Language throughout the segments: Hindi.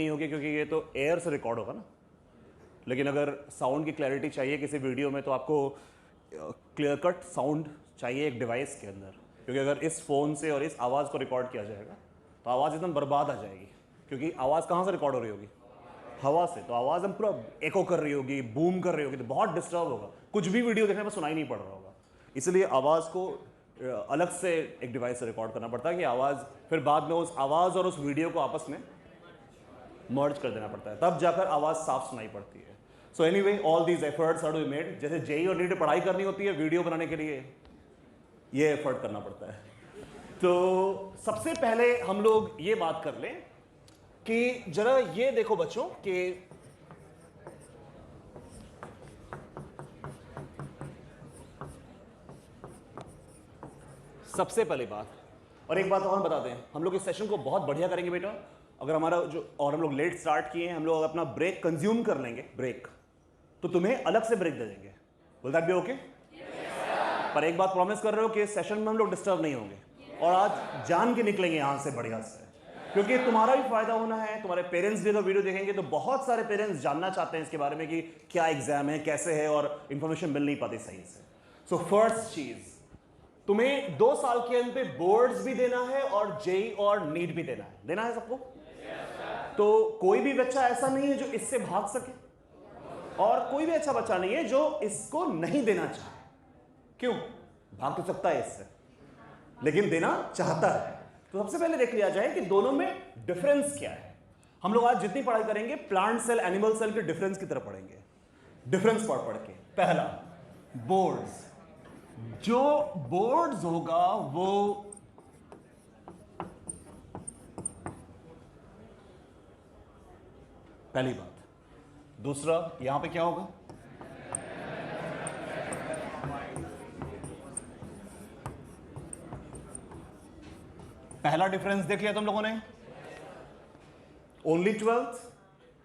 नहीं होगी क्योंकि ये तो एयर से रिकॉर्ड होगा ना। लेकिन अगर साउंड की क्लैरिटी चाहिए किसी वीडियो में तो आपको क्लियर कट साउंड चाहिए एक डिवाइस के अंदर, क्योंकि अगर इस फ़ोन से और इस आवाज़ को रिकॉर्ड किया जाएगा तो आवाज़ एकदम बर्बाद आ जाएगी, क्योंकि आवाज़ कहाँ से रिकॉर्ड हो रही होगी? हवा से। तो आवाज़ हम पूरा एको कर रही होगी, बूम कर रही होगी, तो बहुत डिस्टर्ब होगा, कुछ भी वीडियो देखने में सुनाई नहीं पड़ रहा होगा। इसलिए आवाज़ को अलग से एक डिवाइस से रिकॉर्ड करना पड़ता है कि आवाज़ फिर बाद में उस आवाज़ और उस वीडियो को आपस में मर्ज कर देना पड़ता है, तब जाकर आवाज़ साफ सुनाई पड़ती है। So anyway all these efforts are to be made. जैसे जेई और नीट पढ़ाई करनी होती है, वीडियो बनाने के लिए ये एफर्ट करना पड़ता है। तो सबसे पहले हम लोग ये बात कर लें कि जरा ये देखो बच्चों कि सबसे पहली बात, और एक बात और हम बता दें, हम लोग इस सेशन को बहुत बढ़िया करेंगे बेटा अगर हमारा जो, और हम लोग लेट स्टार्ट किए हैं, हम लोग अपना ब्रेक कंज्यूम कर लेंगे, ब्रेक तो तुम्हें अलग से ब्रेक दे देंगे। Will that be okay? पर एक बात प्रॉमिस कर रहे हो कि इस सेशन में हम लोग डिस्टर्ब नहीं होंगे और आज जान के निकलेंगे यहां से बढ़िया से, क्योंकि तुम्हारा भी फायदा होना है। तुम्हारे पेरेंट्स भी अगर वीडियो देखेंगे तो बहुत सारे पेरेंट्स जानना चाहते हैं इसके बारे में कि क्या एग्जाम है, कैसे है, और इंफॉर्मेशन मिल नहीं पाती सही से। सो फर्स्ट चीज, तुम्हें 2 साल के अंत पे बोर्ड्स भी देना है और जेई और नीट भी देना है सबको। तो कोई भी बच्चा ऐसा नहीं है जो इससे भाग सके, और कोई भी अच्छा बच्चा नहीं है जो इसको नहीं देना चाहे। क्यों? भाग तो सकता है इससे, लेकिन देना चाहता है। तो सबसे पहले देख लिया जाए कि दोनों में डिफरेंस क्या है। हम लोग आज जितनी पढ़ाई करेंगे प्लांट सेल एनिमल सेल के डिफरेंस की तरफ पढ़ेंगे, डिफरेंस पढ़ के। पहला, बोर्ड्स। जो बोर्ड्स होगा वो पहली बात। दूसरा, यहां पे क्या होगा? पहला डिफरेंस देख लिया तुम लोगों ने, ओनली 12th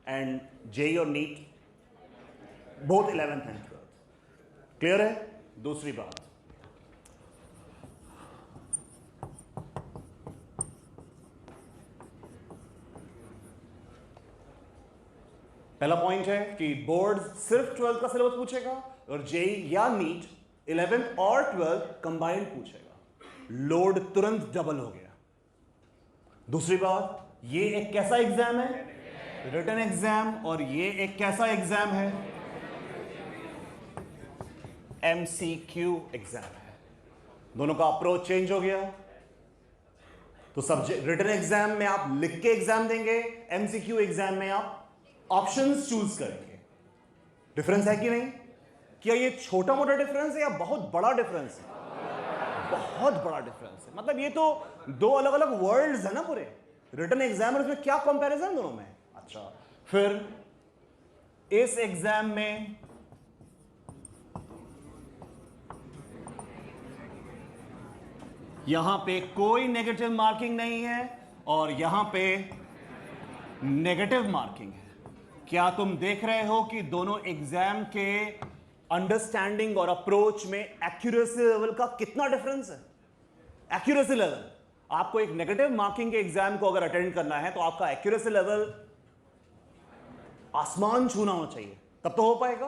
एंड जेई और NEET both 11th and 12th। Clear है? दूसरी बात, पहला पॉइंट है कि बोर्ड सिर्फ 12th का सिलेबस पूछेगा और जेई या नीट 11th और 12th कंबाइंड पूछेगा। लोड तुरंत डबल हो गया। दूसरी बात, ये एक कैसा एग्जाम है? Written exam. और ये एक कैसा एग्जाम है? एमसीक्यू एग्जाम है। दोनों का अप्रोच चेंज हो गया। तो सब्जेक्ट रिटन एग्जाम में आप लिख के एग्जाम देंगे, एमसीक्यू एग्जाम में आप ऑप्शंस चूज करेंगे। डिफरेंस है कि नहीं? क्या ये छोटा मोटा डिफरेंस है या बहुत बड़ा डिफरेंस है? बहुत बड़ा डिफरेंस है। मतलब ये तो दो अलग अलग वर्ल्ड्स है ना पूरे। रिटन एग्जाम और इसमें क्या कंपैरिजन दोनों में? अच्छा, फिर इस एग्जाम में यहां पे कोई नेगेटिव मार्किंग नहीं है और यहां पे नेगेटिव मार्किंग है। क्या तुम देख रहे हो कि दोनों एग्जाम के अंडरस्टैंडिंग और अप्रोच में एक्यूरेसी लेवल का कितना डिफरेंस है? एक्यूरेसी लेवल, आपको एक नेगेटिव मार्किंग के एग्जाम को अगर अटेंड करना है तो आपका एक्यूरेसी लेवल आसमान छूना होना चाहिए, तब तो हो पाएगा।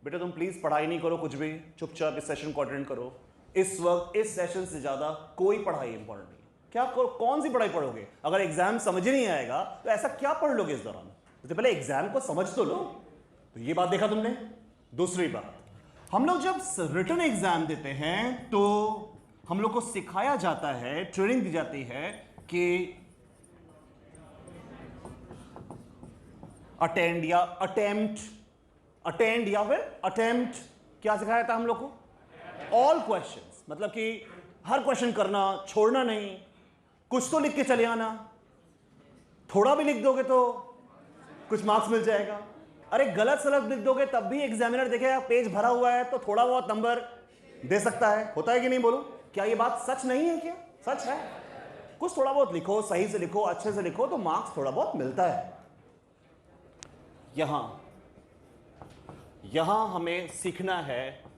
बेटा तुम प्लीज पढ़ाई नहीं करो कुछ भी, चुपचाप इस सेशन को अटेंड करो। इस वक्त इस सेशन से ज्यादा कोई पढ़ाई इंपॉर्टेंट नहीं। क्या कौन सी पढ़ाई पढ़ोगे? अगर एग्जाम समझ ही नहीं आएगा तो ऐसा क्या पढ़ लोगे इस दौरान? तो पहले एग्जाम को समझ तो लो। तो ये बात देखा तुमने। दूसरी बात, हम लोग जब रिटन एग्जाम देते हैं तो हम लोग को सिखाया जाता है, ट्रेनिंग दी जाती है कि अटेंड या फिर अटेम्प्ट। क्या सिखाया था हम लोग को? ऑल क्वेश्चंस, मतलब कि हर क्वेश्चन करना, छोड़ना नहीं। कुछ तो लिख के चले आना, थोड़ा भी लिख दोगे तो कुछ मार्क्स मिल जाएगा। अरे गलत सलत लिख दोगे तब भी एग्जामिनर देखेगा पेज भरा हुआ है तो थोड़ा बहुत नंबर दे सकता है। होता है कि नहीं? बोलो, क्या ये बात सच नहीं है? क्या सच है? कुछ थोड़ा बहुत लिखो, सही से लिखो, अच्छे से लिखो तो मार्क्स थोड़ा बहुत मिलता है। यहां हमें सीखना है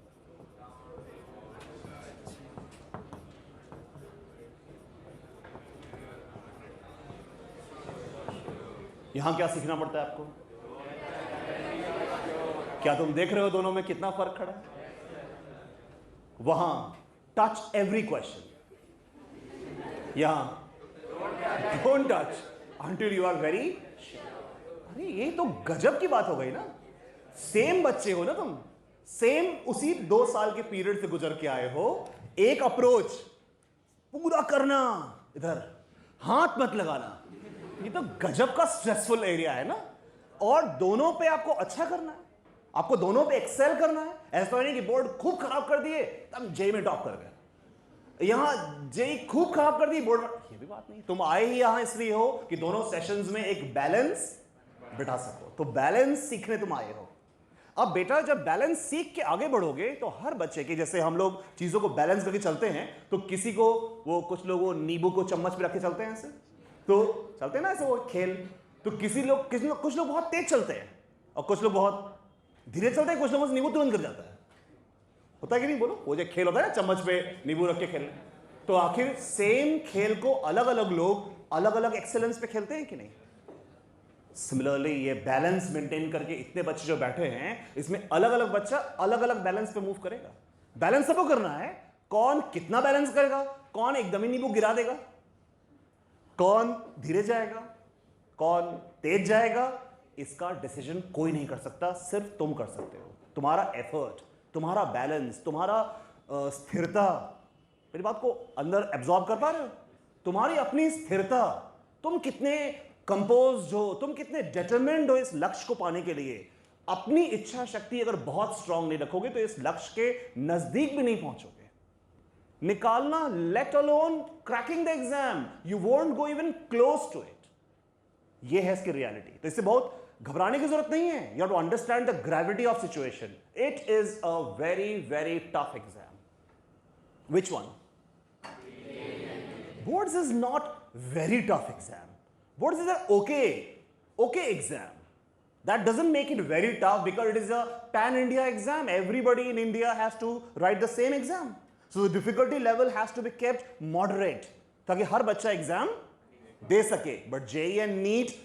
यहां क्या सीखना पड़ता है आपको? क्या तुम देख रहे हो दोनों में कितना फर्क खड़ा है? वहां टच एवरी क्वेश्चन, यहां don't touch until you are very. अरे ये तो गजब की बात हो गई ना। सेम बच्चे हो ना तुम, सेम उसी 2 साल के पीरियड से गुजर के आए हो। एक अप्रोच पूरा करना, इधर हाथ मत लगाना, ये तो गजब का स्ट्रेसफुल एरिया है ना। और दोनों पे आपको अच्छा करना है, आपको दोनों पे एक्सेल करना है। ऐसा नहीं कि बोर्ड खूब खराब कर दिए तब जेई में टॉप कर गए, यहां जेई खूब खराब कर दी बोर्ड, ये भी बात नहीं। तुम आए ही यहां इसलिए हो कि दोनों सेशंस में एक बैलेंस बिठा सको, तो बैलेंस सीखने तुम आए हो। अब बेटा जब बैलेंस सीख के आगे बढ़ोगे तो हर बच्चे के, जैसे हम लोग चीजों को बैलेंस करके चलते हैं, तो किसी को वो, कुछ लोग वो नींबू को चम्मच पे रख के चलते हैं ऐसे, तो चलते हैं ना ऐसे वो खेल। तो कुछ लोग बहुत तेज चलते हैं और कुछ लोग बहुत धीरे चलते हैं, कुछ लोगों से नींबू तुरंत गिर जाता है। होता है कि नहीं बोलो? वो जो खेल होता है ना चम्मच पे नींबू रख के खेलना, तो आखिर सेम खेल को अलग अलग लोग अलग अलग एक्सेलेंस पे खेलते हैं कि नहीं? सिमिलरली ये बैलेंस मेंटेन करके इतने बच्चे जो बैठे हैं, इसमें अलग अलग बच्चा अलग अलग बैलेंस पे मूव करेगा। बैलेंस सबको करना है, कौन कितना बैलेंस करेगा, कौन एकदम ही नींबू गिरा देगा, कौन धीरे जाएगा, कौन तेज जाएगा, इसका डिसीजन कोई नहीं कर सकता, सिर्फ तुम कर सकते हो। तुम्हारा एफर्ट, तुम्हारा बैलेंस, तुम्हारा स्थिरता, मेरी बात को अंदर एब्जॉर्ब कर पा रहे हो? तुम्हारी अपनी स्थिरता, तुम कितने कंपोज हो, तुम कितने डिटरमिन्ड हो इस लक्ष्य को पाने के लिए। अपनी इच्छा शक्ति अगर बहुत स्ट्रांग नहीं रखोगे तो इस लक्ष्य के नजदीक भी नहीं पहुंचोगे। निकालना, let alone cracking the exam, you won't go even close to it. ये है इसकी रियलिटी। तो इससे बहुत घबराने की जरूरत नहीं है। You have to understand the gravity of situation. It is a very very tough exam. Which one? Boards is not very tough exam. Boards is an okay exam. That doesn't make it very tough because it is a pan-India exam. Everybody in India has to write the same exam. So the difficulty level has to be kept moderate ताकि हर बच्चा एग्जाम दे सके. But JEE and NEET,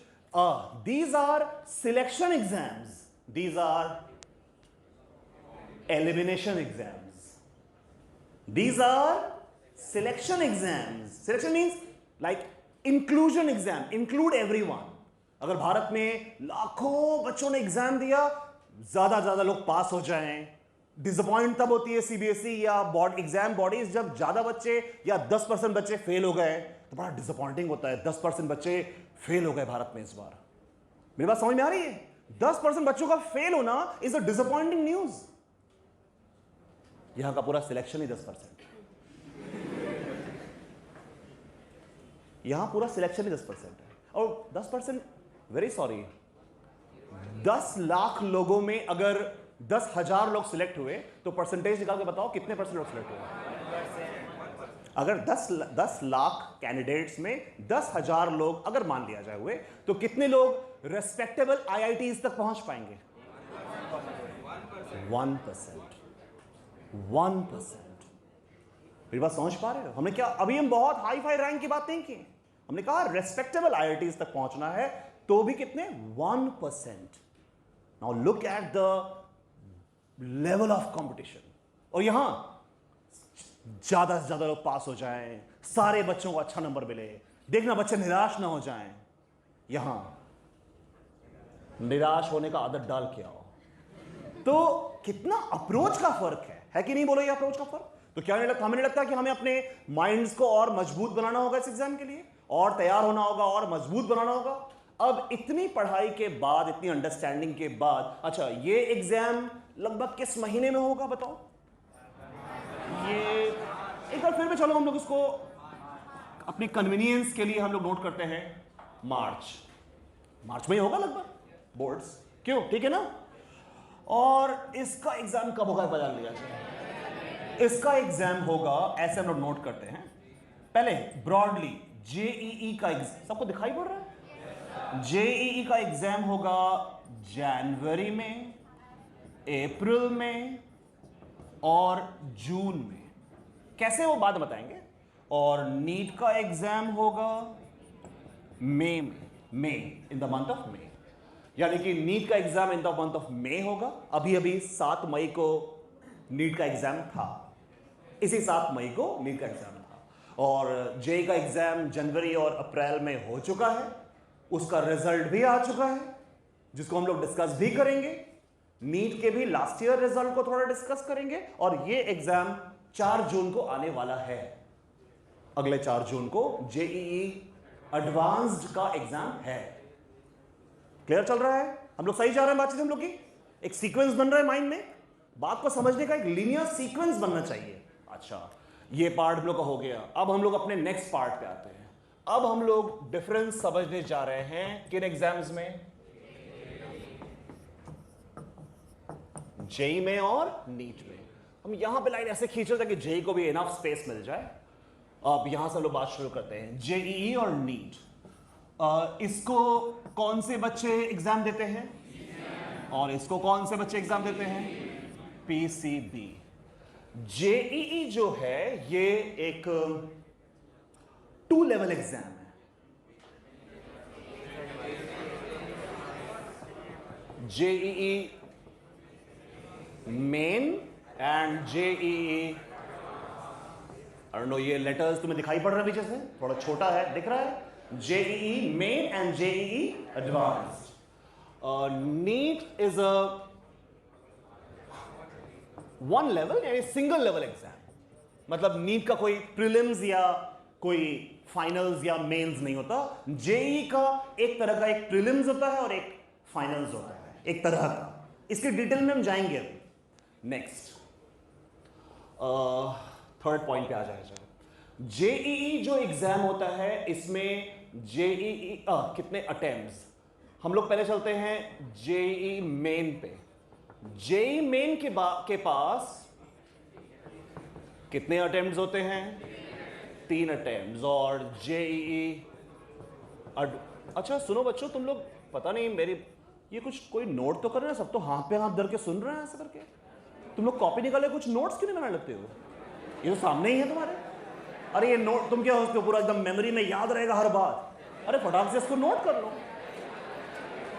these are selection exams. These are elimination exams. These are selection exams. Selection means like inclusion exam, include everyone. अगर भारत में लाखों बच्चों ने एग्जाम दिया, ज्यादा लोग पास हो जाएं. डिसअपॉइंट तब होती है सीबीएसई या बोर्ड एग्जाम बॉडीज जब ज्यादा बच्चे या 10% बच्चे फेल हो गए, तो बड़ा डिसअपॉइंटिंग होता है. 10% बच्चे फेल हो गए भारत में इस बार. मेरी बात समझ में आ रही है? 10% बच्चों का फेल होना इज अ डिसअपॉइंटिंग न्यूज. यहां का पूरा सिलेक्शन ही 10%, यहां पूरा सिलेक्शन ही 10% है. और 10%, वेरी सॉरी, 10 लाख लोगों में अगर 10,000 लोग सिलेक्ट हुए तो परसेंटेज निकाल के बताओ कितने परसेंट लोग सिलेक्ट हुए. अगर 10 लाख कैंडिडेट्स में 10,000 लोग अगर मान लिया जाए हुए, तो कितने लोग रेस्पेक्टेबल आईआईटीज तक पहुंच पाएंगे? 1%. 1%. मेरी बात समझ पा रहे हो? हमने क्या, अभी हम बहुत हाई फाई रैंक की बात नहीं की. हमने कहा रेस्पेक्टेबल आईआईटीज तक पहुंचना है, तो भी कितने? 1%. Now look at the level of competition. और यहां ज्यादा से ज्यादा लोग पास हो जाएं, सारे बच्चों को अच्छा नंबर मिले. देखना बच्चे निराश ना हो जाएं. यहां निराश होने का आदत डाल के आओ. तो कितना अप्रोच का फर्क है कि नहीं? बोलो ये अप्रोच का फर्क. तो क्या नहीं लगता, हमें नहीं लगता कि हमें अपने माइंड्स को और मजबूत बनाना होगा इस एग्जाम के लिए, और तैयार होना होगा, और मजबूत बनाना होगा. अब इतनी पढ़ाई के बाद, इतनी अंडरस्टैंडिंग के बाद, अच्छा ये एग्जाम लगभग किस महीने में होगा बताओ? ये एक बार फिर भी चलो हम लोग इसको अपनी कन्वीनियंस के लिए हम लोग नोट करते हैं, मार्च में ही होगा लगभग बोर्ड्स. क्यों? ठीक है ना? और इसका एग्जाम कब होगा बता लिया जाए. इसका एग्जाम होगा, ऐसे हम लोग नोट करते हैं पहले ब्रॉडली, जेईई का एग्जाम सबको दिखाई पड़ रहा है. जेईई का एग्जाम होगा जनवरी में, अप्रैल में और जून में. कैसे वो बाद बताएंगे. और नीट का एग्जाम होगा मई में. May, in the month of May, यानी कि नीट का exam in the month of May होगा। अभी अभी 7 मई को नीट का एग्जाम था, इसी 7 मई को नीट का एग्जाम था, और जेई का एग्जाम जनवरी और अप्रैल में हो चुका है, उसका रिजल्ट भी आ चुका है, जिसको हम लोग डिस्कस भी करेंगे। नीट के भी लास्ट ईयर रिजल्ट को थोड़ा डिस्कस करेंगे, और ये एग्जाम 4 जून को आने वाला है। अगले 4 जून को जेईई एडवांस्ड का एग्जाम है। क्लियर चल रहा है? हम लोग सही जा रहे हैं बातचीत हम लोग की? एक सीक्वेंस बन रहा है माइंड में, बात को समझने का एक लीनियर सीक्वेंस बनना चाहिए। अच्छा, ये पार्ट हम लोग का हो गया। अब हम लोग अपने नेक्स्ट पार्ट पे आते हैं। अब हम लोग डिफरेंस समझने जा रहे हैं किन एग्जाम्स में? जेई में और नीट में। हम यहां पे लाइन ऐसे खींच रहे थे कि जेई को भी इनफ स्पेस मिल जाए। अब यहां से हम लोग बात शुरू करते हैं, जेईई और नीट। इसको कौन से बच्चे एग्जाम देते हैं, और इसको कौन से बच्चे एग्जाम देते हैं? पीसीबी। जेईई जो है ये एक 2 लेवल एग्जाम है। JEE main and JEE, I don't no, ये लेटर्स तुम्हें दिखाई पड़ रहा है पीछे से, थोड़ा छोटा है, दिख रहा है? JEE main and JEE advanced. NEET is a 1 level यानी सिंगल लेवल एग्जाम, मतलब नीट का कोई प्रीलिम्स या कोई फाइनल्स या मेंस नहीं होता। जेईई का एक तरह का एक प्रीलिम्स होता है और एक फाइनल्स होता है, एक तरह का। इसके डिटेल में हम जाएंगे अभी। नेक्स्ट, थर्ड पॉइंट पे आ जाए। जेईई जो एग्जाम होता है, इसमें जेईई कितने अटेम्प्ट्स? हम लोग पहले चलते हैं जेईई मेन पे। जेईई मेन के पास कितने अटेम्प्ट्स होते हैं? 3 अटेम्प्ट्स। और जेईई अच्छा सुनो बच्चों, तुम लोग पता नहीं मेरी ये कुछ कोई नोट तो कर रहे हैं? सब तो हाथ पे हाथ धर के सुन रहे हैं ऐसे करके। तुम लोग कॉपी निकाले, कुछ नोट्स क्यों नहीं बनाने लगते हो? ये तो सामने ही है तुम्हारे। अरे ये नोट तुम क्या हो, उसको पूरा एकदम मेमोरी में याद रहेगा हर बात? अरे फटाक से इसको नोट कर लो।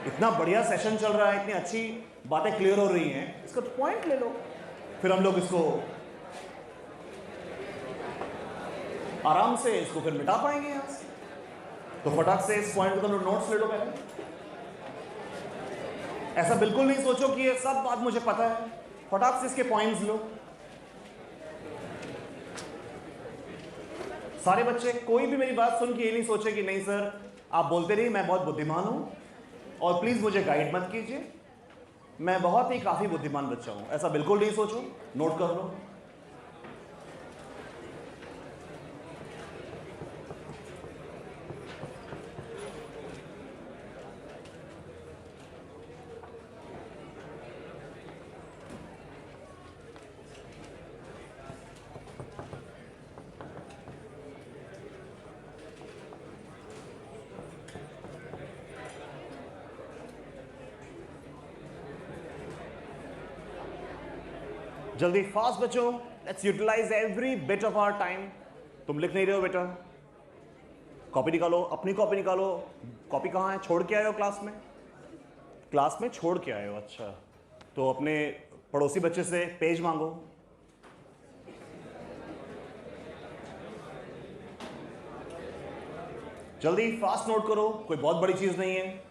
इतना बढ़िया सेशन चल रहा है, इतनी अच्छी बातें क्लियर हो रही हैं, इसका तो पॉइंट ले लो, फिर हम लोग इसको आराम से इसको फिर मिटा पाएंगे यहां से। तो फटाक से इस पॉइंट को तुम लोग नोट्स ले लो पहले। ऐसा बिल्कुल नहीं सोचो कि ये सब बात मुझे पता है, फटाक से इसके पॉइंट्स लो। सारे बच्चे, कोई भी मेरी बात सुन के ये नहीं सोचे कि नहीं सर आप बोलते रहिए, मैं बहुत बुद्धिमान हूं और प्लीज मुझे गाइड मत कीजिए, मैं बहुत ही काफी बुद्धिमान बच्चा हूं। ऐसा बिल्कुल नहीं सोचो, नोट कर लो। जल्दी फास्ट बच्चों, let's utilise every bit of our time. तुम लिख नहीं रहे हो बेटा, कॉपी निकालो, अपनी कॉपी निकालो। कॉपी कहाँ है? छोड़ के आए हो क्लास में? क्लास में छोड़ के आए हो, अच्छा। तो अपने पड़ोसी बच्चे से पेज मांगो। जल्दी फास्ट नोट करो, कोई बहुत बड़ी चीज नहीं है।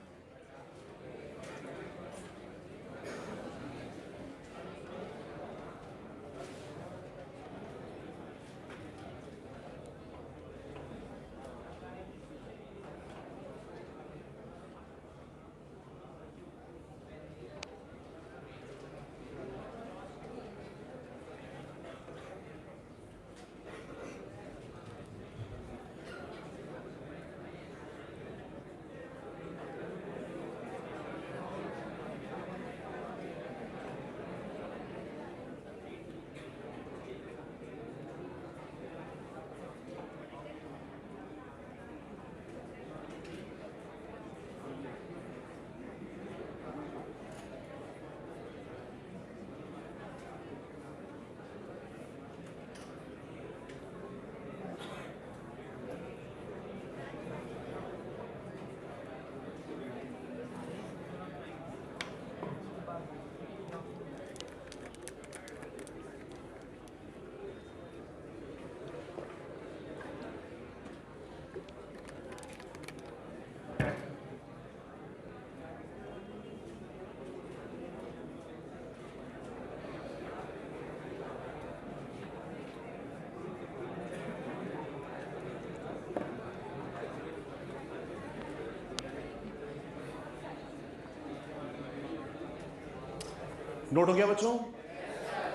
नोट हो गया बच्चों?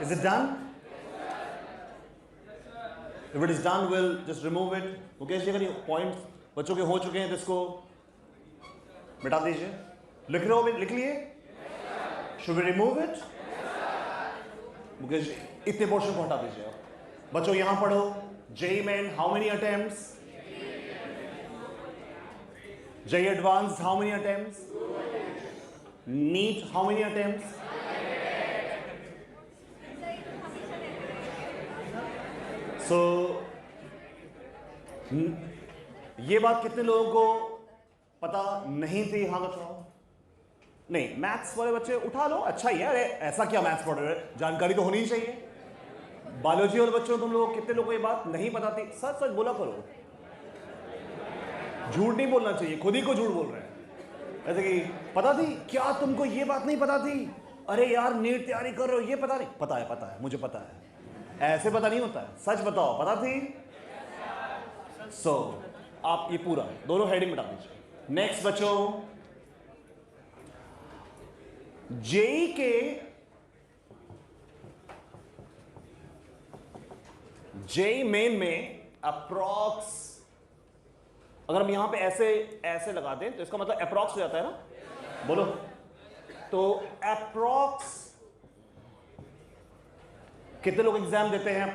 Is it done? If it is done will just remove it. Mukesh ji, अगर ये पॉइंट्स बच्चों के हो चुके हैं तो इसको मिटा दीजिए. लिख रहे हो? लिख लिए? Should we remove it? Mukesh ji, इतने पोर्शन को हटा दीजिए. बच्चों यहां पढ़ो. JEE Main, how many attempts? JEE Advanced, how many attempts? NEET, how many attempts? So, ये बात कितने लोगों को पता नहीं थी? हाँ बताओ. नहीं, मैथ्स वाले बच्चे उठा लो, अच्छा ही है. अरे ऐसा क्या मैथ्स पढ़ रहे हो, जानकारी तो होनी ही चाहिए. बायोलॉजी वाले बच्चों, तुम लोग कितने लोगों को ये बात नहीं पता थी? सच सच बोला करो, झूठ नहीं बोलना चाहिए. खुद ही को झूठ बोल रहे हैं. ऐसे कि पता थी क्या, तुमको ये बात नहीं पता थी? अरे यार नीट तैयारी कर रहे हो, ये पता नहीं? पता है, मुझे पता है. ऐसे पता नहीं होता है. सच बताओ, पता थी? सो आप ये पूरा दोनों हेडिंग मिटा दीजिए. नेक्स्ट बच्चों, जेई के JEE Main में अप्रॉक्स, अगर हम यहां पे ऐसे लगा दें तो इसका मतलब अप्रॉक्स हो जाता है ना. बोलो. तो अप्रॉक्स कितने लोग एग्जाम देते हैं?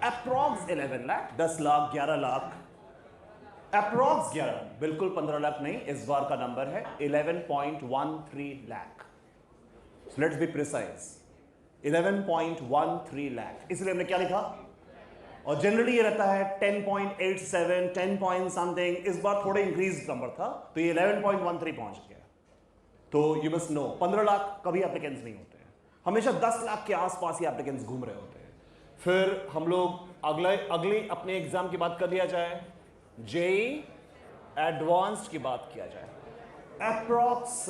अप्रॉक्स 11 लाख, 10 लाख, 11 लाख. अप्रॉक्स 11, बिल्कुल 15 लाख नहीं. इस बार का नंबर है 11.13 lakh. Let's be precise, 11.13 lakh. इसलिए हमने क्या लिखा? और जनरली ये रहता है 10.87, 10 पॉइंट समथिंग. इस बार थोड़े इंक्रीज नंबर था तो ये 11.13 पहुंच गया. तो यू मस्ट नो 15 लाख कभी एप्लीकेंट्स नहीं होते हैं. हमेशा 10 लाख के आसपास ही एप्लीकेंट्स घूम रहे होते हैं. फिर हम लोग अगले अपने एग्जाम की बात कर लिया जाए. JEE एडवांस्ड की बात किया जाए. Approx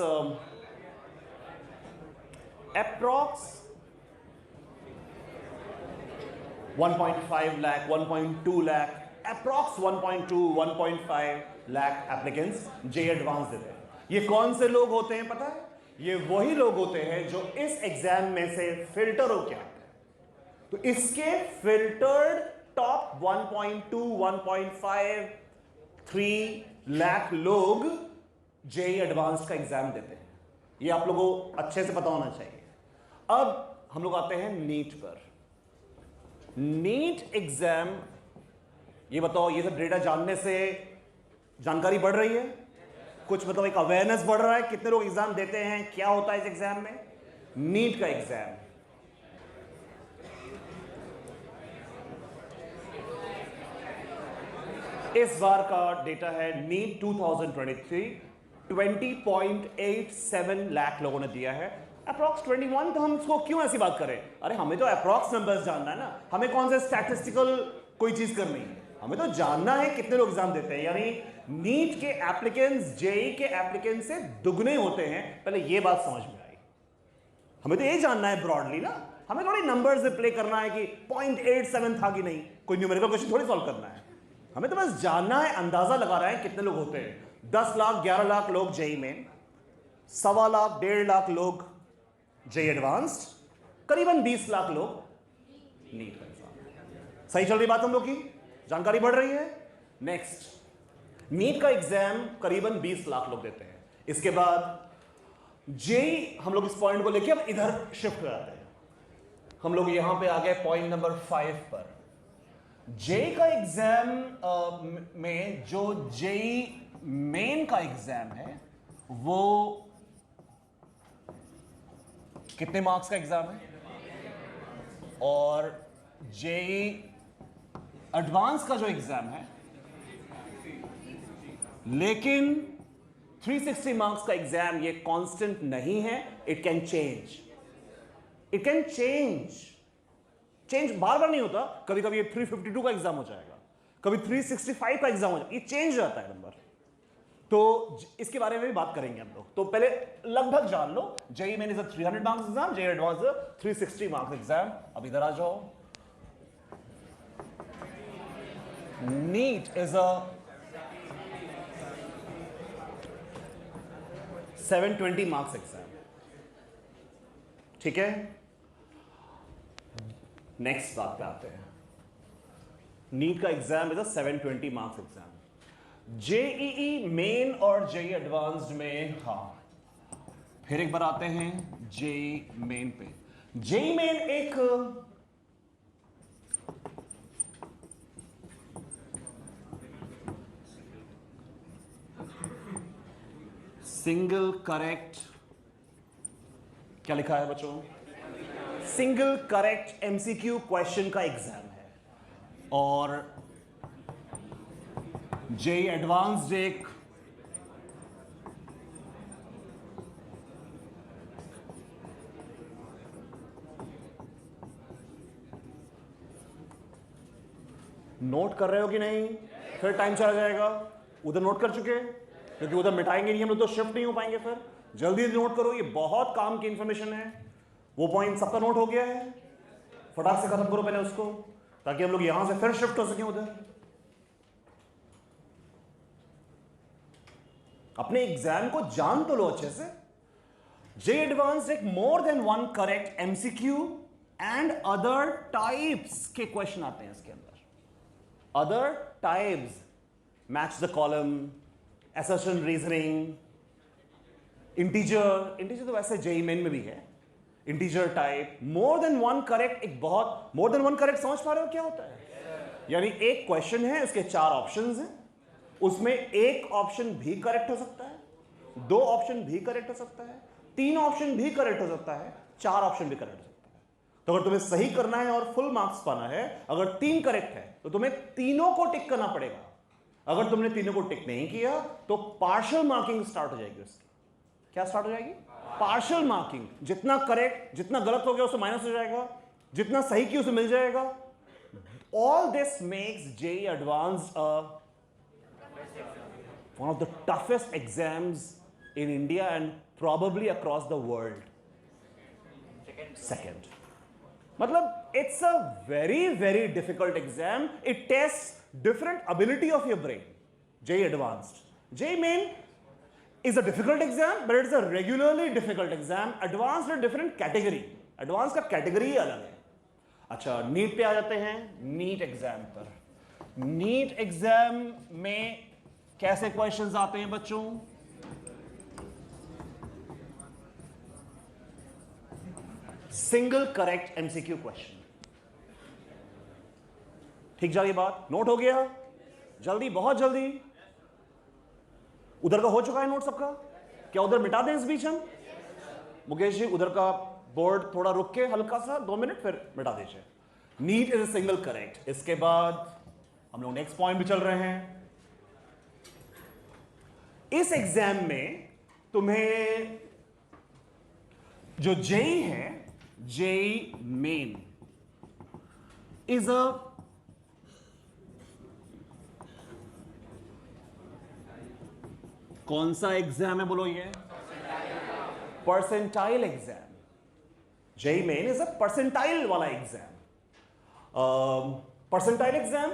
1.5 lakh, 1.2 lakh, approx 1.2, 1.5 lakh applicants JEE advance देते हैं. ये कौन से लोग होते हैं पता है? ये वही लोग होते हैं जो इस एग्जाम में से फिल्टर हो क्या आते हैं. तो इसके फिल्टर्ड टॉप 1.2, 1.5, 3 लाख लोग JEE एडवांस का एग्जाम देते हैं. ये आप लोगों को अच्छे से पता होना चाहिए. अब हम लोग आते हैं नीट पर. नीट एग्जाम, ये बताओ, ये सब डेटा जानने से जानकारी बढ़ रही है? कुछ मतलब एक अवेयरनेस बढ़ रहा है? कितने लोग एग्जाम देते हैं? क्या होता है इस एग्जाम में? नीट का एग्जाम इस बार का डेटा है नीट 2023, 20.87 लाख लोगों ने दिया है. अप्रॉक्स 21. तो हम इसको क्यों ऐसी बात करें? अरे हमें तो अप्रॉक्स नंबर्स जानना है ना. हमें कौन से स्टैटिस्टिकल कोई चीज करनी है? हमें तो जानना है कितने लोग एग्जाम देते हैं. यानी नीट के एप्लीकेंट्स JEE के एप्लीकेंट से दुगने होते हैं. पहले ये बात समझ में आई. हमें तो ये जानना है ब्रॉडली ना. हमें थोड़ी नंबर्स से प्ले करना है कि 0.87 था कि नहीं. कोई न्यूमेरिकल क्वेश्चन थोड़ी सॉल्व करना है. हमें तो बस जानना है, अंदाजा लगा रहा है कितने लोग होते हैं. 10 लाख, 11 लाख लोग JEE में, 1.25 लाख, 1.5 लाख लोग JEE एडवांस्ड, करीबन 20 लाख लोग नीट का एग्जाम. सही चल रही बात हम लोग की? जानकारी बढ़ रही है? नेक्स्ट, नीट का एग्जाम करीबन 20 लाख लोग देते हैं. इसके बाद JEE, हम लोग इस पॉइंट को लेके अब इधर शिफ्ट हो जाते हैं. हम लोग यहां पे आ गए पॉइंट नंबर 5 पर. JEE का एग्जाम में जो JEE मेन का एग्जाम है वो कितने मार्क्स का एग्जाम है? और JEE एडवांस का जो एग्जाम है, लेकिन 360 मार्क्स का एग्जाम, ये कांस्टेंट नहीं है. It can change. It can change बार बार नहीं होता. कभी कभी ये 352 का एग्जाम हो जाएगा, कभी 365 का एग्जाम हो जाएगा. ये चेंज हो जाता है नंबर. तो इसके बारे में भी बात करेंगे हम लोग. तो पहले लगभग जान लो, JEE main is a 300 marks exam, JEE advance 360 marks exam. अब इधर आ जाओ. NEET is a 720 marks exam. ठीक है, नेक्स्ट बात पे आते हैं। नीट का exam is a 720 marks exam. JEE main और जेईई एडवांस्ड में, हाँ फिर एक बार आते हैं जेईई मेन पे। जेईई मेन एक सिंगल करेक्ट, क्या लिखा है बच्चों, सिंगल करेक्ट एमसीक्यू क्वेश्चन का एग्जाम है। और जेईई एडवांस्ड एक नोट कर रहे हो कि नहीं, फिर टाइम चला जाएगा। उधर नोट कर चुके, क्योंकि उधर मिटाएंगे नहीं हम लोग तो शिफ्ट नहीं हो पाएंगे। फिर जल्दी नोट करो, ये बहुत काम की इंफॉर्मेशन है। वो पॉइंट सबका नोट हो गया है, फटाक से खत्म करो पहले उसको, ताकि हम लोग यहां से फिर शिफ्ट हो सकें उधर। अपने एग्जाम को जान तो लो अच्छे से। जेईई एडवांस्ड एक more than one correct MCQ and other types के क्वेश्चन आते हैं इसके अंदर। Other types, match the column, assertion reasoning, integer तो वैसे जेईई मेन में भी है, integer type, more than one correct. एक बहुत मोर देन वन करेक्ट समझ पा रहे हो क्या होता है? यानी एक क्वेश्चन है, उसके 4 ऑप्शंस हैं, उसमें एक ऑप्शन भी करेक्ट हो सकता है, 2 ऑप्शन भी करेक्ट हो सकता है, 3 ऑप्शन भी करेक्ट हो सकता है, 4 ऑप्शन भी करेक्ट हो सकता है। तो अगर तुम्हें सही करना है और फुल मार्क्स पाना है, अगर 3 करेक्ट है तो तुम्हें तीनों को टिक करना पड़ेगा। अगर तुमने तीनों को टिक नहीं किया तो पार्शियल मार्किंग स्टार्ट हो जाएगी उसकी। क्या स्टार्ट हो जाएगी? Partial marking. जितना करेक्ट, जितना गलत हो गया उसे माइनस हो जाएगा, जितना सही किया उसे मिल जाएगा। All this makes JEE Advanced one of the toughest exams in India and probably across the world. Second मतलब it's a very very difficult exam. It test different ability of your brain. JEE Advanced. JEE Main is a difficult exam, but it's a regularly difficult exam. Advanced a different category. Advanced का category ही अलग है। अच्छा, नीट पे आ जाते हैं। नीट एग्जाम पर, नीट एग्जाम में कैसे क्वेश्चंस आते हैं बच्चों? Single correct MCQ question. ठीक जा रही बात? नोट हो गया? जल्दी, बहुत जल्दी। उधर का हो चुका है नोट सबका? क्या उधर मिटा दें इस बीच हम? मुकेश जी उधर का बोर्ड थोड़ा रुक के हल्का सा 2 मिनट फिर मिटा दीजिए। NEET is a single correct. इसके बाद हम लोग नेक्स्ट पॉइंट भी चल रहे हैं। इस एग्जाम में तुम्हें जो जेईई है, जेईई मेन इज अ कौन सा एग्जाम है बोलो? ये percentile exam. JEE Main is a percentile वाला exam. Percentile exam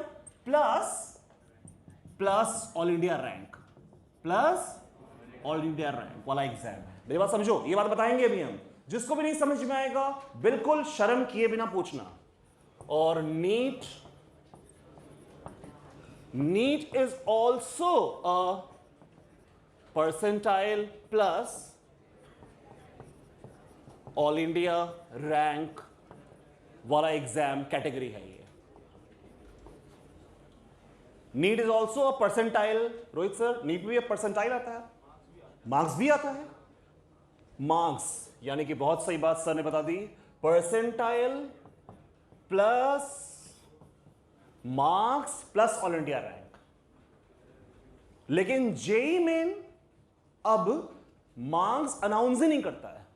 plus all India rank, plus all India rank वाला एग्जाम है। मेरी बात समझो, ये बात बताएंगे अभी हम। जिसको भी नहीं समझ में आएगा बिल्कुल शर्म किए बिना पूछना। और NEET is also a percentile plus all India rank वाला एग्जाम कैटेगरी है ये। NEET is also a percentile. Rohit sir, NEET में परसेंटाइल आता है, मार्क्स भी आता है। मार्क्स यानी कि बहुत सही बात सर ने बता दी, percentile plus marks plus all India rank. लेकिन जेईई मेन अब मार्क्स अनाउंस ही नहीं करता है।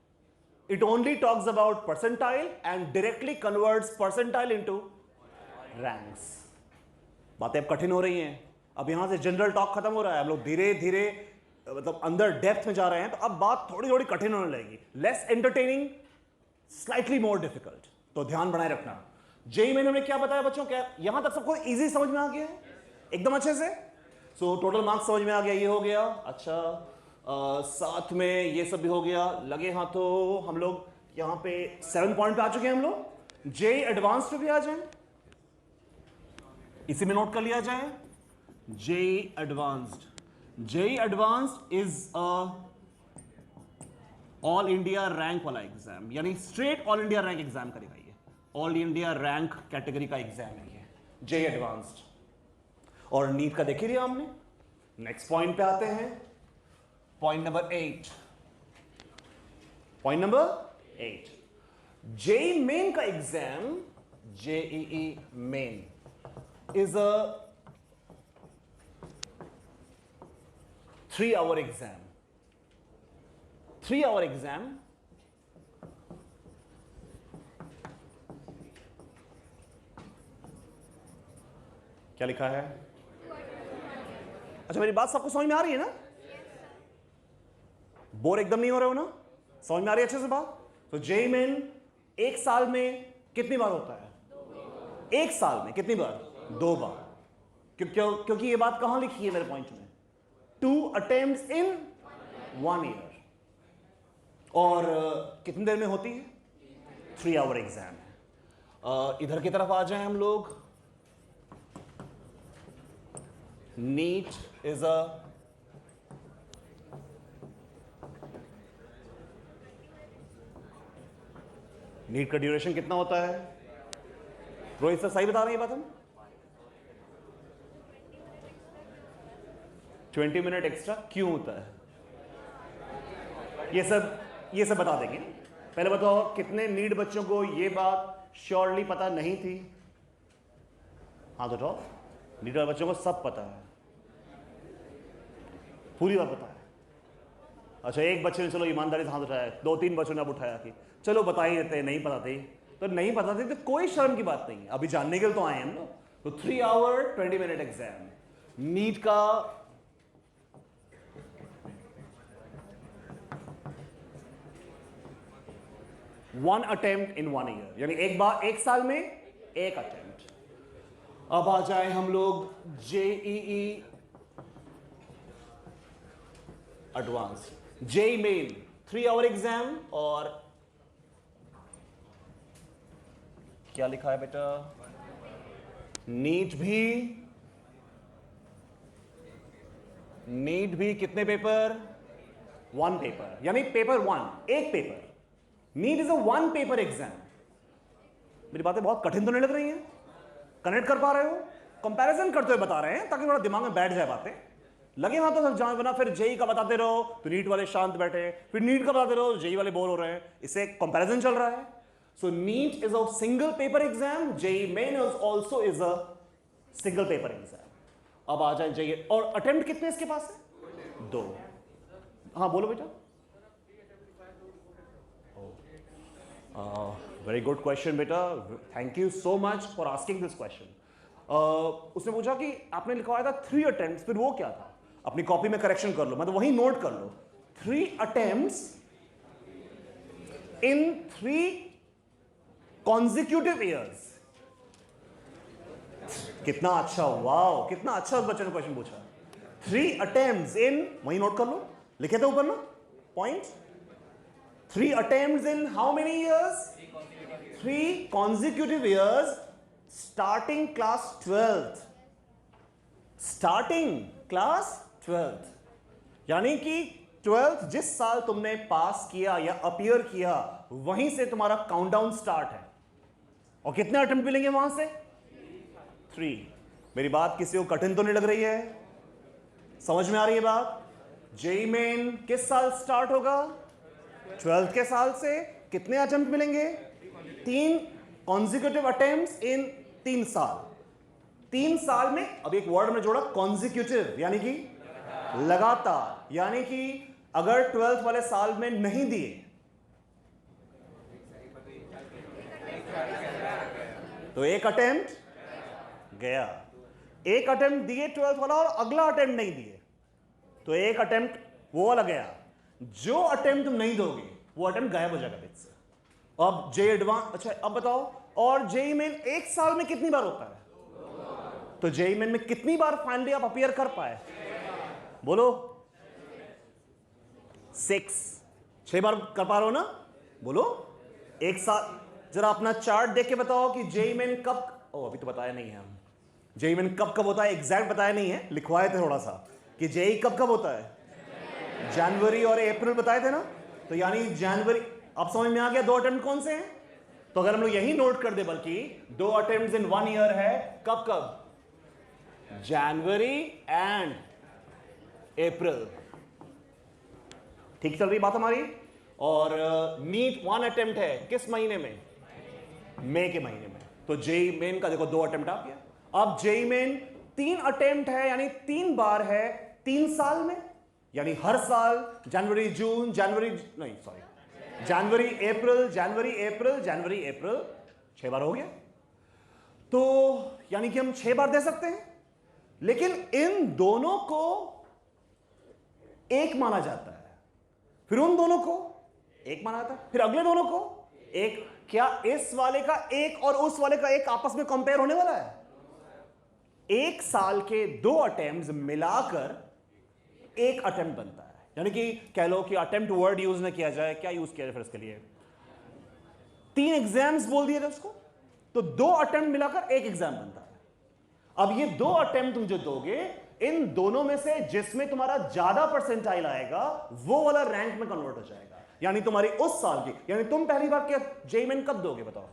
It only talks about percentile and directly converts percentile into ranks. बातें अब कठिन हो रही हैं। अब यहां से जनरल टॉक खत्म हो रहा है, हम लोग धीरे धीरे मतलब अंदर डेप्थ में जा रहे हैं। तो अब बात थोड़ी थोड़ी कठिन होने लगेगी, less entertaining, slightly more difficult. तो ध्यान बनाए रखना। जेईई में हमने क्या बताया बच्चों? क्या यहां तक सबको इजी समझ में आ गया है एकदम अच्छे से? सो टोटल मार्क्स समझ में आ गया, ये हो गया। अच्छा, साथ में ये सब भी हो गया। लगे हाथों हम लोग यहां पे 7 पॉइंट पे आ चुके हैं हम लोग। जे एडवांस पे भी आ जाए, इसी में नोट कर लिया जाए। J Advanced is a all India rank वाला एग्जाम, यानी straight all India rank exam करेगा ये। ऑल इंडिया रैंक कैटेगरी का एग्जाम है ये, जे एडवांस्ड। और नीट का देख ही लिया हमने। नेक्स्ट पॉइंट पे आते हैं, पॉइंट नंबर 8। जेई मेन का exam, JEE Main is a 3 hour exam. 3 hour exam. क्या लिखा है? अच्छा, मेरी बात सबको समझ में आ रही है ना? बोर एकदम नहीं हो रहे हो ना? समझ में आ रही है अच्छे से बात? तो जेई मेन 1 साल में कितनी बार होता है? 1 साल में कितनी बार? 2 बार। क्योंकि ये बात कहां लिखी है मेरे पॉइंट में? 2 attempts in 1 year। और कितनी देर में होती है? 3 hour एग्जाम है। इधर की तरफ आ जाएं हम लोग। नीट इज अ नीट का ड्यूरेशन कितना होता है? रोहित सर सही बता रहे हैं ये बात हम? 20 मिनट एक्स्ट्रा क्यों होता है? ये सब बता देंगे। पहले बताओ, कितने नीट बच्चों को ये बात श्योरली पता नहीं थी? हाँ तो बताओ। नीट वाले बच्चों को सब पता है, पूरी बात पता है। अच्छा, एक बच्चे ने चलो ईमानदारी से हाथ उठाया, 2-3 बच्चों ने अब उठाया कि चलो बता ही देते, नहीं पता थी। तो नहीं पता थी तो कोई शर्म की बात नहीं है, अभी जानने के लिए तो आए हैं हम लोग। तो 3 hour 20 minute एग्जाम नीट का। वन अटेम्प्ट इन 1 year, यानी एक बार 1 साल में 1 अटेम्प्ट। अब आ जाए हम लोग JEE advance. JEE main 3 hour exam. और क्या लिखा है बेटा? नीट भी कितने पेपर? 1 पेपर, यानी पेपर 1, एक paper. NEET is a 1 paper exam. मेरी बातें बहुत कठिन तो नहीं लग रही हैं? कनेक्ट कर पा रहे हो? कंपैरिजन करते हुए बता रहे हैं ताकि थोड़ा दिमाग में बैठ जाए बातें। लगे हां तो सब जान बना, फिर जेई का बताते रहो तो नीट वाले शांत बैठे, फिर नीट का बताते रहो जेई वाले बोर हो रहे हैं। इससे कंपैरिजन चल रहा है। So NEET is a single paper exam, JEE Main is also is a single paper exam. अब आ जाए जेई। और अटेम्प्ट कितने इसके पास है? 2। हाँ बोलो बेटा। वेरी गुड क्वेश्चन बेटा, thank you so much for asking this question. उसने पूछा कि आपने लिखवाया था 3 attempts, फिर वो क्या था? अपनी कॉपी में करेक्शन कर लो, मतलब वही नोट कर लो। 3 attempts in 3 consecutive years। कितना अच्छा, वाओ, कितना अच्छा उस बच्चे ने क्वेश्चन पूछा। 3 attempts in, वही नोट कर लो, लिखे थे ऊपर ना points. 3 attempts in how many years? 3 consecutive years, starting class 12th। starting class 12th, यानी कि 12th जिस साल तुमने पास किया या अपीयर किया, वहीं से तुम्हारा काउंटडाउन स्टार्ट है। और कितने अटेम्प्ट मिलेंगे वहां से? 3। मेरी बात किसी को कठिन तो नहीं लग रही है? समझ में आ रही है बात? जेई मेन किस साल स्टार्ट होगा? 12th के साल से। कितने अटेम्प्ट मिलेंगे? 3 कॉन्जिक्यूटिव अटेम्प्ट्स इन 3 साल। 3 साल में, अब एक वर्ड में जोड़ा कॉन्जिक्यूटिव, यानी कि लगातार। यानी कि अगर 12th वाले साल में नहीं दिए तो 1 अटेम्प्ट गया। 1 अटेम्प्ट दिए 12th वाला और अगला अटेम्प्ट नहीं दिए तो 1 अटेम्प्ट वो वाला गया। जो अटेम्प्ट तुम नहीं दोगे वो अटेम्प्ट गायब हो जाएगा बीच से। अब जे एडवांस, अच्छा अब बताओ, और जेई मेन 1 साल में कितनी बार होता है? तो जेई मेन में कितनी बार फाइनली आप अपीयर कर पाए? बोलो। 6 बार कर पा रहे हो ना? बोलो एक साथ जरा अपना चार्ट देख के बताओ कि जेई मेन कब, ओ अभी तो बताया नहीं है हम, जेई मेन कब कब होता है एग्जैक्ट बताया नहीं है, लिखवाए थे थोड़ा सा कि जेई कब कब होता है, जनवरी और अप्रैल बताए थे ना। तो यानी जनवरी, अब समझ में आ गया दो अटेम्प्ट कौन से हैं। तो अगर हम लोग यही नोट कर दे, बल्कि दो अटेम्प्ट इन 1 ईयर है, कब कब, जनवरी एंड अप्रैल। ठीक चल रही बात हमारी। और नीट 1 अटेम्प्ट है किस महीने में, मई के महीने में। तो जेई मेन का देखो 2 अटेम्प्ट आ गया। अब जेई मेन 3 अटेम्प्ट है, यानी 3 बार है 3 साल में, यानी हर साल जनवरी जून, जनवरी नहीं सॉरी जनवरी अप्रैल, जनवरी अप्रैल, जनवरी अप्रैल, 6 बार हो गया। तो यानी कि हम 6 बार दे सकते हैं, लेकिन इन दोनों को एक माना जाता है, फिर उन दोनों को एक माना जाता है, फिर अगले दोनों को एक। क्या इस वाले का एक और उस वाले का एक आपस में कंपेयर होने वाला है? एक साल के 2 अटेम्प्ट मिलाकर एक अटेम्प्ट बनता है। यानी कि कह लो कि अटेम्प्ट वर्ड यूज ना किया जाए, क्या यूज किया जाए फिर इसके लिए, 3 एग्जाम्स बोल दिए थे उसको, तो 2 अटेम्प्ट मिलाकर एक एग्जाम बनता है। अब ये 2 अटेम्प्ट तुम जो दोगे, इन दोनों में से जिसमें तुम्हारा ज्यादा परसेंटाइल आएगा वो वाला रैंक में कन्वर्ट हो जाएगा। यानी तुम्हारी उस साल की, यानी तुम पहली बार क्या जेईई मेन कब दोगे बताओ,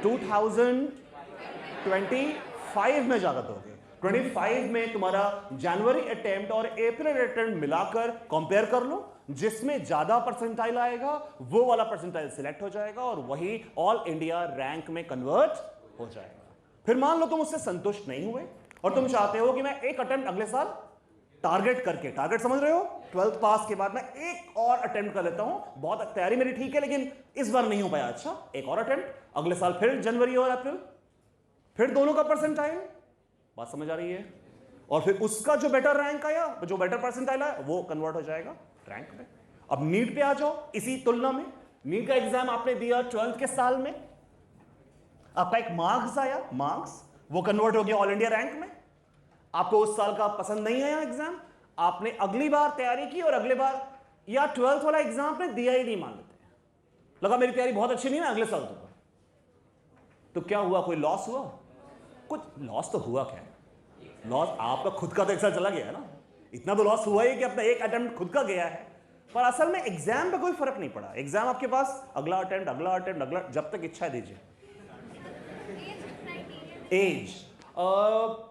2025 में जाकर दोगे। 25 में तुम्हारा जनवरी अटेम्प्ट और अप्रैल अटेम्प्ट मिलाकर कंपेयर कर लो, जिसमें ज्यादा परसेंटाइल आएगा वो वाला परसेंटाइल सिलेक्ट हो जाएगा और वही ऑल इंडिया रैंक में कन्वर्ट हो जाएगा। फिर मान लो तुम उससे संतुष्ट नहीं हुए और तुम चाहते हो कि मैं एक अटेम्प्ट अगले साल टारगेट करके, टारगेट समझ रहे हो, 12th पास के बाद मैं एक और अटेम्प्ट कर लेता हूं, बहुत तैयारी मेरी ठीक है लेकिन इस बार नहीं हो पाया, अच्छा एक और अटेम्प्ट, अगले साल फिर जनवरी और अप्रैल, फिर दोनों का परसेंटाइल, बात समझ आ रही है, और फिर उसका जो बेटर रैंक आया, जो बेटर परसेंटाइल आया वो कन्वर्ट हो जाएगा रैंक में। अब नीट पे आ जाओ, इसी तुलना में नीट का एग्जाम आपने दिया 12th के साल में, आपका एक मार्क्स आया, मार्क्स वो कन्वर्ट हो गया ऑल इंडिया रैंक में। आपको उस साल का पसंद नहीं आया एग्जाम, आपने अगली बार तैयारी की और अगले बार या 12th वाला एग्जाम आपने दिया ही नहीं, मान लेते हैं, लगा मेरी तैयारी बहुत अच्छी नहीं ना अगले साल तो क्या हुआ, कोई लॉस हुआ? कुछ लॉस तो हुआ, क्या लॉस, आपका खुद का तो एक साल चला गया है ना, इतना तो लॉस हुआ ही कि अपना एक अटेम्प्ट खुद का गया है, पर असल में एग्जाम पे कोई फर्क नहीं पड़ा। एग्जाम आपके पास अगला अटेम्प्ट, अगला अटेम्प्ट, अगला, जब तक इच्छा दीजिए। एज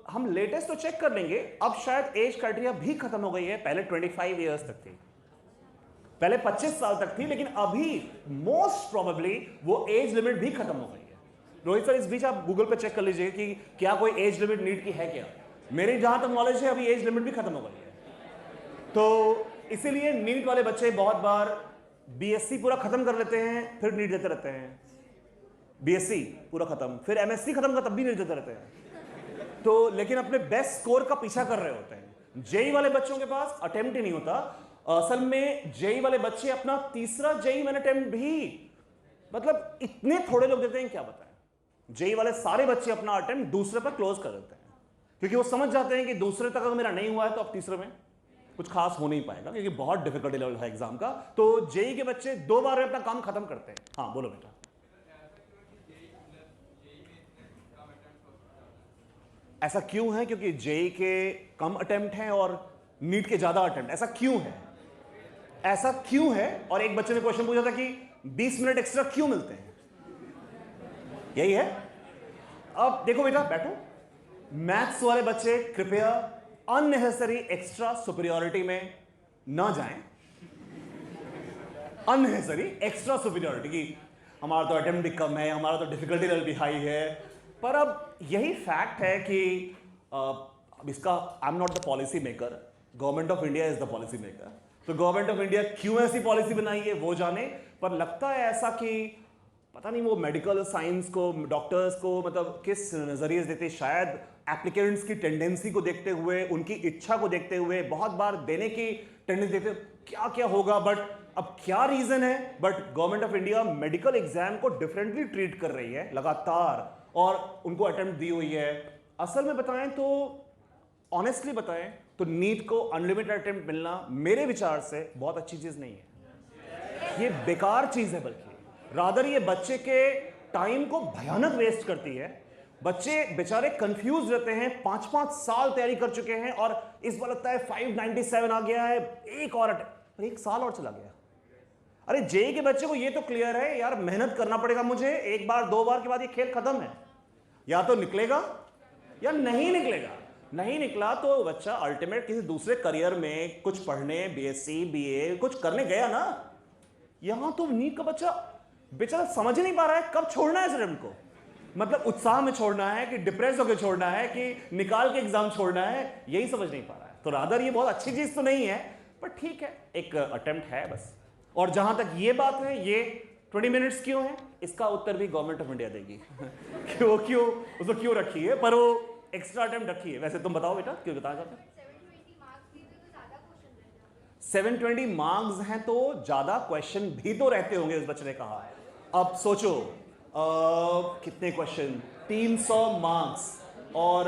हम लेटेस्ट तो चेक कर लेंगे, अब शायद एज क्राइटेरिया भी खत्म हो गई है, पहले 25 इयर्स तक थी, पहले 25 साल तक थी, लेकिन अभी मोस्ट प्रोबेबली वो एज लिमिट भी खत्म हो गई है। रोहित सर, इस बीच आप गूगल पे चेक कर लीजिए कि क्या कोई एज लिमिट नीट की है क्या। मेरी जहां तक नॉलेज है अभी एज लिमिट भी खत्म हो गई है, तो इसीलिए नीट वाले बच्चे बहुत बार बीएससी पूरा खत्म कर लेते हैं, फिर नीट देते रहते हैं, बीएससी पूरा खत्म, फिर एमएससी खत्म का तब भी नीट देते रहते हैं, तो लेकिन अपने बेस्ट स्कोर का पीछा कर रहे होते हैं। जेई वाले बच्चों के पास अटेम्प्ट ही नहीं होता। असल में जेई वाले बच्चे अपना तीसरा जेई मेन अटेम्प्ट भी, मतलब इतने थोड़े लोग देते हैं क्या बताएं, जेई वाले सारे बच्चे अपना अटेम्प्ट दूसरे पर क्लोज कर देते हैं, क्योंकि वो समझ जाते हैं कि दूसरे तक अगर मेरा नहीं हुआ है तो अब तीसरे में कुछ खास हो नहीं पाएगा, क्योंकि बहुत डिफिकल्टी लेवल है एग्जाम का। तो जेई के बच्चे 2 बार में अपना काम खत्म करते हैं। हाँ बोलो बेटा। ऐसा क्यों है? क्योंकि जेई के कम अटेम्प्ट हैं और नीट के ज्यादा अटेम्प्ट, ऐसा क्यों है? ऐसा क्यों है? और एक बच्चे ने क्वेश्चन पूछा था कि 20 मिनट एक्स्ट्रा क्यों मिलते हैं, यही है। अब देखो बेटा, बैठो, मैथ्स वाले बच्चे कृपया अननेसेसरी एक्स्ट्रा सुपीरियरिटी में ना जाएं, अननेसेसरी एक्स्ट्रा सुपीरियरिटी की हमारा तो अटेम्प्ट भी कम है, हमारा तो डिफिकल्टी लेवल भी हाई है, पर अब यही फैक्ट है कि अब इसका I am not the policy maker, government of India is the policy maker, तो गवर्नमेंट ऑफ इंडिया क्यों ऐसी पॉलिसी बनाई है वो जाने, पर लगता है ऐसा कि पता नहीं वो मेडिकल साइंस को, डॉक्टर्स को मतलब किस नजरिए से देते, शायद एप्लीकेंट्स की टेंडेंसी को देखते हुए, उनकी इच्छा को देखते हुए, बहुत बार देने की टेंडेंसी देखते, क्या क्या होगा, बट अब क्या रीजन है, but government of India medical exam को डिफरेंटली ट्रीट कर रही है लगातार, और उनको अटेम्प्ट दी हुई है। असल में बताएं तो, ऑनेस्टली बताएं तो नीट को अनलिमिटेड अटेम्प्ट मिलना मेरे विचार से बहुत अच्छी चीज नहीं है, ये बेकार चीज है, बल्कि रादर ये बच्चे के टाइम को भयानक वेस्ट करती है। बच्चे बेचारे कंफ्यूज रहते हैं, 5-5 साल तैयारी कर चुके हैं और इस बार लगता है 597 आ गया है, एक और एक साल और चला गया। अरे जेई के बच्चे को ये तो क्लियर है यार, मेहनत करना पड़ेगा मुझे, एक बार दो बार के बाद ये खेल खत्म है, या तो निकलेगा या नहीं निकलेगा। नहीं निकला तो बच्चा अल्टीमेट किसी दूसरे करियर में कुछ पढ़ने, बीएससी बीए कुछ करने गया ना। यहां तो नीट का बच्चा बेचारा समझ नहीं पा रहा है कब छोड़ना है इस रैम को, मतलब उत्साह में छोड़ना है कि डिप्रेस होकर छोड़ना है कि निकाल के एग्जाम छोड़ना है, यही समझ नहीं पा रहा है। तो रादर ये बहुत अच्छी चीज तो नहीं है, पर ठीक है, एक अटेम्प्ट है बस। और जहां तक ये बात है, ये 20 मिनट्स क्यों है, इसका उत्तर भी गवर्नमेंट ऑफ इंडिया देगी। क्यों उसको क्यों रखी है, पर वो एक्स्ट्रा अटेम्प्ट रखी है। वैसे तुम बताओ बेटा, क्यों बताया जाता है? 720 मार्क्स हैं तो ज्यादा क्वेश्चन भी तो रहते होंगे, इस बच्चे ने कहा। अब सोचो कितने क्वेश्चन, 300 मार्क्स और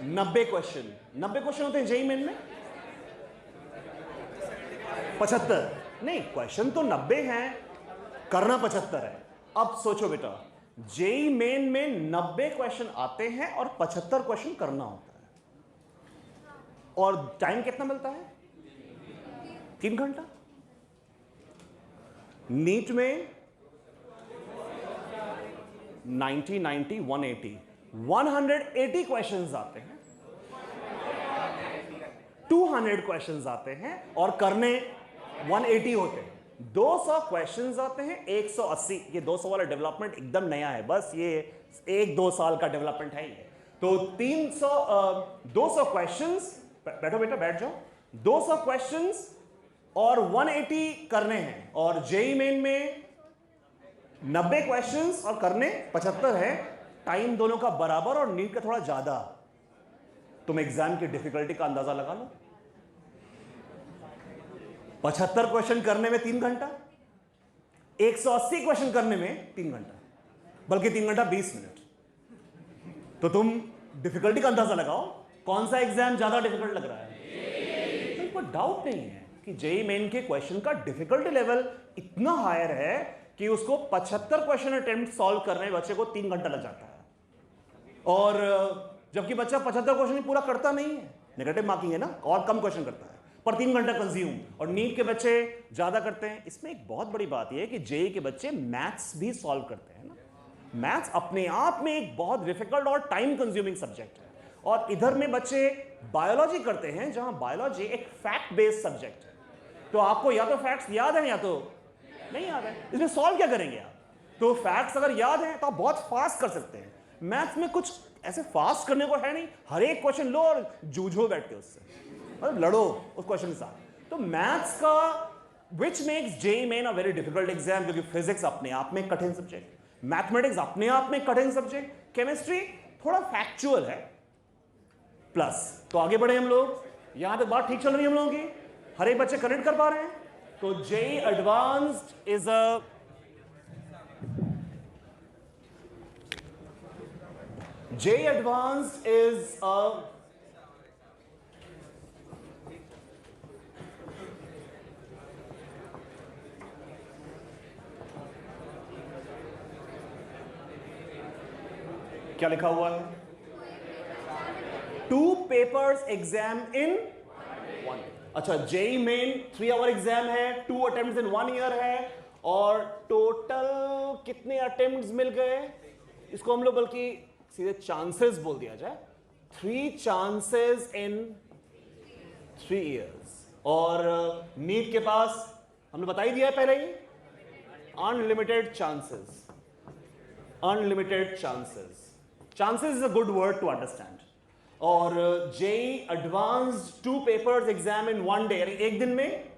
90 क्वेश्चन। 90 क्वेश्चन होते हैं जेईई मेन में, 75 नहीं, क्वेश्चन तो 90 हैं, करना 75 है। अब सोचो बेटा, जेईई मेन में 90 क्वेश्चन आते हैं और 75 क्वेश्चन करना होता है, और टाइम कितना मिलता है? 3 घंटा। नीट में 90, 90, 180, 180 क्वेश्चंस आते हैं, 200 क्वेश्चंस आते हैं और करने 180 होते हैं। 200 क्वेश्चंस आते हैं, 180। ये 200 वाला डेवलपमेंट एकदम नया है, बस ये 1-2 साल का डेवलपमेंट है ये। तो 200 क्वेश्चंस, बैठो बेटा बैठ जाओ, 200 क्वेश्चंस और 180 करने हैं। और जेईई मेन में 90 क्वेश्चंस और करने 75 है। टाइम दोनों का बराबर और नीट का थोड़ा ज्यादा। तुम एग्जाम की डिफिकल्टी का अंदाजा लगा लो। 75 क्वेश्चन करने में 3 घंटा, 180 क्वेश्चन करने में 3 घंटा, बल्कि 3 घंटा 20 मिनट। तो तुम डिफिकल्टी का अंदाजा लगाओ, कौन सा एग्जाम ज्यादा डिफिकल्ट लग रहा है? तो कोई डाउट नहीं है कि जेईई मेन के क्वेश्चन का डिफिकल्टी लेवल इतना हायर है कि उसको 75 क्वेश्चन अटेम्प्ट सॉल्व करने बच्चे को 3 घंटा लग जाता है। और जबकि बच्चा 75 क्वेश्चन पूरा करता नहीं है, नेगेटिव मार्किंग है ना, और कम क्वेश्चन करता है, पर 3 घंटा कंज्यूम। और नीट के बच्चे ज्यादा करते हैं। इसमें एक बहुत बड़ी बात यह है कि जेईई के बच्चे मैथ्स भी सॉल्व करते हैं ना। मैथ्स अपने आप में एक बहुत डिफिकल्ट और टाइम कंज्यूमिंग सब्जेक्ट है, और इधर में बच्चे बायोलॉजी करते हैं, जहां बायोलॉजी एक फैक्ट बेस्ड सब्जेक्ट है। तो आपको या तो फैक्ट्स याद है या तो नहीं याद है, इसमें सॉल्व क्या करेंगे आप? तो फैक्ट्स अगर याद है तो आप बहुत फास्ट कर सकते हैं। मैथ्स में कुछ ऐसे फास्ट करने को है नहीं, हर एक क्वेश्चन लो और जूझो बैठ के उससे, मतलब लड़ो उस क्वेश्चन के साथ। तो मैथ्स का which makes JEE main a very difficult exam, क्योंकि फिजिक्स अपने आप में कठिन सब्जेक्ट, मैथमेटिक्स अपने आप में कठिन सब्जेक्ट, केमिस्ट्री थोड़ा फैक्चुअल है प्लस। तो आगे बढ़े हम लोग, यहां तक बात ठीक चल रही है हम लोगों की, हर एक बच्चे कनेक्ट कर पा रहे हैं। तो JEE advanced is a JEE advanced is अ क्या लिखा हुआ है? 2 पेपर्स एग्जाम इन 1। अच्छा, जेईई मेन 3 आवर एग्जाम है, 2 अटेम्प्ट्स इन 1 ईयर है, और टोटल कितने अटेम्प्ट्स मिल गए? इसको हम लोग बल्कि सीधे चांसेस बोल दिया जाए, 3 चांसेस इन 3 इयर्स। और नीट के पास हमने बता ही दिया है पहले ही, unlimited chances. Unlimited chances, chances is a good word to understand. और JEE Advanced 2 papers exam in 1 day, एक दिन में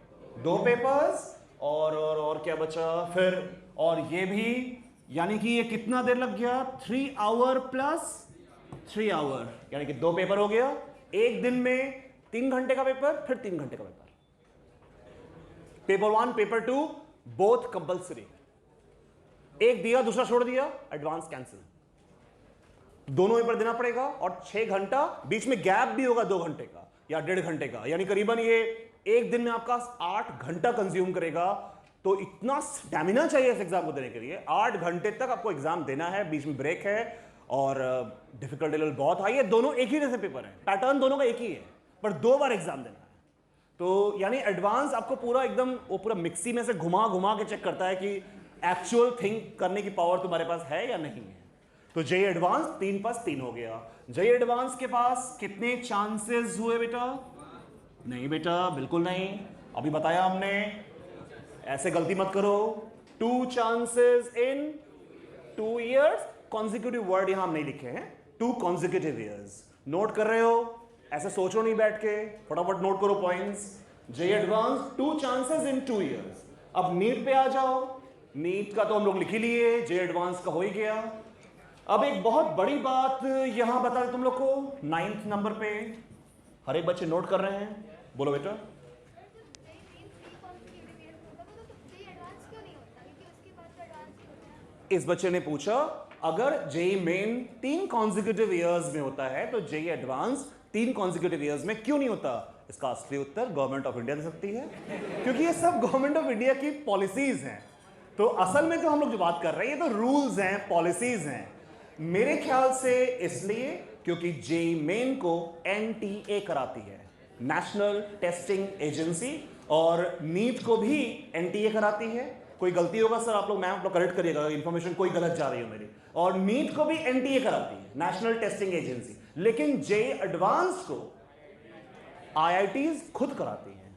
2 पेपर्स, और क्या बचा फिर? और ये भी, यानी कि ये कितना देर लग गया? 3 आवर प्लस 3 आवर, यानी कि 2 पेपर हो गया एक दिन में, 3 घंटे का पेपर, फिर 3 घंटे का paper. Paper 1 paper 2 both compulsory, एक दिया दूसरा छोड़ दिया, एडवांस कैंसिल, दोनों पेपर देना पड़ेगा। और 6 घंटा, बीच में गैप भी होगा 2 घंटे का या 1.5 घंटे का, यानी करीबन ये एक दिन में आपका 8 घंटा कंज्यूम करेगा। तो इतना स्टैमिना चाहिए इस एग्जाम को देने के लिए। 8 घंटे तक आपको एग्जाम देना है, बीच में ब्रेक है, और डिफिकल्टी लेवल बहुत हाई है। दोनों एक ही जैसे पेपर है, पैटर्न दोनों का एक ही है, पर 2 बार एग्जाम देना है। तो यानी एडवांस आपको पूरा एकदम वो पूरा मिक्सी में से घुमा घुमा के चेक करता है कि एक्चुअल थिंक करने की पावर तुम्हारे पास है या नहीं है। तो जेई एडवांस 3+3 हो गया। जेई एडवांस के पास कितने चांसेस हुए बेटा? नहीं बेटा, बिल्कुल नहीं, अभी बताया हमने। ऐसे गलती मत करो। 2 चांसेस इन 2 years। कॉन्जिक्यूटिव वर्ड यहां हम नहीं लिखे हैं, 2 consecutive years। नोट कर रहे हो? ऐसे सोचो नहीं बैठ के, फटाफट नोट करो points. JEE advance 2 chances in 2 years। अब नीट पे आ जाओ। नीट का तो हम लोग लिख ही लिए, जेई एडवांस का हो ही गया। अब एक बहुत बड़ी बात यहां बता दे तुम लोग को, 9th नंबर पे। हर एक बच्चे नोट कर रहे हैं, बोलो बेटा। इस बच्चे ने पूछा अगर जेई मेन 3 consecutive years में होता है तो जेई एडवांस 3 consecutive years में क्यों नहीं होता? इसका असली उत्तर गवर्नमेंट ऑफ इंडिया दे सकती है, क्योंकि ये सब गवर्नमेंट ऑफ इंडिया की पॉलिसीज हैं। तो असल में जो हम लोग जो बात कर रहे हैं ये तो रूल्स हैं, पॉलिसीज हैं। मेरे ख्याल से इसलिए क्योंकि जेई मेन को एनटीए कराती है, नेशनल टेस्टिंग एजेंसी, और नीट को भी एनटीए कराती है। कोई गलती होगा सर आप लोग, मैं आप लोग करेक्ट करिएगा, इंफॉर्मेशन कोई गलत जा रही हो मेरी। और नीट को भी एनटीए कराती है, नेशनल टेस्टिंग एजेंसी। लेकिन जेई एडवांस को आईआईटीज खुद कराती हैं।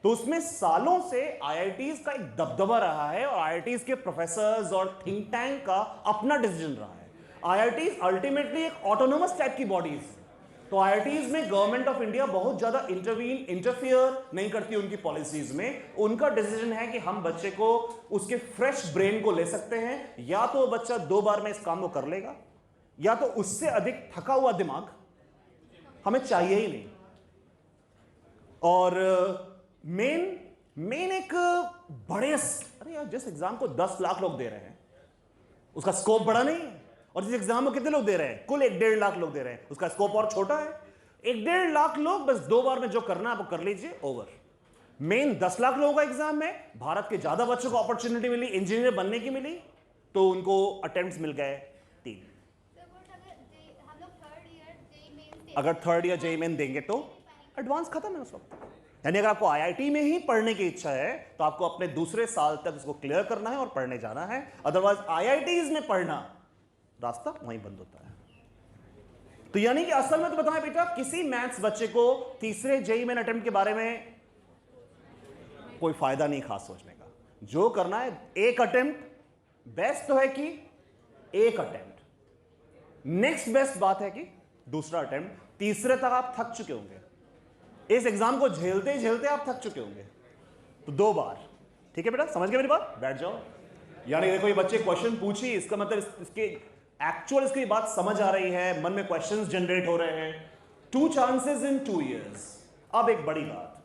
तो उसमें सालों से आईआईटीज का एक दबदबा रहा है, और आईआईटीज के प्रोफेसर्स और थिंक टैंक का अपना डिसीजन रहा है। आईआईटीज अल्टीमेटली एक ऑटोनोमस टाइप की बॉडीज है। तो आईआईटीज में गवर्नमेंट ऑफ इंडिया बहुत ज्यादा इंटरफियर नहीं करती उनकी पॉलिसीज में। उनका डिसीजन है कि हम बच्चे को उसके फ्रेश ब्रेन को ले सकते हैं, या तो बच्चा 2 बार में इस काम को कर लेगा, या तो उससे अधिक थका हुआ दिमाग हमें चाहिए ही नहीं। और मेन एक बड़े, अरे यार जिस एग्जाम को 10 लाख लोग दे रहे हैं उसका स्कोप बड़ा नहीं है, और जिस एग्जाम में कितने लोग दे रहे हैं? कुल 1-1.5 लाख लोग दे रहे हैं, उसका स्कोप और छोटा है। 1-1.5 लाख लोग, बस 2 बार में जो करना है वो कर लीजिए, ओवर। मेन 10 लाख लोगों का एग्जाम में भारत के ज्यादा बच्चों को अपॉर्चुनिटी मिली, इंजीनियर बनने की मिली, तो उनको अटेम्प्ट्स मिल गए 3। अगर 3rd ईयर जेई मेन देंगे तो एडवांस खत्म है उस वक्त। यानी अगर आपको आईआईटी में ही पढ़ने की इच्छा है तो आपको अपने दूसरे साल तक इसको क्लियर करना है और पढ़ने जाना है। अदरवाइज आईआईटीज में पढ़ना रास्ता वहीं बंद होता है। तो यानी कि असल में तो बताएं बेटा, किसी मैथ्स बच्चे को तीसरे जेई मेन अटेम्प्ट के बारे में कोई फायदा नहीं खास सोचने का। जो करना है, एक अटेम्प्ट बेस्ट तो है कि एक अटेम्प्ट, नेक्स्ट बेस्ट बात है कि दूसरा अटेम्प्ट। तीसरे तक आप थक चुके होंगे, इस एग्जाम को झेलते झेलते आप थक चुके होंगे, तो 2 बार। ठीक है बेटा, समझ गए मेरी बात? बैठ जाओ। यानी देखो ये बच्चे क्वेश्चन पूछी, इसका मतलब इसके एक्चुअल इसकी बात समझ आ रही है, मन में क्वेश्चंस जनरेट हो रहे हैं। 2 chances in 2 years। अब एक बड़ी बात,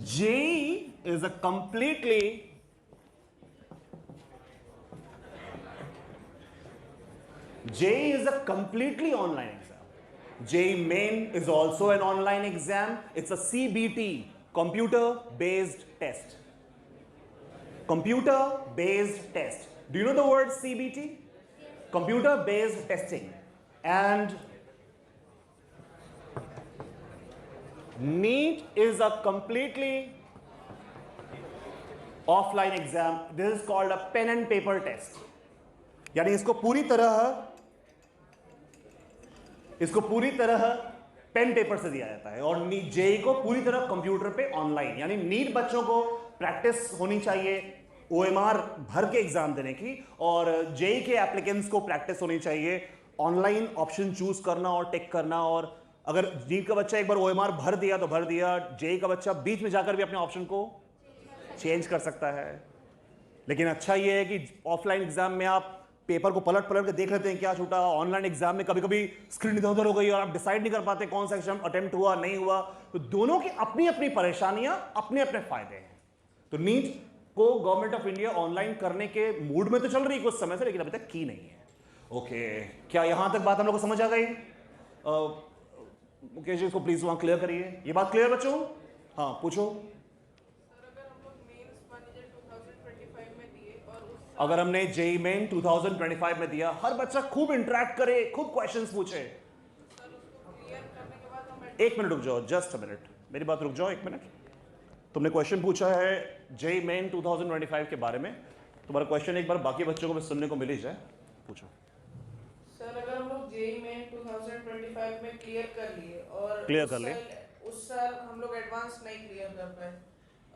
JEE is a completely online exam. JEE Main is also an online exam. It's a CBT, computer based test. Computer based test. Do you know the word CBT? Computer based testing. And NEET is a completely offline exam. This is called a pen and paper test. यानी इसको पूरी तरह पेन पेपर से दिया जाता है, और जेई को पूरी तरह कंप्यूटर पे ऑनलाइन। यानी नीट बच्चों को प्रैक्टिस होनी चाहिए ओएमआर भर के एग्जाम देने की, और जेई के एप्लीकेंट्स को प्रैक्टिस होनी चाहिए ऑनलाइन ऑप्शन चूज करना और टिक करना। और अगर नीट का बच्चा एक बार ओएमआर भर दिया तो भर दिया, जेई का बच्चा बीच में जाकर भी अपने ऑप्शन को चेंज कर सकता है। लेकिन अच्छा यह है कि ऑफलाइन एग्जाम में आप पेपर को पलट के देख लेते हैं क्या छूटा। ऑनलाइन एग्जाम में कभी कभी स्क्रीन इधर उधर हो गई और आप डिसाइड नहीं कर पाते कौन सा एग्जाम अटेम्प्ट हुआ नहीं हुआ। तो दोनों की अपनी अपनी परेशानियां, अपने अपने फायदे हैं। तो नीट को गवर्नमेंट ऑफ इंडिया ऑनलाइन करने के मूड में तो चल रही है कुछ समय से, लेकिन अभी तक की नहीं है। ओके, क्या यहां तक बात हम लोग को समझ आ गई? मुकेश जी इसको प्लीज वहां क्लियर करिए। ये बात क्लियर बच्चों? हाँ पूछो। सर अगर हम लोग मेंस अगर हमने जेई मेन 2025 में दिया, हर बच्चा खूब इंटरेक्ट करे, खूब क्वेश्चंस पूछे। एक मिनट रुक जाओ, जस्ट अ मिनट, मेरी बात रुक जाओ एक मिनट। तुमने क्वेश्चन पूछा है जेई मेन 2025 के बारे में, तुम्हारा क्वेश्चन एक बार बाकी बच्चों को भी सुनने को मिल ही जाए, पूछो। सर अगर हम लोग जेई मेन 2025 में क्लियर कर लिए और क्लियर कर ले, उस साल हम लोग एडवांस नहीं क्लियर कर पाए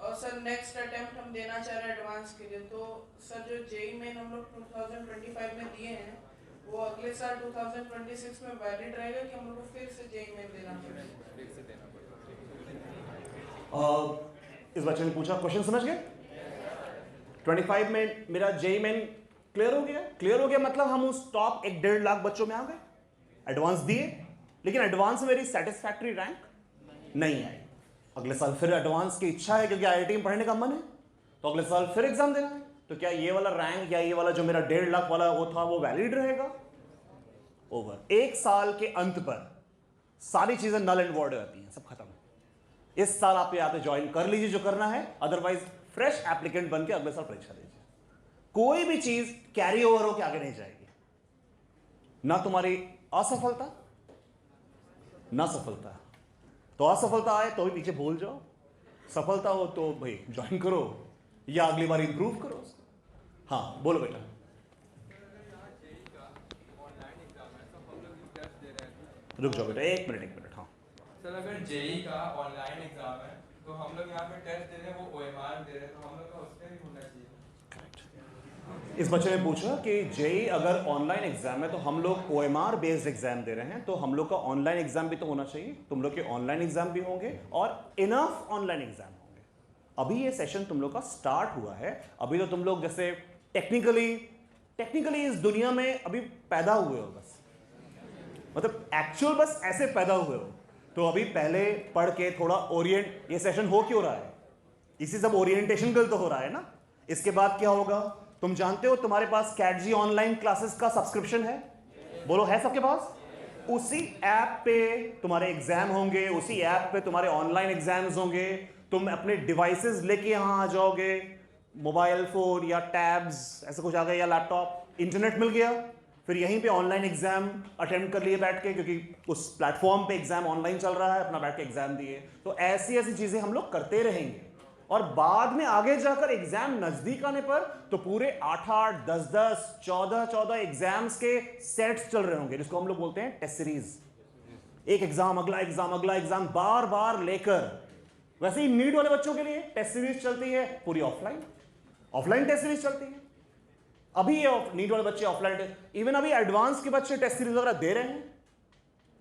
और सर नेक्स्ट अटेम्प्ट हम देना चाह रहे हैं एडवांस के लिए, तो सर जो जेई मेन हम लोग 2025 में दिए हैं वो अगले साल 2026 में वैलिड रहेगा कि हम लोग को फिर से जेई मेन देना पड़ेगा? इस बच्चे ने पूछा, क्वेश्चन समझ गए? 25 में मेरा जेई मेन क्लियर हो गया। क्लियर हो गया मतलब हम उस टॉप 1.5 लाख बच्चों में आ गए, एडवांस दिए, लेकिन एडवांस में मेरी सेटिस्फैक्टरी रैंक नहीं आई। अगले साल फिर एडवांस की इच्छा है क्योंकि आईआईटी में पढ़ने का मन है, तो अगले साल फिर एग्जाम देना है। तो क्या ये वाला रैंक या ये वाला जो मेरा 1.5 लाख वाला वो था वो वैलिड रहेगा? ओवर। एक साल के अंत पर सारी चीजें नल एंड वॉइड हो जाती हैं, सब खत्म। इस साल आप यहाँ पे ज्वाइन कर लीजिए जो करना है, अदरवाइज फ्रेश एप्लीकेंट बन के अगले साल परीक्षा दीजिए। कोई भी चीज कैरी ओवर होकर आगे नहीं जाएगी, ना तुम्हारी असफलता ना सफलता। तो असफलता आए तो भी पीछे भूल जाओ, सफलता हो तो भाई ज्वाइन करो या अगली बार इंप्रूव करो। हाँ बोलो बेटा। रुक जाओ बेटा, एक मिनट। हाँ सर अगर जेई का ऑनलाइन एग्जाम है तो हम लोग यहाँ पे टेस्ट दे रहे हैं, वो ओएमआर दे रहे हैं, तो हम लोग का उस पर भी होना चाहिए। इस बच्चे ने पूछा कि जेई अगर ऑनलाइन एग्जाम है तो हम लोग ओएमआर बेस्ड एग्जाम दे रहे हैं, तो हम लोग का ऑनलाइन एग्जाम भी तो होना चाहिए। तुम लोग के ऑनलाइन एग्जाम भी होंगे और इनफ ऑनलाइन एग्जाम होंगे। अभी ये सेशन तुम लोग का स्टार्ट हुआ है, अभी तो तुम लोग जैसे टेक्निकली इस दुनिया में अभी पैदा हुए हो, बस मतलब एक्चुअल बस ऐसे पैदा हुए हो। तो अभी पहले पढ़ के थोड़ा ओरिएंट, ये सेशन हो क्यों रहा है? इसी सब ओरिएंटेशन के लिए तो हो रहा है ना। इसके बाद क्या होगा तुम जानते हो, तुम्हारे पास कैटजी ऑनलाइन क्लासेस का सब्सक्रिप्शन है, बोलो है सबके पास? उसी ऐप पे तुम्हारे एग्जाम होंगे, उसी ऐप पे तुम्हारे ऑनलाइन एग्जाम्स होंगे। तुम अपने डिवाइसेस लेके यहां आ जाओगे, मोबाइल फोन या टैब्स ऐसा कुछ आ गया या लैपटॉप, इंटरनेट मिल गया, फिर यहीं पे ऑनलाइन एग्जाम अटेम्प्ट कर लिए बैठ के, क्योंकि उस प्लेटफॉर्म पे एग्जाम ऑनलाइन चल रहा है, अपना बैठ के एग्जाम दिए। तो ऐसी चीजें हम लोग करते रहेंगे और बाद में आगे जाकर एग्जाम नजदीक आने पर तो पूरे 8-8, 10-10, 14-14 एग्जाम्स के सेट्स चल रहे होंगे, जिसको हम लोग बोलते हैं टेस्ट सीरीज। एक एग्जाम अगला एग्जाम बार बार लेकर। वैसे ही नीट वाले बच्चों के लिए टेस्ट सीरीज चलती है पूरी ऑफलाइन टेस्ट सीरीज चलती है। अभी ये नीट वाले बच्चे ऑफलाइन, इवन अभी एडवांस के बच्चे टेस्ट सीरीज वगैरह दे रहे हैं,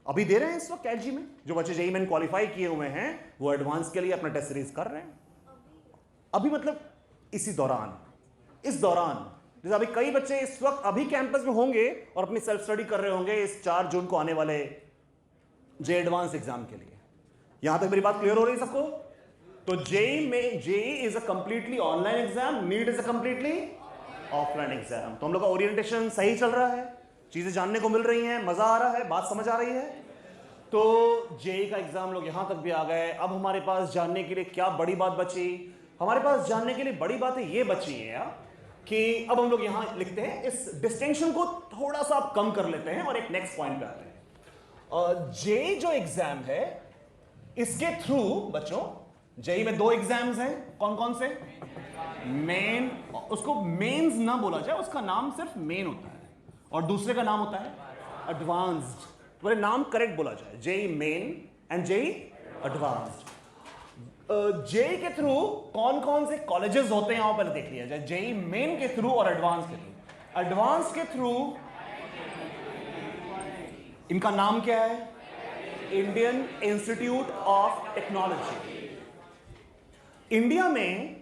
अभी दे रहे हैं इस वक्त कैटजी में। जो बच्चे जेईई मेन क्वालिफाई किए हुए हैं वो एडवांस के लिए अपना टेस्ट सीरीज कर रहे हैं अभी, मतलब इस दौरान जैसे अभी कई बच्चे इस वक्त अभी कैंपस में होंगे और अपनी सेल्फ स्टडी कर रहे होंगे इस 4 जून को आने वाले जे एडवांस एग्जाम के लिए। यहां तक मेरी बात क्लियर हो रही है सबको? तो JEE is a completely online exam, NEET is a completely offline exam. तो हम लोग का ओरिएंटेशन सही चल रहा है, चीजें जानने को मिल रही हैं, मजा आ रहा है, बात समझ आ रही है। तो जेईई का एग्जाम लोग यहां तक भी आ गए। अब हमारे पास जानने के लिए क्या बड़ी बात बची? हमारे पास जानने के लिए बड़ी बातें ये बची है यार कि अब हम लोग यहां लिखते हैं, इस डिस्टिंक्शन को थोड़ा सा आप कम कर लेते हैं और एक नेक्स्ट पॉइंट पे आते हैं। जेईई जो एग्जाम है इसके थ्रू बच्चों, जेईई में 2 एग्जाम्स हैं, कौन कौन से? मेन, उसको मेंस ना बोला जाए, उसका नाम सिर्फ मेन होता है और दूसरे का नाम होता है एडवांस्ड। तो नाम करेक्ट बोला जाए, JEE main and JEE advanced. JEE के थ्रू कौन कौन से कॉलेजेस होते हैं वहां पहले देख लिया जाए, जेईई मेन के थ्रू और एडवांस के थ्रू। एडवांस के थ्रू इनका नाम क्या है? Indian institute of Technology. India में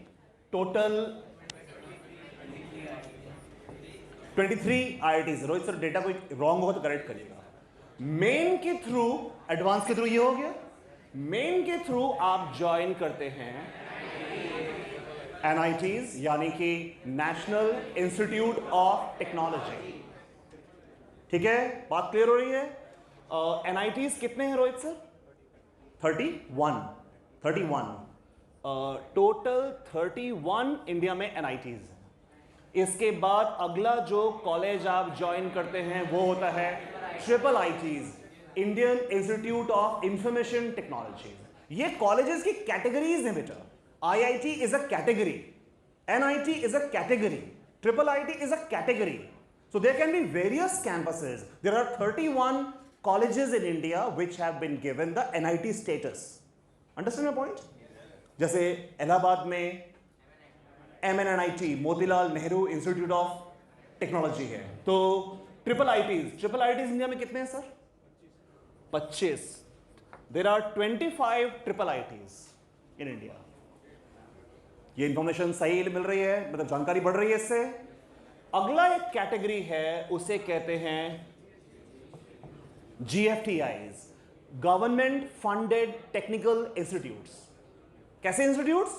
total 23 IITs. Rohit sir data कोई रॉन्ग हो तो करेक्ट करिएगा। मेन के थ्रू, एडवांस के थ्रू ये हो गया। मेन के थ्रू आप ज्वाइन करते हैं एनआईटीज, यानी कि नेशनल इंस्टीट्यूट ऑफ टेक्नोलॉजी। ठीक है, बात क्लियर हो रही है? एनआईटीज कितने हैं रोहित सर? 31 टोटल 31 इंडिया में एनआईटीज हैं। इसके बाद अगला जो कॉलेज आप ज्वाइन करते हैं वो होता है triple ITs, Indian institute of information technology. ये कॉलेजेस की कैटेगरीज हैं बेटा। IIT is a category, NIT is a category, triple IT is a category. So there can be various campuses. There are 31 colleges in India which have been given the NIT status. Understand my point? जैसे इलाहाबाद में MNIT, Motilal Nehru institute of technology है। तो ट्रिपल आईटीज इंडिया में कितने हैं sir? 25। There are 25 triple ITs in India. ये इंफॉर्मेशन सही मिल रही है, मतलब जानकारी बढ़ रही है इससे। अगला एक कैटेगरी है, उसे कहते हैं GFTIs, government funded technical institutes. कैसे institutes?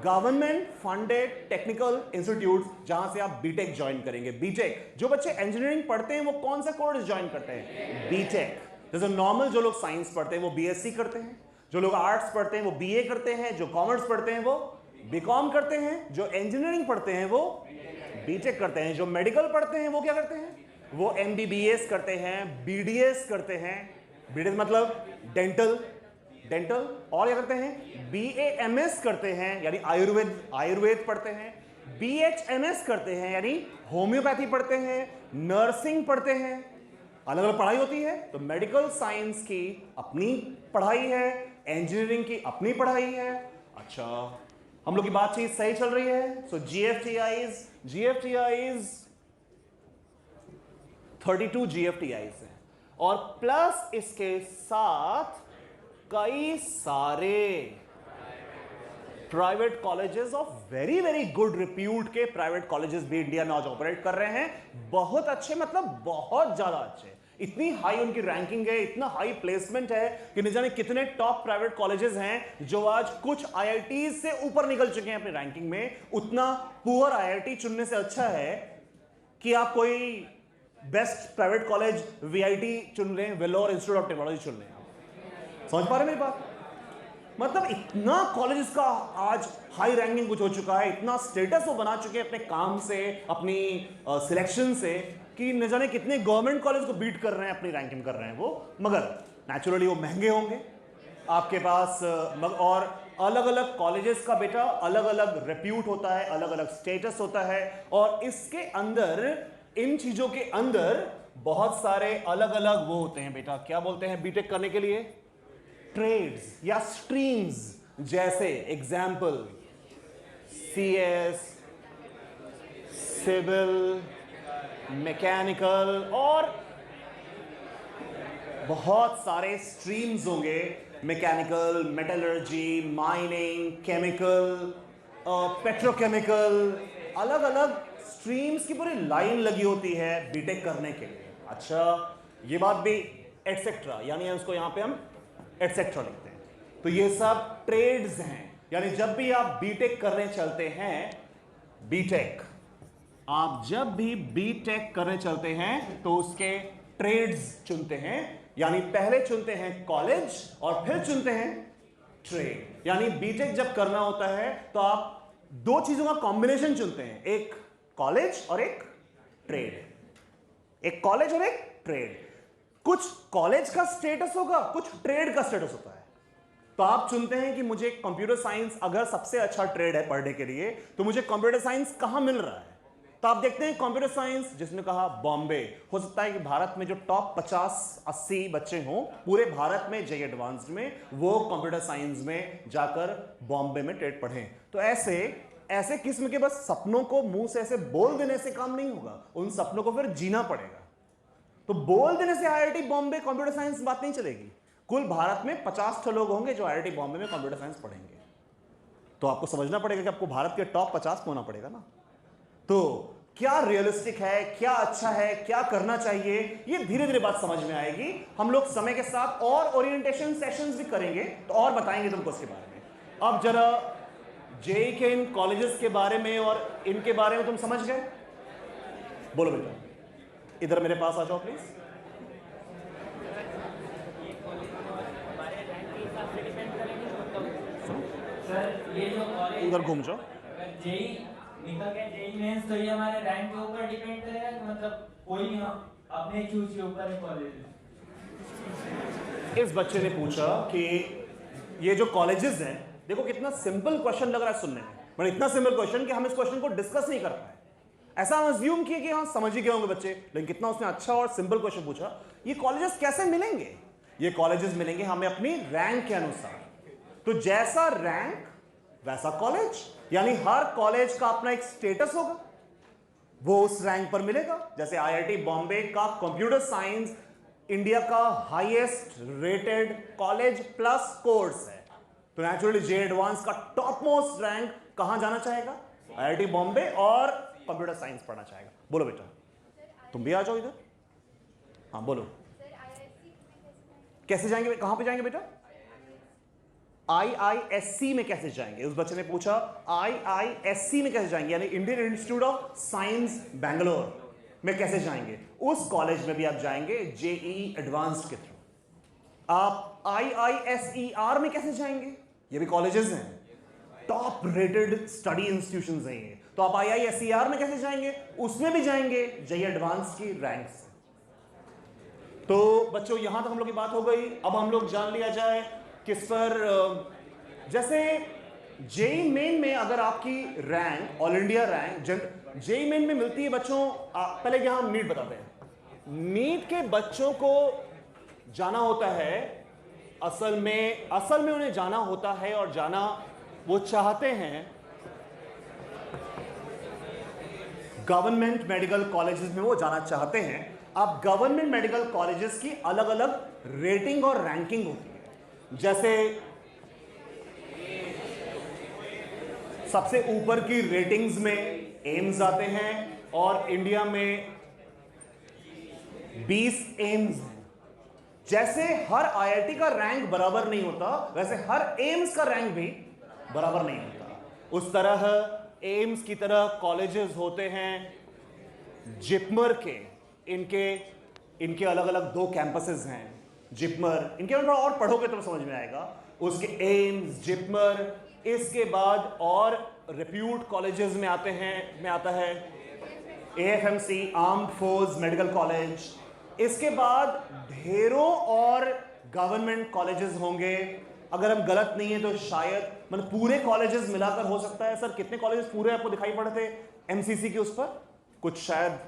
Government funded technical institutes, जहां से आप बीटेक ज्वाइन करेंगे। बीटेक, जो बच्चे इंजीनियरिंग पढ़ते हैं वो कौन सा कोर्स ज्वाइन करते हैं? बीटेक। जैसे नॉर्मल जो लोग साइंस पढ़ते हैं वो बीएससी करते हैं, जो लोग आर्ट्स पढ़ते हैं वो बीए करते हैं, जो कॉमर्स पढ़ते हैं वो बीकॉम करते हैं, जो इंजीनियरिंग पढ़ते हैं वो बीटेक करते हैं, जो मेडिकल पढ़ते हैं वो क्या करते हैं? वो MBBS करते हैं, BDS करते हैं। BDS मतलब डेंटल, और क्या करते हैं? BAMS करते हैं, यानी आयुर्वेद पढ़ते हैं। BHMS करते हैं, यानी होम्योपैथी पढ़ते हैं, नर्सिंग पढ़ते हैं। अलग अलग पढ़ाई होती है। तो मेडिकल साइंस की अपनी पढ़ाई है, इंजीनियरिंग की अपनी पढ़ाई है। अच्छा, हम लोग की बातचीत सही चल रही है। सो GFTIs 32 GFTIs हैं, और प्लस इसके साथ कई सारे private colleges of very very good repute के प्राइवेट कॉलेजेस भी इंडिया में आज ऑपरेट कर रहे हैं। बहुत अच्छे, मतलब बहुत ज्यादा अच्छे। इतनी हाई उनकी रैंकिंग है, इतना हाई प्लेसमेंट है कि नहीं जाने कितने टॉप प्राइवेट कॉलेजेस हैं जो आज कुछ IITs से ऊपर निकल चुके हैं अपनी रैंकिंग में। उतना पुअर IIT चुनने से अच्छा है कि आप कोई बेस्ट प्राइवेट कॉलेज VIT चुन रहे हैं, वेलोर इंस्टीट्यूट ऑफ टेक्नोलॉजी चुन रहे हैं। समझ पा रहे हैं मेरी बात? मतलब इतना कॉलेजेस का आज हाई रैंकिंग कुछ हो चुका है, इतना स्टेटस वो बना चुके हैं अपने काम से, अपनी सिलेक्शन से, कि न जाने कितने गवर्नमेंट कॉलेज को बीट कर रहे हैं, अपनी रैंकिंग कर रहे हैं वो। मगर नेचुरली वो महंगे होंगे आपके पास। और अलग अलग कॉलेजेस का बेटा अलग अलग रेप्यूट होता है, अलग अलग स्टेटस होता है, और इसके अंदर, इन चीजों के अंदर बहुत सारे अलग अलग वो होते हैं बेटा। क्या बोलते हैं बीटेक करने के लिए? ट्रेड्स या स्ट्रीम्स। जैसे एग्जाम्पल CS, सिविल, मैकेनिकल, और बहुत सारे स्ट्रीम्स होंगे। Mechanical, metallurgy, mining, chemical, petrochemical, अलग अलग स्ट्रीम्स की पूरी लाइन लगी होती है बीटेक करने के लिए। अच्छा, ये बात भी एटसेट्रा, यानी उसको यहां पे हम एटसेट्रा लिखते हैं। तो ये सब ट्रेड्स हैं, यानी जब भी आप बीटेक करने चलते हैं, आप जब भी बीटेक करने चलते हैं तो उसके ट्रेड्स चुनते हैं। यानी पहले चुनते हैं कॉलेज और फिर चुनते हैं ट्रेड। यानी बीटेक जब करना होता है तो आप दो चीजों का कॉम्बिनेशन चुनते हैं, एक कॉलेज और एक ट्रेड। एक कॉलेज और एक ट्रेड। कुछ कॉलेज का स्टेटस होगा, कुछ ट्रेड का स्टेटस होता है। तो आप चुनते हैं कि मुझे कंप्यूटर साइंस अगर सबसे अच्छा ट्रेड है पढ़ने के लिए, तो मुझे कंप्यूटर साइंस कहां मिल रहा है। तो आप देखते हैं कंप्यूटर साइंस, जिसने कहा बॉम्बे, हो सकता है कि भारत में जो टॉप 50-80 बच्चे हों पूरे भारत में जेईई एडवांस्ड में, वो कंप्यूटर साइंस में जाकर बॉम्बे में ट्रेड पढ़ें। तो ऐसे किस्म के बस सपनों को मुंह से ऐसे बोल देने से काम नहीं होगा, उन सपनों को फिर जीना पड़ेगा। तो बोल देने से IIT बॉम्बे कंप्यूटर साइंस बात नहीं चलेगी। कुल भारत में 50 लोग होंगे जो IIT बॉम्बे में कंप्यूटर साइंस पढ़ेंगे। तो आपको समझना पड़ेगा कि आपको भारत के टॉप 50 में होना पड़ेगा ना। तो क्या रियलिस्टिक है, क्या अच्छा है, क्या करना चाहिए, ये धीरे धीरे बात समझ में आएगी। हम लोग समय के साथ और ओरिएंटेशन सेशंस भी करेंगे तो और बताएंगे तुमको इसके बारे में। अब जरा जेईई के इन कॉलेजेस के बारे में और इनके बारे में तुम समझ गए? बोलो बेटा, इधर मेरे पास आ जाओ प्लीज। सर ये जो कॉलेज उधर घूम जाओ। जेईई निकल के जेई मेंस तो ये हमारे रैंक के ऊपर डिपेंड करेगा कि मतलब कोई भी अपने चूज के ऊपर कॉलेज। इस बच्चे ने पूछा कि ये जो कॉलेजेस हैं, देखो कितना सिंपल क्वेश्चन लग रहा है सुनने में, बट इतना सिंपल क्वेश्चन कि हम इस क्वेश्चन को डिस्कस नहीं कर पाए। ऐसा हम अज्यूम किए कि हाँ समझ ही गए होंगे बच्चे, लेकिन कितना उसने अच्छा और सिंपल क्वेश्चन पूछा। ये कॉलेजेस कैसे मिलेंगे? ये कॉलेजेस मिलेंगे हमें अपनी रैंक के अनुसार। तो जैसा रैंक वैसा कॉलेज, यानी हर कॉलेज का अपना एक स्टेटस होगा, वो उस रैंक पर मिलेगा। जैसे आईआईटी बॉम्बे का कंप्यूटर साइंस इंडिया का highest rated college plus course है, तो नेचुरली जे एडवांस का टॉप मोस्ट रैंक कहां जाना चाहेगा? आईआईटी बॉम्बे, और कंप्यूटर साइंस पढ़ना चाहेगा। बोलो बेटा, तुम भी आ जाओ इधर। हाँ बोलो, कैसे जाएंगे? कहां पे जाएंगे बेटा? आईआईएससी में कैसे जाएंगे? उस बच्चे ने पूछा आईआईएससी में कैसे जाएंगे, यानी Indian institute of science Bangalore में कैसे जाएंगे? उस कॉलेज में भी आप जाएंगे जेईई एडवांस्ड के थ्रू। आप आईआईएसईआर में कैसे जाएंगे? ये भी कॉलेजेस हैं, टॉप रेटेड स्टडी इंस्टीट्यूशंस हैं ये। तो आप आईआईएसईआर में कैसे जाएंगे? उसमें भी जाएंगे जेईई एडवांस्ड की रैंक से। तो बच्चों यहां तक हम लोग की बात हो गई। अब हम लोग जान लिया जाए किस पर, जैसे जेईई मेन में अगर आपकी rank all India rank JEE main में मिलती है बच्चों, पहले यहां नीट बताते हैं। नीट के बच्चों को जाना होता है, असल में उन्हें जाना होता है और जाना वो चाहते हैं गवर्नमेंट मेडिकल कॉलेजेस में, वो जाना चाहते हैं। अब गवर्नमेंट मेडिकल कॉलेजेस की अलग अलग रेटिंग और रैंकिंग होती है। जैसे सबसे ऊपर की रेटिंग्स में एम्स आते हैं, और इंडिया में 20 एम्स हैं। जैसे हर आईआईटी का रैंक बराबर नहीं होता, वैसे हर एम्स का रैंक भी बराबर नहीं होता। उस तरह एम्स की तरह कॉलेजेस होते हैं जिपमर के, इनके अलग अलग 2 कैंपसेस हैं जिपमर। इनके बारे में और पढ़ोगे तो समझ में आएगा। उसके एम्स, जिपमर, इसके बाद और रिप्यूट कॉलेजेस में आता है AFMC, armed force medical college. इसके बाद ढेरों और गवर्नमेंट कॉलेजेस होंगे। अगर हम गलत नहीं है तो शायद मतलब पूरे कॉलेजेस मिलाकर हो सकता है। सर कितने कॉलेजेस पूरे आपको दिखाई पड़े थे एमसीसी के उस पर? कुछ शायद,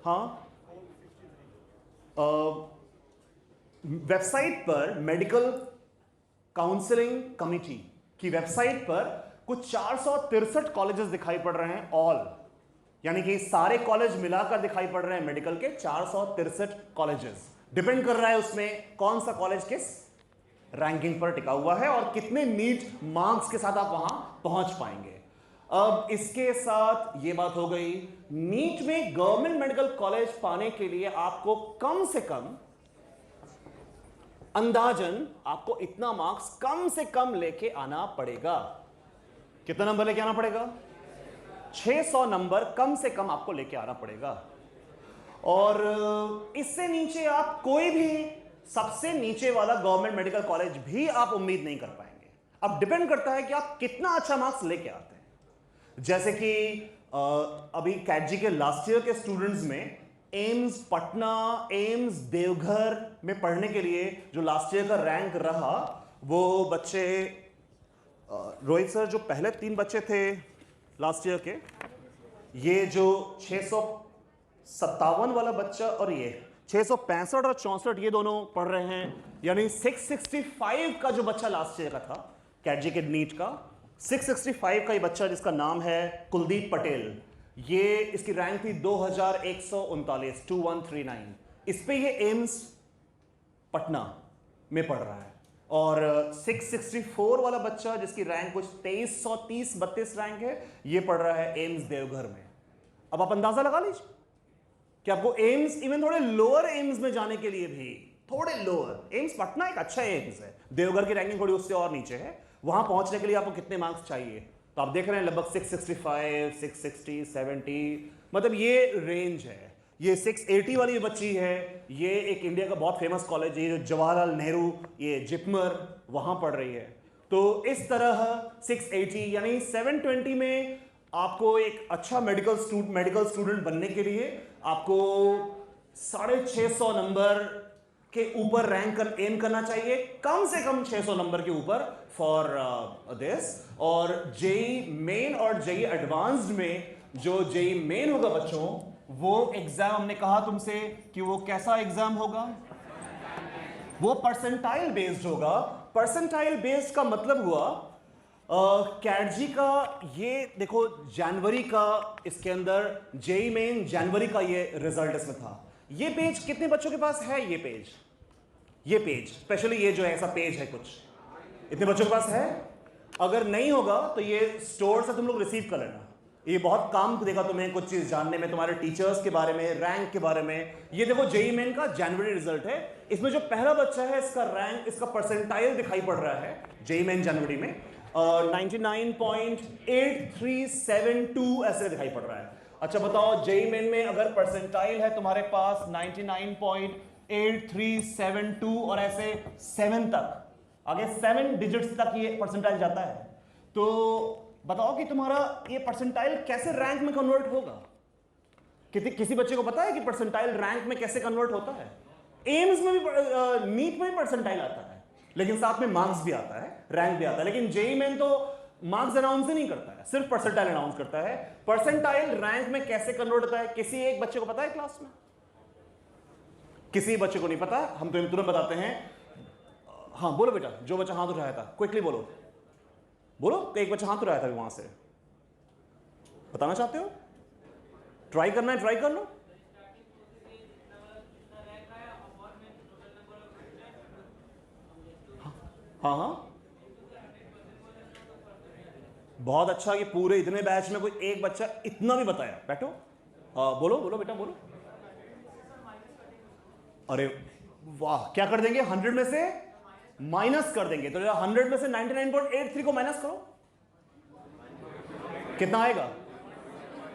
हाँ वेबसाइट पर मेडिकल काउंसलिंग कमिटी की वेबसाइट पर कुछ 463 कॉलेजेस दिखाई पड़ रहे हैं ऑल, यानी कि सारे कॉलेज मिलाकर दिखाई पड़ रहे हैं मेडिकल के 463 कॉलेजेस। डिपेंड कर रहा है उसमें कौन सा कॉलेज किस रैंकिंग पर टिका हुआ है और कितने नीट मार्क्स के साथ आप वहां पहुंच पाएंगे। अब इसके साथ ये बात हो गई, नीट में गवर्नमेंट मेडिकल कॉलेज पाने के लिए आपको कम से कम अंदाजन आपको इतना मार्क्स कम से कम लेके आना पड़ेगा। कितना नंबर लेके आना पड़ेगा? 600 नंबर कम से कम आपको लेके आना पड़ेगा। और इससे नीचे आप कोई भी सबसे नीचे वाला गवर्नमेंट मेडिकल कॉलेज भी आप उम्मीद नहीं कर पाएंगे। अब डिपेंड करता है कि आप कितना अच्छा मार्क्स लेके आते हैं। जैसे कि अभी कैटजी के लास्ट ईयर के स्टूडेंट्स में एम्स पटना, एम्स देवघर में पढ़ने के लिए जो लास्ट ईयर का रैंक रहा, वो बच्चे रोहित सर जो पहले 3 बच्चे थे लास्ट ईयर के, ये जो 657 वाला बच्चा और ये 665 और 64 ये दोनों पढ़ रहे हैं, यानी 665 का जो बच्चा लास्ट ईयर का था कैटजी के नीट का, 665 का ये बच्चा जिसका नाम है कुलदीप पटेल, ये इसकी रैंक थी 2139, 2139। इस पे ये एम्स पटना में पढ़ रहा है। और 664 वाला बच्चा जिसकी रैंक कुछ 2330-32 रैंक है, ये पढ़ रहा है एम्स देवघर में। अब आप अंदाजा लगा लीजिए कि आपको एम्स, इवन थोड़े लोअर एम्स में जाने के लिए भी, थोड़े लोअर, एम्स पटना एक अच्छा एम्स है, देवघर की रैंकिंग थोड़ी उससे और नीचे है, वहां पहुंचने के लिए आपको कितने मार्क्स चाहिए? तो आप देख रहे हैं लगभग 665, 660, 70, मतलब ये रेंज है। ये 680 वाली बच्ची है, ये एक इंडिया का बहुत फेमस कॉलेज है, जो जवाहरलाल नेहरू, ये जिपमर, वहां पढ़ रही है। तो इस तरह 680 यानी 720 में आपको एक अच्छा मेडिकल स्टूडेंट बनने के लिए आपको 650 नंबर के ऊपर रैंक एम करना चाहिए, कम से कम 600 नंबर के ऊपर फॉर दिस। और जेई मेन और जेई एडवांस्ड में जो जेई मेन होगा बच्चों, वो एग्जाम हमने कहा तुमसे कि वो कैसा एग्जाम होगा, वो परसेंटाइल बेस्ड होगा। परसेंटाइल बेस्ड का मतलब हुआ कैटजी का, ये देखो जनवरी का, इसके अंदर जेई मेन जनवरी का ये रिजल्ट इसमें था। ये पेज कितने बच्चों के पास है? ये पेज स्पेशली ये जो है ऐसा पेज है, कुछ इतने बच्चों के पास है? अगर नहीं होगा तो ये स्टोर से तुम लोग रिसीव कर लेना। ये बहुत काम देगा तुम्हें कुछ चीज जानने में, तुम्हारे टीचर्स के बारे में, रैंक के बारे में। ये देखो जेई मेन का जनवरी रिजल्ट है, इसमें जो पहला बच्चा है इसका रैंक, इसका परसेंटाइल दिखाई पड़ रहा है जेई मेन जनवरी में 99.8372 ऐसे दिखाई पड़ रहा है। अच्छा बताओ, जेई मेन में अगर परसेंटाइल है तुम्हारे पास 99.8372 और ऐसे 7 तक, आगे 7 डिजिट्स तक ये परसेंटाइल जाता है, तो बताओ कि तुम्हारा ये परसेंटाइल कैसे रैंक में कन्वर्ट होगा? किसी बच्चे को पता है कि परसेंटाइल रैंक में कैसे कन्वर्ट होता है? एम्स में भी, नीट में भी परसेंटाइल आता है, लेकिन साथ में मार्क्स भी आता है, रैंक भी आता है। लेकिन जेई मेन तो मार्क्स अनाउंस ही नहीं करता है, सिर्फ परसेंटाइल अनाउंस करता है। परसेंटाइल रैंक में कैसे कन्वर्ट होता है किसी एक बच्चे को पता है क्लास में? किसी बच्चे को नहीं पता? हम तो तुरंत बताते हैं। हाँ बोलो बेटा, जो बच्चा हाथ उठाया था क्विकली बोलो, बोलो। एक बच्चा हाथ उठाया था वहां से, बताना चाहते हो? ट्राई करना है, ट्राई कर लो। हाँ हाँ, बहुत अच्छा कि पूरे इतने बैच में कोई एक बच्चा इतना भी बताया। बैठो, बोलो बोलो बेटा बोलो। अरे वाह, क्या कर देंगे? 100 में से माइनस कर देंगे। तो 100 में से 99.83 को माइनस करो, कितना आएगा?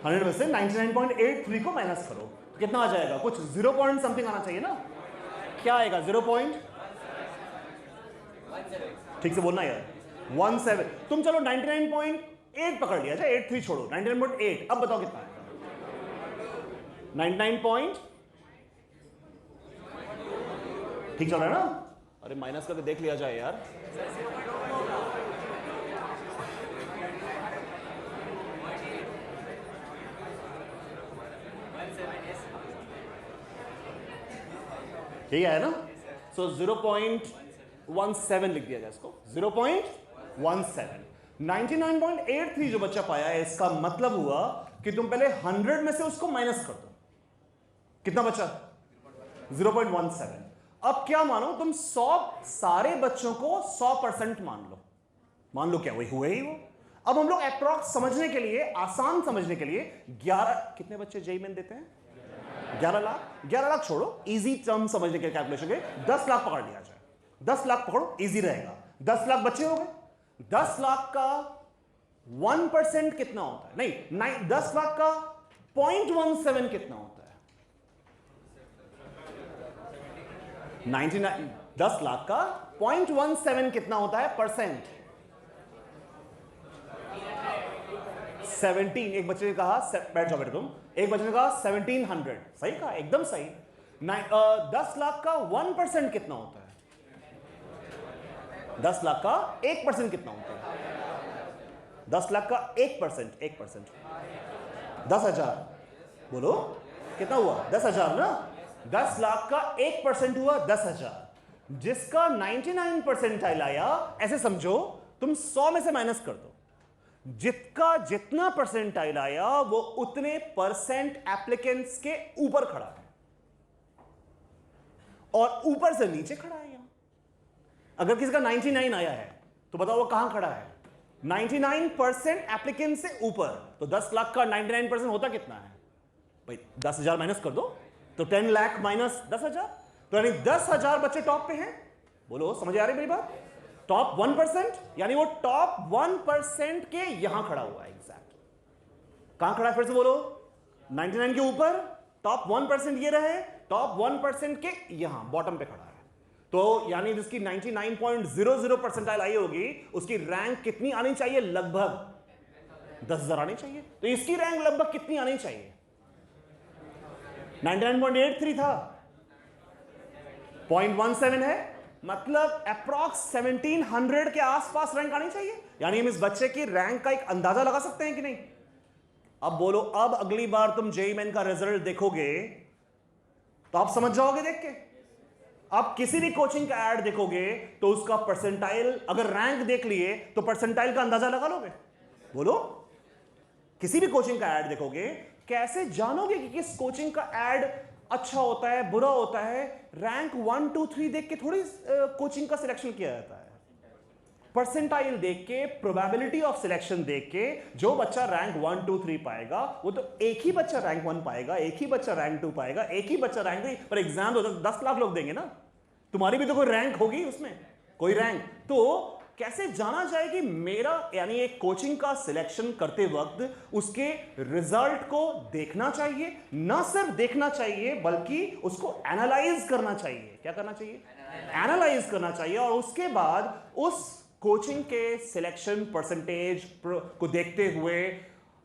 100 में से 99.83 को माइनस करो, तो कितना आ जाएगा? कुछ 0 पॉइंट समथिंग आना चाहिए ना? क्या आएगा? 0 पॉइंट, ठीक से बोलना यार, 17। तुम चलो 99.8 पकड़ लिया जाए, 83 छोड़ो, 99.8। अब बताओ कितना है? 99 ठीक चल रहा है ना? अरे माइनस करके देख लिया जाए यार। ठीक है ना? सो 0.17 लिख दिया जाए इसको, 0.17। 99.83 जो बच्चा पाया है, इसका मतलब हुआ कि तुम पहले 100 में से उसको माइनस कर दो। कितना बचा? 0.17। अब क्या मानो तुम 100 सारे बच्चों को 100% मान लो क्या वही हुए ही वो। अब हम लोग अप्रॉक्स समझने के लिए, आसान समझने के लिए 11, कितने बच्चे जेई मेन देते हैं? 11 लाख। 11 लाख छोड़ो, इजी टर्म समझने के कैलकुलेशन के 10 लाख पकड़ लिया जाए। 10 लाख पकड़ो, इजी रहेगा। 10 लाख बच्चे हो गए। 10 लाख का 1% कितना होता है? नहीं, 10 लाख का 0.17 कितना होता है? 10 लाख का 0.17 कितना होता है परसेंट? 17। एक बच्चे ने कहा, बैठ जाओ बेटा तुम, एक बच्चे ने कहा 1700। सही कहा, एकदम सही। 10 लाख का 1% कितना होता है? 10 लाख का 1% कितना होता है? 10 लाख का 1%, 10,000। बोलो कितना हुआ? 10,000 ना? 10 लाख का 1% हुआ 10,000। जिसका 99 परसेंटाइल आया, ऐसे समझो तुम 100 में से माइनस कर दो, जितना परसेंटाइल आया वो उतने परसेंट एप्लीकेंट्स के ऊपर खड़ा है और ऊपर से नीचे खड़ा है। यहां अगर किसी का 99 आया है तो बताओ वो कहां खड़ा है? 99% एप्लीकेंट से ऊपर। तो 10 लाख का 99% होता कितना है भाई? 10,000 माइनस कर दो, तो 10 लाख माइनस 10,000, तो यानी 10,000 बच्चे टॉप पे हैं। बोलो, समझ आ रही मेरी बात? टॉप 1%, यानी वो टॉप 1% के यहां खड़ा हुआ है। एग्जैक्ट कहां खड़ा है? फिर से बोलो, 99 के ऊपर, टॉप 1% ये रहे, टॉप 1% के यहां बॉटम पे खड़ा है। तो यानी जिसकी 99.00 परसेंटाइल आई होगी, उसकी रैंक कितनी आनी चाहिए? लगभग 10,000 आनी चाहिए। तो इसकी रैंक लगभग कितनी आनी चाहिए? 99.83 था, 0.17 है, मतलब अप्रॉक्स 1700 के आसपास रैंक आनी चाहिए। यानी हम इस बच्चे की रैंक का एक अंदाजा लगा सकते हैं कि नहीं? अब बोलो, अब अगली बार तुम जेईई मेन का रिजल्ट देखोगे तो आप समझ जाओगे देख के। आप किसी भी कोचिंग का ऐड देखोगे तो उसका परसेंटाइल, अगर रैंक देख लिए तो परसेंटाइल का अंदाजा लगा लोगे। बोलो, किसी भी कोचिंग का ऐड देखोगे, कैसे जानोगे कि किस कोचिंग का ऐड अच्छा होता है, बुरा होता है? रैंक 1 2 3 देख के थोड़ी कोचिंग का सिलेक्शन किया जाता है। परसेंटाइल देख के, प्रोबेबिलिटी ऑफ सिलेक्शन देख के, जो बच्चा रैंक 1 2 3 पाएगा वो तो एक ही बच्चा रैंक 1 पाएगा, एक ही बच्चा रैंक 2 पाएगा, एक ही बच्चा रैंक 3, पर एग्जाम तो 10 लाख लोग देंगे ना, तुम्हारी भी तो कोई रैंक होगी उसमें, कोई रैंक। तो कैसे जाना जाए कि मेरा, यानी एक कोचिंग का सिलेक्शन करते वक्त उसके रिजल्ट को देखना चाहिए, ना सिर्फ देखना चाहिए बल्कि उसको एनालाइज करना चाहिए। क्या करना चाहिए? एनालाइज करना चाहिए। और उसके बाद उस कोचिंग के सिलेक्शन परसेंटेज को देखते हुए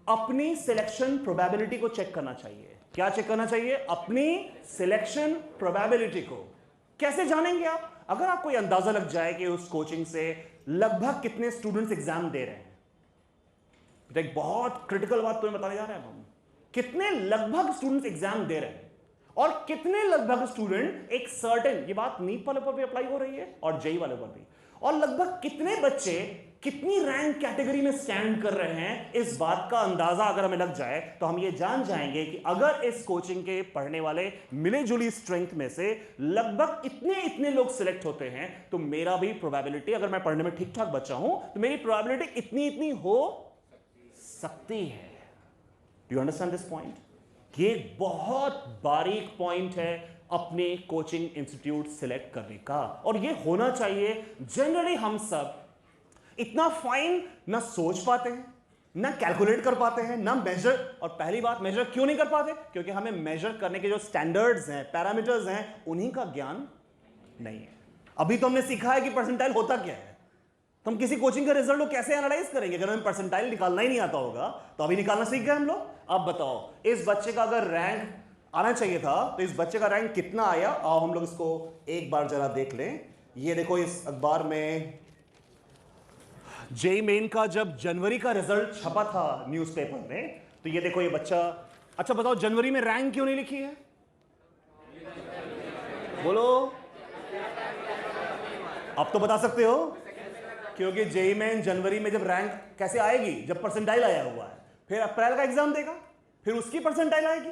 अपनी सिलेक्शन प्रोबेबिलिटी को चेक करना चाहिए। क्या चेक करना चाहिए? अपनी सिलेक्शन प्रोबेबिलिटी को। कैसे जानेंगे आप? अगर आपको यह अंदाजा लग जाए कि उस कोचिंग से लगभग कितने स्टूडेंट्स एग्जाम दे रहे हैं, तो एक बहुत क्रिटिकल बात तुम्हें बताने जा रहे हैं हम, कितने लगभग स्टूडेंट्स एग्जाम दे रहे हैं और कितने लगभग स्टूडेंट एक सर्टेन, ये बात नीट वाले पर भी अप्लाई हो रही है और जेईई वाले पर भी, और लगभग कितने बच्चे कितनी रैंक कैटेगरी में स्टैंड कर रहे हैं, इस बात का अंदाजा अगर हमें लग जाए तो हम ये जान जाएंगे कि अगर इस कोचिंग के पढ़ने वाले मिले जुली स्ट्रेंथ में से लगभग इतने लोग सिलेक्ट होते हैं तो मेरा भी प्रोबेबिलिटी, अगर मैं पढ़ने में ठीक ठाक बच्चा हूं तो मेरी प्रोबेबिलिटी इतनी हो सकती है। Do you understand this point? ये बहुत बारीक पॉइंट है अपने कोचिंग इंस्टीट्यूट सिलेक्ट करने का, और ये होना चाहिए। जनरली हम सब इतना फाइन ना सोच पाते हैं, ना कैलकुलेट कर पाते हैं, ना मेजर, और पहली बात मेजर क्यों नहीं कर पाते? क्योंकि हमें मेजर करने के जो स्टैंडर्ड्स हैं, पैरामीटर्स हैं, उन्हीं का ज्ञान नहीं है। अभी तो हमने सीखा है कि परसेंटाइल होता क्या है, तो हम किसी कोचिंग का रिजल्ट को कैसे एनालाइज करेंगे? अगर हमें परसेंटाइल निकालना ही नहीं आता होगा तो अभी निकालना सीख गए हम लोग। अब बताओ, इस बच्चे का अगर रैंक आना चाहिए था तो इस बच्चे का रैंक कितना आया? आओ हम लोग इसको एक बार जरा देख लें। ये देखो, इस अखबार में जेईई मेन का जब जनवरी का रिजल्ट छपा था न्यूज़पेपर में, तो ये देखो ये बच्चा, अच्छा बताओ जनवरी में रैंक क्यों नहीं लिखी है? बोलो, अब तो बता सकते हो। क्योंकि जेईई मेन जनवरी में जब रैंक कैसे आएगी? जब परसेंटाइल आया हुआ है, फिर अप्रैल का एग्जाम देगा, फिर उसकी परसेंटाइल आएगी,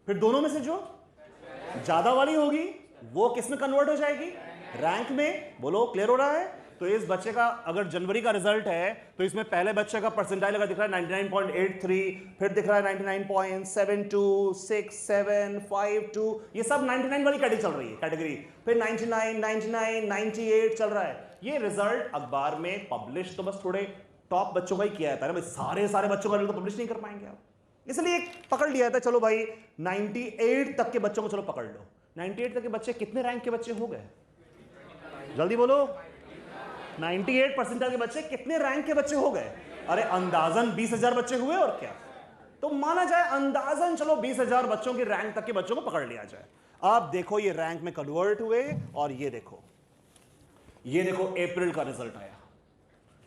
फिर दोनों में से जो ज्यादा वाली होगी वो किस में कन्वर्ट हो जाएगी? रैंक में। बोलो, क्लियर हो रहा है? तो इस बच्चे का अगर जनवरी का रिजल्ट है तो इसमें पहले बच्चे का परसेंटाइल अगर दिख रहा है 99.83, फिर दिख रहा है 99.72, 6, 7, 5, 2, ये सब 99 वाली कैटेगरी चल रही है, कैटेगरी, फिर 99, 99, 98 चल रहा है। ये रिजल्ट अखबार में पब्लिश तो बस थोड़े टॉप बच्चों का ही किया जाता है ना भाई, सारे बच्चों का रिजल्ट तो पब्लिश नहीं कर पाएंगे आप, इसलिए पकड़ लिया था। चलो भाई 98 तक के बच्चों को चलो पकड़ लो। 98 तक के बच्चे कितने रैंक के बच्चे हो गए? जल्दी बोलो, 98 परसेंटाइल के बच्चे कितने रैंक के बच्चे हो गए? अरे अंदाजन 20,000 बच्चे हुए, और क्या। तो माना जाए अंदाजन चलो 20,000 बच्चों की रैंक तक के बच्चों को पकड़ लिया जाए। अब देखो ये रैंक में कन्वर्ट हुए, और ये देखो अप्रैल का रिजल्ट आया।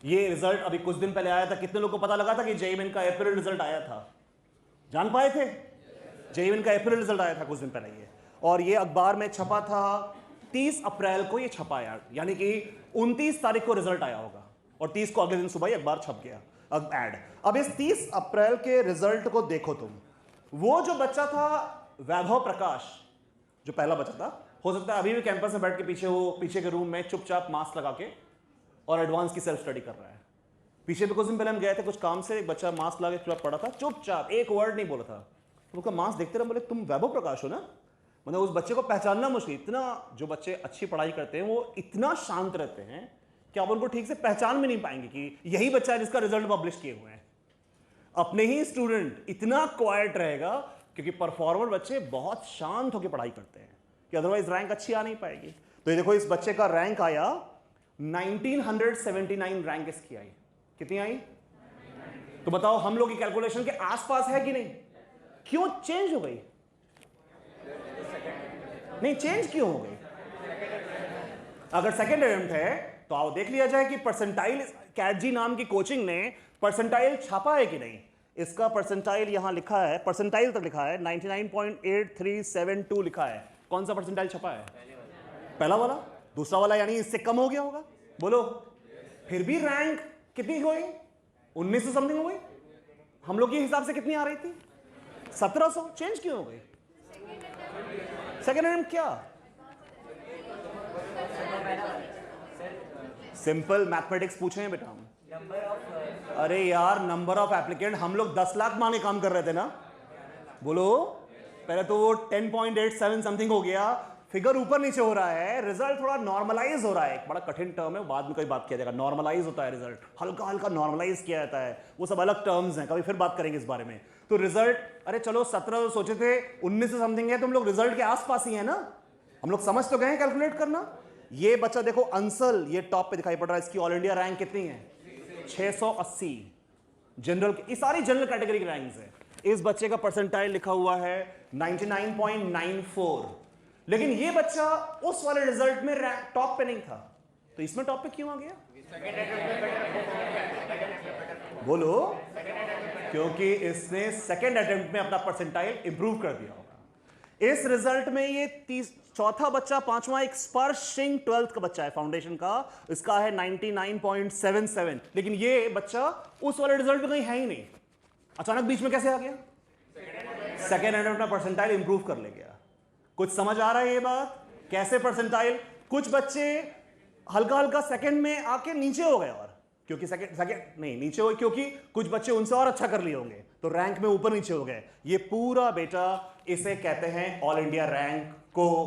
ये रिजल्ट अभी कुछ दिन पहले आया था। कितने लोगों को पता लगा था कि जेईई मेन का अप्रैल रिजल्ट आया था? जान पाए थे? जेईई मेन का अप्रैल रिजल्ट आया था कुछ दिन पहले ये, और ये अखबार में छपा था 30 अप्रैल को ये छपा, यानी कि 29 तारीख को रिजल्ट आया होगा, और 30 को अगले दिन सुबह ही अखबार छप गया ऐड। अब इस 30 अप्रैल के रिजल्ट को देखो तुम। वो जो बच्चा था वैभव प्रकाश, जो पहला बच्चा था, हो सकता है अभी भी कैंपस में बैठ के पीछे के रूम में चुपचाप मास्क लगा के और एडवांस की सेल्फ स्टडी कर रहा है। पीछे भी कुछ दिन पहले हम गए थे कुछ काम से, एक बच्चा मास्क लगा के चुपचाप पड़ा था, चुपचाप, एक वर्ड नहीं बोला था। तो उसका मास्क देखते रहे, बोले तुम वैभव प्रकाश हो ना? मतलब उस बच्चे को पहचानना मुश्किल। इतना, जो बच्चे अच्छी पढ़ाई करते हैं वो इतना शांत रहते हैं कि आप उनको ठीक से पहचान में नहीं पाएंगे कि यही बच्चा है जिसका रिजल्ट पब्लिश किए हुए हैं। अपने ही स्टूडेंट इतना क्वाइट रहेगा, क्योंकि परफॉर्मर बच्चे बहुत शांत होकर पढ़ाई करते हैं, कि अदरवाइज रैंक अच्छी आ नहीं पाएगी। तो ये देखो इस बच्चे का रैंक आया 1979 रैंक इसकी आई। कितनी आई? तो बताओ हम लोग की कैलकुलेशन के आसपास है कि नहीं? क्यों चेंज हो गई? नहीं, चेंज क्यों हो गई? अगर सेकेंड अटेम्प्ट है तो आओ देख लिया जाए कि परसेंटाइल, कैटजी नाम की कोचिंग ने परसेंटाइल छापा है कि नहीं। इसका परसेंटाइल यहां लिखा है, परसेंटाइल तक लिखा है 99.8372 लिखा है। कौन सा परसेंटाइल छपा है? पहला वाला। दूसरा वाला यानी इससे कम हो गया होगा। बोलो, फिर भी रैंक कितनी हो गई? 1900 समथिंग हो गई। हम लोग के हिसाब से कितनी आ रही थी? 1700। चेंज क्यों हो गई? सेकेंड अटेम्प्ट क्या? सिंपल मैथमेटिक्स पूछे हैं बेटा हम। अरे यार, नंबर ऑफ एप्लीकेंट, हम लोग 10 लाख मांगे काम कर रहे थे ना। बोलो, पहले तो वो 10.87 समथिंग हो गया, फिगर ऊपर नीचे हो रहा है, रिजल्ट थोड़ा नॉर्मलाइज हो रहा है। एक बड़ा कठिन टर्म है, बाद में कोई बात किया जाएगा। नॉर्मलाइज होता है रिजल्ट, हल्का हल्का नॉर्मलाइज किया जाता है, वो सब अलग टर्म्स हैं, कभी फिर बात करेंगे इस बारे में। तो रिजल्ट, अरे चलो 17 सोचे थे, 19 समथिंग है, तुम लोग रिजल्ट के आसपास ही है ना। हम लोग समझ तो गए कैलकुलेट करना। ये बच्चा देखो अंसल, ये टॉप पे दिखाई पड़ रहा है, इसकी ऑल इंडिया रैंक कितनी है? 680। जनरल, ये सारी जनरल कैटेगरी की रैंक्स है। इस बच्चे का परसेंटाइल लिखा हुआ है 99.94, लेकिन ये बच्चा उस वाले रिजल्ट में टॉप पे नहीं था, तो इसमें टॉप पे क्यों आ गया? बोलो, क्योंकि इसने सेकेंड अटेम्प्ट में अपना परसेंटाइल इंप्रूव कर दिया होगा। इस रिजल्ट में ये चौथा बच्चा, पांचवा, एक स्पर्श सिंह 12th का बच्चा है फाउंडेशन का, इसका है 99.77, लेकिन ये बच्चा उस वाले रिजल्ट में कहीं है ही नहीं। अचानक बीच में कैसे आ गया? सेकेंड अटेम्प्ट में परसेंटाइल इंप्रूव कर ले गया। कुछ समझ आ रहा है ये बात? कैसे परसेंटाइल, कुछ बच्चे हल्का हल्का सेकेंड में आके नीचे हो गए, और क्योंकि सेकेंड नहीं नीचे हो, क्योंकि कुछ बच्चे उनसे और अच्छा कर लिए होंगे, तो रैंक में ऊपर नीचे हो गए। ये पूरा बेटा, इसे कहते हैं ऑल इंडिया रैंक को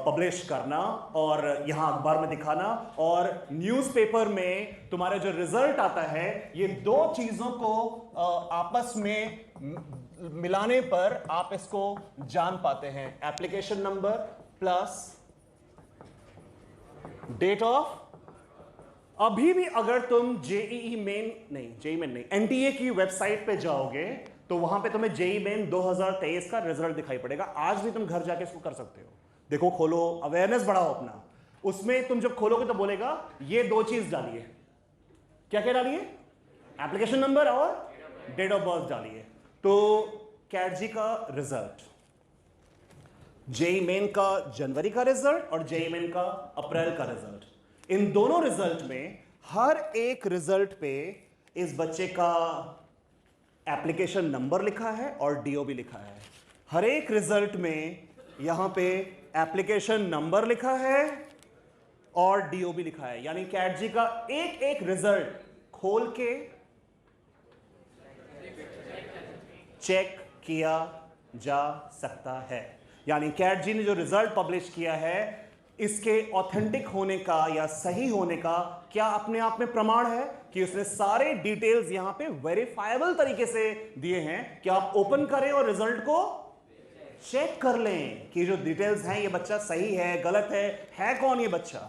पब्लिश करना और यहां अखबार में दिखाना, और न्यूज़पेपर में तुम्हारा जो रिजल्ट आता है, ये दो चीजों को आपस में मिलाने पर आप इसको जान पाते हैं। Application number plus date of. अभी भी अगर तुम जेईई मेन नहीं, एनटीए की वेबसाइट पे जाओगे तो वहां पे तुम्हें जेईई मेन 2023 का रिजल्ट दिखाई पड़ेगा। आज भी तुम घर जाके इसको कर सकते हो। देखो, खोलो, अवेयरनेस बढ़ाओ अपना। उसमें तुम जब खोलोगे तो बोलेगा ये दो चीज डालिए। क्या क्या डालिए? एप्लीकेशन नंबर और डेट ऑफ बर्थ डालिए। तो कैटजी का रिजल्ट, जेईई मेन का जनवरी का रिजल्ट और जेईई मेन का अप्रैल का रिजल्ट, इन दोनों रिजल्ट में हर एक रिजल्ट पे इस बच्चे का एप्लीकेशन नंबर लिखा है और डीओबी लिखा है। हर एक रिजल्ट में यहां पे एप्लीकेशन नंबर लिखा है और डीओबी लिखा है, यानी कैटजी का एक एक रिजल्ट खोल के चेक किया जा सकता है। यानी कैटजी ने जो रिजल्ट पब्लिश किया है, इसके ऑथेंटिक होने का या सही होने का क्या अपने आप में प्रमाण है कि उसने सारे डिटेल्स यहां पे वेरीफाइबल तरीके से दिए हैं कि आप ओपन करें और रिजल्ट को चेक कर लें कि जो डिटेल्स हैं ये बच्चा सही है, गलत है कौन ये बच्चा।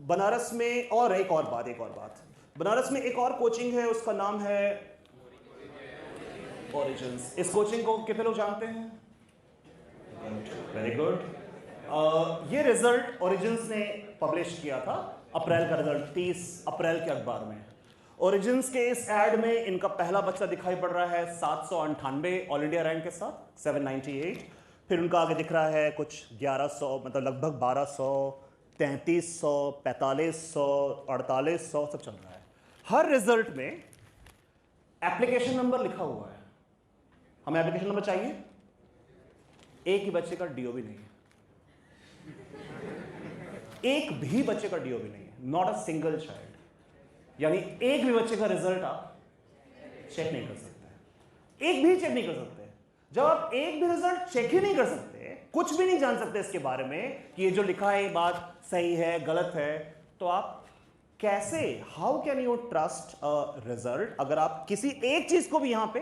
बनारस में, और एक और बात, बनारस में एक और कोचिंग है, उसका नाम है ओरिजिन्स। इस कोचिंग को कितने लोग जानते हैं? Very good. ये रिजल्ट ओरिजिन्स ने पब्लिश किया था, अप्रैल का रिजल्ट 30 अप्रैल के अखबार में। ओरिजिन्स के इस एड में इनका पहला बच्चा दिखाई पड़ रहा है 798 ऑल इंडिया रैंक के साथ, 798। फिर उनका आगे दिख रहा है कुछ 1100, मतलब लगभग 1200, 3300, 4500, 4800 सब चल रहा है। हर रिजल्ट में एप्लीकेशन नंबर लिखा हुआ है। हमें एप्लीकेशन नंबर चाहिए। एक ही बच्चे का डीओबी नहीं है, एक भी बच्चे का डीओबी नहीं है, नॉट अ सिंगल चाइल्ड। यानी एक भी बच्चे का रिजल्ट आप चेक नहीं कर सकते, एक भी चेक नहीं कर सकते। जब आप एक भी रिजल्ट चेक ही नहीं कर सकते, कुछ भी नहीं जान सकते इसके बारे में कि ये जो लिखा है ये बात सही है गलत है, तो आप कैसे, how can you trust a result अगर आप किसी एक चीज को भी यहां पे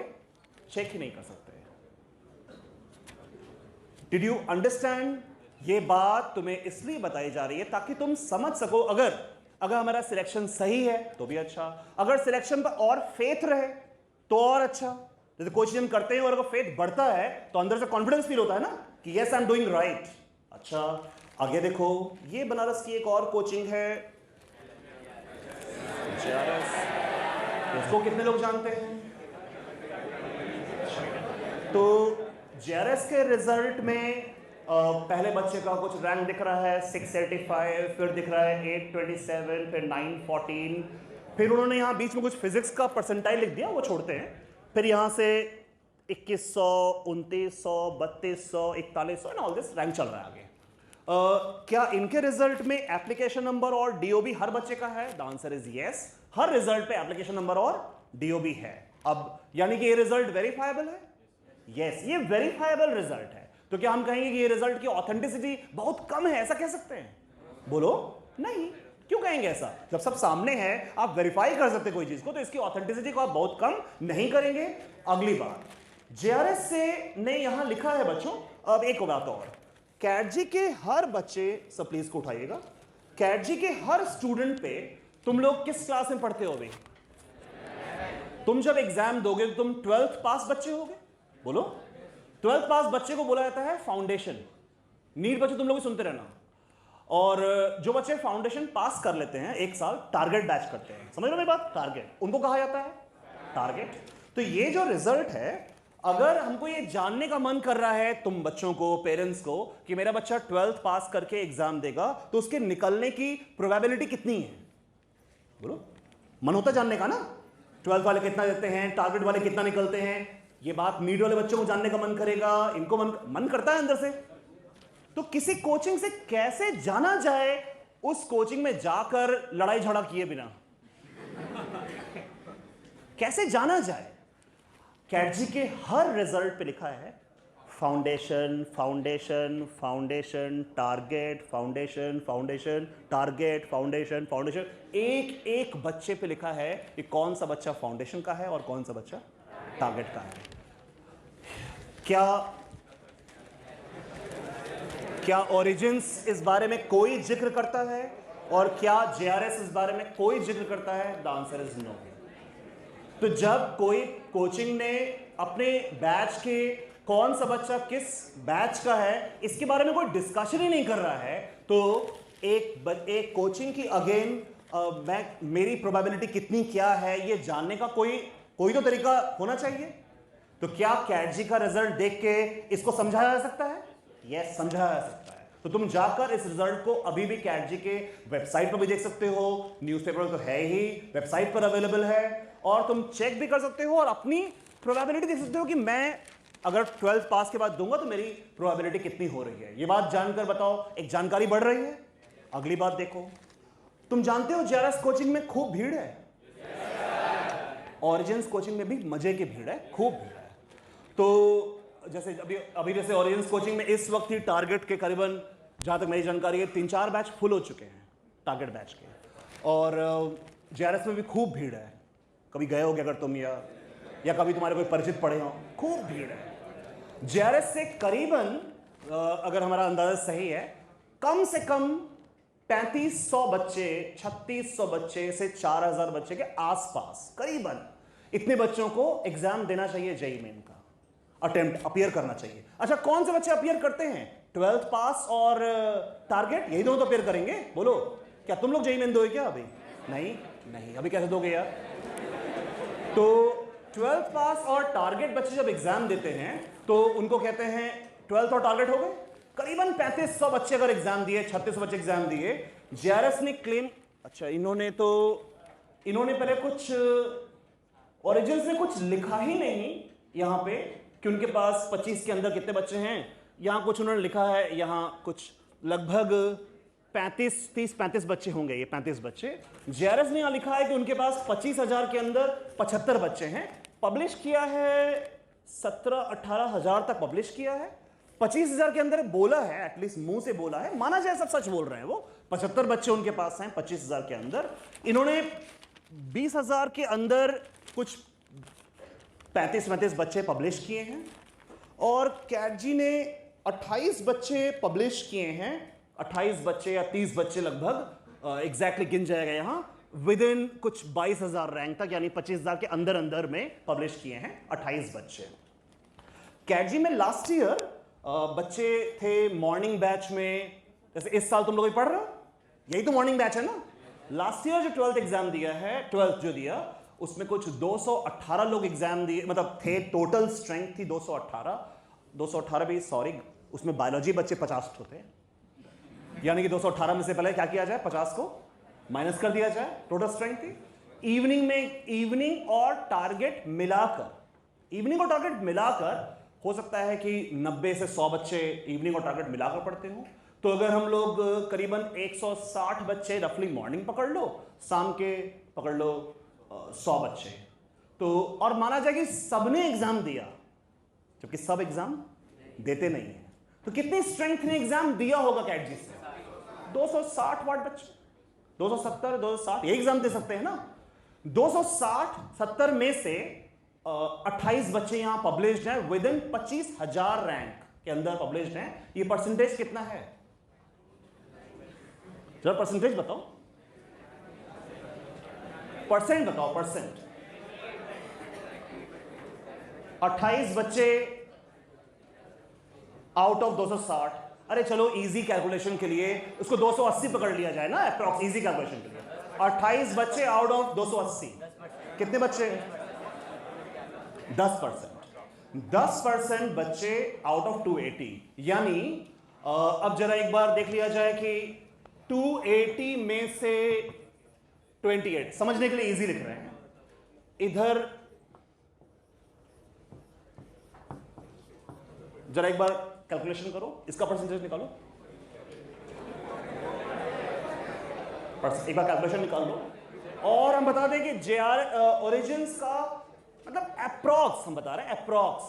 चेक ही नहीं कर सकते। Did you understand? ये बात तुम्हें इसलिए बताई जा रही है ताकि तुम समझ सको। अगर अगर हमारा सिलेक्शन सही है तो भी अच्छा, अगर सिलेक्शन पर और फेथ रहे तो और अच्छा। जैसे कोचिंग हम करते हैं और अगर फेथ बढ़ता है तो अंदर से कॉन्फिडेंस फील होता है ना कि yes I am doing right. अच्छा आगे देखो, ये बनारस की एक और कोचिंग है JRS, इसको कितने लोग जानते हैं? तो JRS के रिजल्ट में पहले बच्चे का कुछ रैंक दिख रहा है 685, फिर दिख रहा है 827, फिर 914, फिर उन्होंने यहाँ बीच में कुछ फिजिक्स का परसेंटाइल लिख दिया, वो छोड़ते हैं। फिर यहाँ से 2100, 2900, 3200, 4100 एंड ऑल दिस रैंक चल रहा है आगे। क्या इनके रिजल्ट में एप्लीकेशन नंबर और DOB हर बच्चे का है? The answer is yes, her result पे एप्लीकेशन नंबर और DOB है। अब यानी कि ये रिजल्ट वेरीफाइबल है? यस, ये वेरीफाइबल रिजल्ट है। तो क्या हम कहेंगे कि ये रिजल्ट की ऑथेंटिसिटी बहुत कम है, ऐसा कह सकते हैं? बोलो नहीं। क्यों कहेंगे ऐसा? जब सब सामने है, आप वेरीफाई कर सकते कोई चीज को, तो इसकी ऑथेंटिसिटी को आप बहुत कम नहीं करेंगे। अगली बात, JRS से ने यहां लिखा है बच्चों, अब एक बात और, कैटजी के हर बच्चे, सब प्लीज को उठाइएगा, कैटजी के हर स्टूडेंट पे तुम लोग किस क्लास में पढ़ते हो? तुम जब एग्जाम दोगे तो तुम 12th पास बच्चे होगे? बोलो। 12th पास बच्चे को बोला जाता है फाउंडेशन। नीट बच्चे तुम लोग भी सुनते रहना। और जो बच्चे फाउंडेशन पास कर लेते हैं एक साल, टारगेट बैच करते हैं। समझ लो मेरी बात? टारगेट उनको कहा जाता है टारगेट। तो ये जो रिजल्ट है, अगर हमको ये जानने का मन कर रहा है तुम बच्चों को, पेरेंट्स को, कि मेरा बच्चा 12th पास करके एग्जाम देगा तो उसके निकलने की प्रोबेबिलिटी कितनी है? बोलो। मन होता जानने का ना, 12th वाले कितना देते हैं, टारगेट वाले कितना निकलते हैं। ये बात नीट वाले बच्चों को जानने का मन करेगा, इनको मन करता है अंदर से। तो किसी कोचिंग से कैसे जाना जाए उस कोचिंग में जाकर लड़ाई झगड़ा किए बिना? कैसे जाना जाए? कैटजी के हर रिजल्ट पे लिखा है foundation, foundation, foundation, target, foundation, foundation, target, foundation, foundation. एक एक बच्चे पे लिखा है कि कौन सा बच्चा फाउंडेशन का है और कौन सा बच्चा टारगेट का है। क्या ओरिजिन्स इस बारे में कोई जिक्र करता है? और क्या JRS इस बारे में कोई जिक्र करता है? The answer is no. तो जब कोई कोचिंग ने अपने बैच के कौन सा बच्चा किस बैच का है इसके बारे में कोई डिस्कशन ही नहीं कर रहा है, तो एक कोचिंग की अगेन मेरी प्रोबेबिलिटी कितनी क्या है ये जानने का कोई तो तरीका होना चाहिए। तो क्या कैटजी का रिजल्ट देख के इसको समझाया जा सकता है? यस, समझाया जा सकता है। तो तुम जाकर इस रिजल्ट को अभी भी कैटजी के वेबसाइट पर भी देख सकते हो, न्यूज़पेपर तो है ही, वेबसाइट पर अवेलेबल है, और तुम चेक भी कर सकते हो और अपनी प्रोबेबिलिटी देख सकते हो कि मैं अगर 12th पास के बाद दूंगा तो मेरी प्रोबेबिलिटी कितनी हो रही है। ये बात जानकर बताओ, एक जानकारी बढ़ रही है। अगली बात देखो, तुम जानते हो JRS कोचिंग में खूब भीड़ है। ओरिजिन्स कोचिंग में भी मजे की भीड़ है, खूब भीड़ है। तो जैसे अभी जैसे ओरिजिन्स कोचिंग में इस वक्त ही टारगेट के करीबन, जहां तक मेरी जानकारी है, 3-4 बैच फुल हो चुके हैं टारगेट बैच के, और JRS में भी खूब भीड़ है। कभी गए होगे अगर तुम, या कभी तुम्हारे कोई परिचित पड़े हो, खूब भीड़ है। JRS से करीबन अगर हमारा अंदाजा सही है, कम से कम 3500 बच्चे, 3600 बच्चे से 4000 बच्चे के आसपास करीबन इतने बच्चों को एग्जाम देना चाहिए, JEE मेन का अटेम्प्ट अपियर करना चाहिए। अच्छा, कौन से बच्चे अपियर करते हैं? 12th पास और टारगेट, यही दोनों तो अपियर करेंगे। बोलो, क्या तुम लोग JEE मेन दोगे क्या? अभी नहीं, अभी कैसे दोगे यार? तो 12th पास और टारगेट बच्चे जब एग्जाम देते हैं तो उनको कहते हैं 12th और टारगेट हो गए। करीबन 3500 बच्चे अगर एग्जाम दिए, 3600 बच्चे एग्जाम दिए, JRS ने क्लेम, अच्छा इन्होंने पहले कुछ ओरिजिन्स में कुछ लिखा ही नहीं यहां पे कि उनके पास 25 के अंदर कितने बच्चे हैं। यहां कुछ उन्होंने लिखा है, यहां कुछ लगभग 30-35 बच्चे होंगे, ये 35 बच्चे। JRS ने यहां लिखा है कि उनके पास 25,000 के अंदर 75 बच्चे हैं। पब्लिश किया है 17-18 हजार तक पब्लिश किया है। 25,000 के अंदर बोला है, एटलीस्ट मुंह से बोला है, माना जाए सब सच बोल रहे हैं वो। 75 बच्चे उनके पास हैं 25,000 के अंदर। इन्होंने 20,000 के अंदर कुछ 35-35 बच्चे पब्लिश किए हैं, और कैटजी ने 28 बच्चे पब्लिश किए हैं, 28 बच्चे या 30 बच्चे लगभग, एग्जैक्टली गिन जाएगा यहाँ, विद इन कुछ 22,000 रैंक तक, यानी 25,000 के अंदर अंदर में पब्लिश किए हैं 28 बच्चे। कैटजी में लास्ट ईयर बच्चे थे मॉर्निंग बैच में, जैसे इस साल तुम लोग भी पढ़ रहे हो, यही तो मॉर्निंग बैच है ना। लास्ट ईयर जो 12th एग्जाम दिया है, 12th जो दिया उसमें कुछ 218 लोग एग्जाम दिए, मतलब थे, टोटल स्ट्रेंथ थी 218 भी, सॉरी, उसमें बायोलॉजी बच्चे 50 होते, यानी कि 218 में से पहले क्या किया जाए, 50 को माइनस कर दिया जाए, टोटल स्ट्रेंथ थी। इवनिंग में, इवनिंग और टारगेट मिलाकर हो सकता है कि 90 से 100 बच्चे इवनिंग और टारगेट मिलाकर पढ़ते हो। तो अगर हम लोग करीबन 160 बच्चे रफली मॉर्निंग पकड़ लो, शाम के पकड़ लो 100 बच्चे, तो और माना जाए कि सबने एग्जाम दिया, जबकि सब एग्जाम देते नहीं है, तो कितनी स्ट्रेंथ ने एग्जाम दिया होगा कैटजी से? 260 वाट बच्चे, 270, 260 ये एग्जाम दे सकते हैं ना। 260-70 में से 28 बच्चे यहां पब्लिश्ड हैं, विद इन 25,000 रैंक के अंदर पब्लिश्ड हैं। ये परसेंटेज कितना है? जरा परसेंटेज बताओ, परसेंट बताओ, परसेंट। 28 बच्चे आउट ऑफ 260, अरे चलो इजी कैलकुलेशन के लिए उसको 280 पकड़ लिया जाए ना, अप्रॉक्स, इजी कैलकुलेशन के लिए। 28 बच्चे आउट ऑफ 280, कितने बच्चे? 10% बच्चे आउट ऑफ 280, यानी अब जरा एक बार देख लिया जाए कि 280 में से 28, समझने के लिए इजी लिख रहे हैं, इधर जरा एक बार कैलकुलेशन करो, इसका परसेंटेज निकालो, एक बार कैलकुलेशन निकाल लो, और हम बता दें कि जेआर ओरिजिन्स का मतलब अप्रॉक्स हम बता रहे हैं, अप्रॉक्स।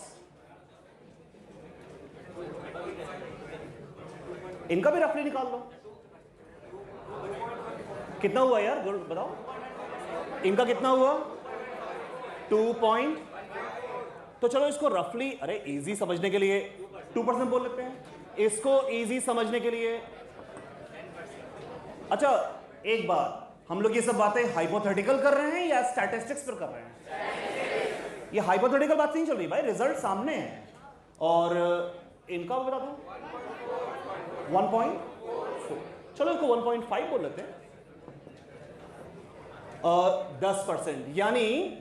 इनका भी रफली निकाल लो, कितना हुआ यार, बताओ, इनका कितना हुआ? 2 पॉइंट, तो चलो इसको रफली, अरे इजी समझने के लिए 2% बोल लेते हैं, इसको इजी समझने के लिए। अच्छा एक बार, हम लोग ये सब बातें हाइपोथेटिकल कर रहे हैं या स्टैटिस्टिक्स पर कर रहे हैं? ये हाइपोथेटिकल बात नहीं चल रही भाई, रिजल्ट सामने है। और इनका बता दो 1.4, चलो इसको 1.5 बोल लेते हैं। 10%, यानी